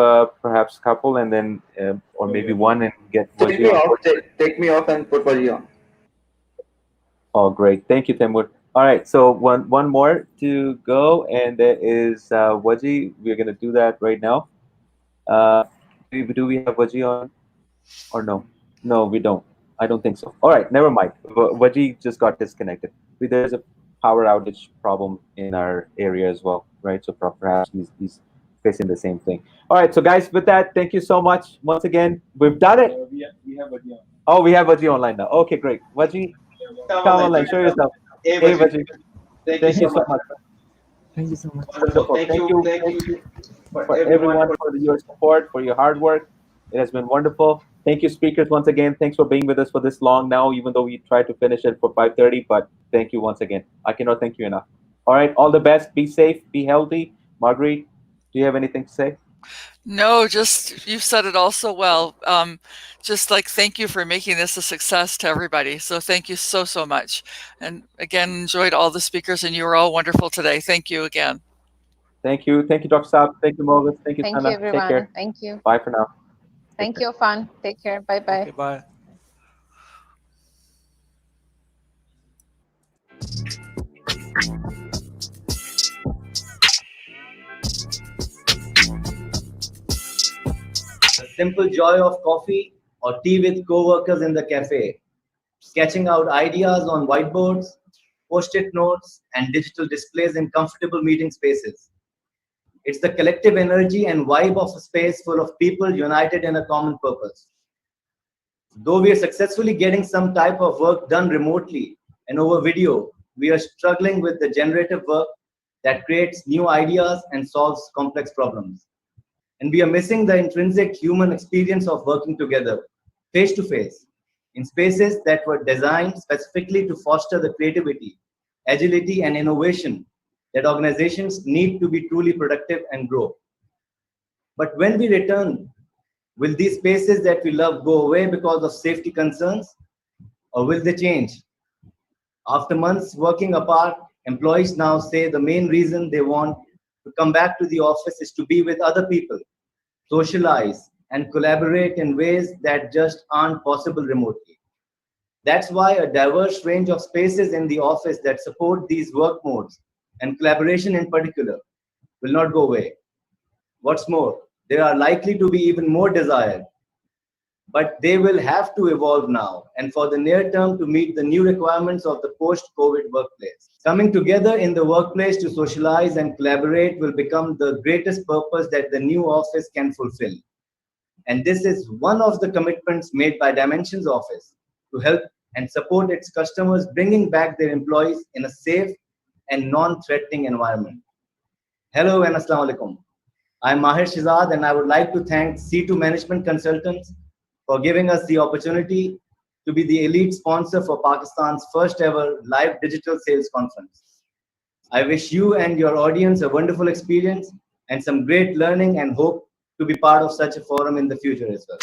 S9: perhaps a couple and then, or maybe one and get
S15: Take
S9: Waji
S15: me
S9: on
S15: off.
S9: board?
S15: Take me off and put Waji on.
S9: Oh, great. Thank you, Taimur. All right, so one more to go, and there is Waji. We're going to do that right now. Do we have Waji on or no? No, we don't. I don't think so. All right, never mind. Waji just got disconnected. There's a power outage problem in our area as well, right? So perhaps he's facing the same thing. All right, so guys, with that, thank you so much once again. We've done it.
S16: We have Waji on.
S9: Oh, we have Waji online now. Okay, great. Waji, come online. Show yourself. Hey, Waji. Thank you so much.
S2: Thank you so much.
S9: Wonderful. Thank you for everyone for your support, for your hard work. It has been wonderful. Thank you, speakers, once again. Thanks for being with us for this long now, even though we tried to finish it for 5:30. But thank you once again. I cannot thank you enough. All right, all the best. Be safe. Be healthy. Marguerite, do you have anything to say?
S14: No, just you've said it all so well. Just like thank you for making this a success to everybody. So thank you so much. And again, enjoyed all the speakers, and you were all wonderful today. Thank you again.
S9: Thank you. Thank you, Dr. Saab. Thank you, Morgan. Thank you,
S6: Thank
S9: Sana.
S6: you, everyone.
S9: Take care.
S6: Thank you.
S9: Bye for now.
S6: Thank you, Fawn. Take care. Bye-bye.
S11: Okay, bye.
S17: The simple joy of coffee or tea with co-workers in the cafe, sketching out ideas on whiteboards, post-it notes, and digital displays in comfortable meeting spaces. It's the collective energy and vibe of a space full of people united in a common purpose. Though we are successfully getting some type of work done remotely and over video, we are struggling with the generative work that creates new ideas and solves complex problems. And we are missing the intrinsic human experience of working together. face to face, in spaces that were designed specifically to foster the creativity, agility, and innovation that organizations need to be truly productive and grow. But when we return, will these spaces that we love go away because of safety concerns, or will they change? After months working apart, employees now say the main reason they want to come back to the office is to be with other people, socialize, and collaborate in ways that just aren't possible remotely. That's why a diverse range of spaces in the office that support these work modes, and collaboration in particular, will not go away. What's more, they are likely to be even more desired, but they will have to evolve now and for the near term to meet the new requirements of the post-COVID workplace. Coming together in the workplace to socialize and collaborate will become the greatest purpose that the new office can fulfill. And this is one of the commitments made by Dimensions Office to help and support its customers, bringing back their employees in a safe and non-threatening environment. Hello and Assalamu alaikum. I'm Mahir Shizad, and I would like to thank C2 Management Consultants for giving us the opportunity to be the elite sponsor for Pakistan's first ever live digital sales conference. I wish you and your audience a wonderful experience and some great learning, and hope to be part of such a forum in the future as well.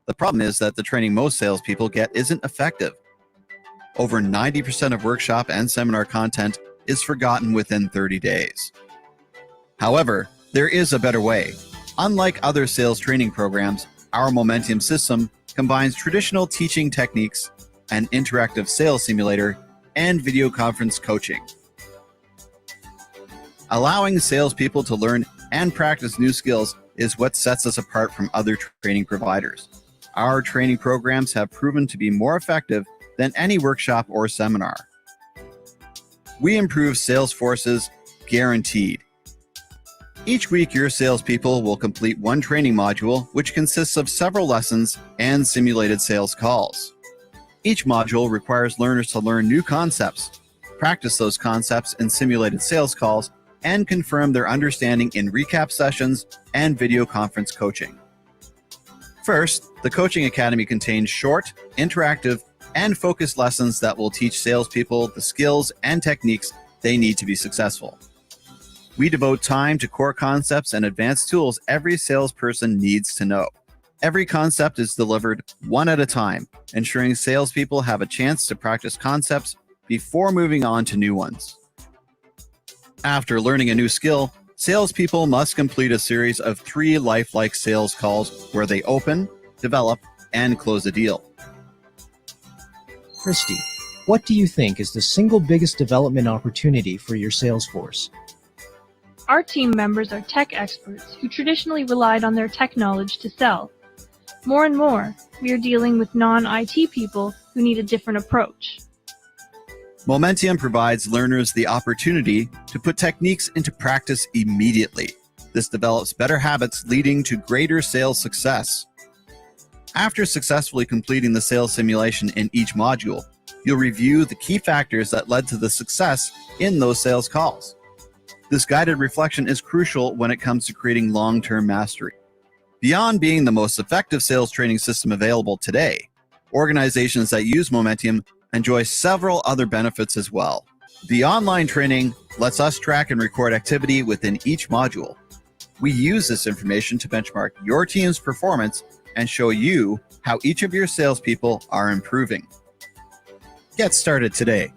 S1: The problem is that the training most salespeople get isn't effective. Over 90% of workshop and seminar content is forgotten within 30 days. However, there is a better way. Unlike other sales training programs, our Momentum system combines traditional teaching techniques, an interactive sales simulator, and video conference coaching. Allowing salespeople to learn and practice new skills is what sets us apart from other training providers. Our training programs have proven to be more effective than any workshop or seminar. We improve sales forces, guaranteed. Each week, your salespeople will complete one training module, which consists of several lessons and simulated sales calls. Each module requires learners to learn new concepts, practice those concepts in simulated sales calls, and confirm their understanding in recap sessions and video conference coaching. First, the Coaching Academy contains short, interactive, and focused lessons that will teach salespeople the skills and techniques they need to be successful. We devote time to core concepts and advanced tools every salesperson needs to know. Every concept is delivered one at a time, ensuring salespeople have a chance to practice concepts before moving on to new ones. After learning a new skill, salespeople must complete a series of 3 lifelike sales calls where they open, develop, and close a deal.
S2: Christy, what do you think is the single biggest development opportunity for your sales force?
S3: Our team members are tech experts who traditionally relied on their tech knowledge to sell. More and more, we are dealing with non-IT people who need a different approach.
S1: Momentium provides learners the opportunity to put techniques into practice immediately. This develops better habits leading to greater sales success. After successfully completing the sales simulation in each module, you'll review the key factors that led to the success in those sales calls. This guided reflection is crucial when it comes to creating long-term mastery. Beyond being the most effective sales training system available today, organizations that use Momentium enjoy several other benefits as well. The online training lets us track and record activity within each module. We use this information to benchmark your team's performance and show you how each of your salespeople are improving. Get started today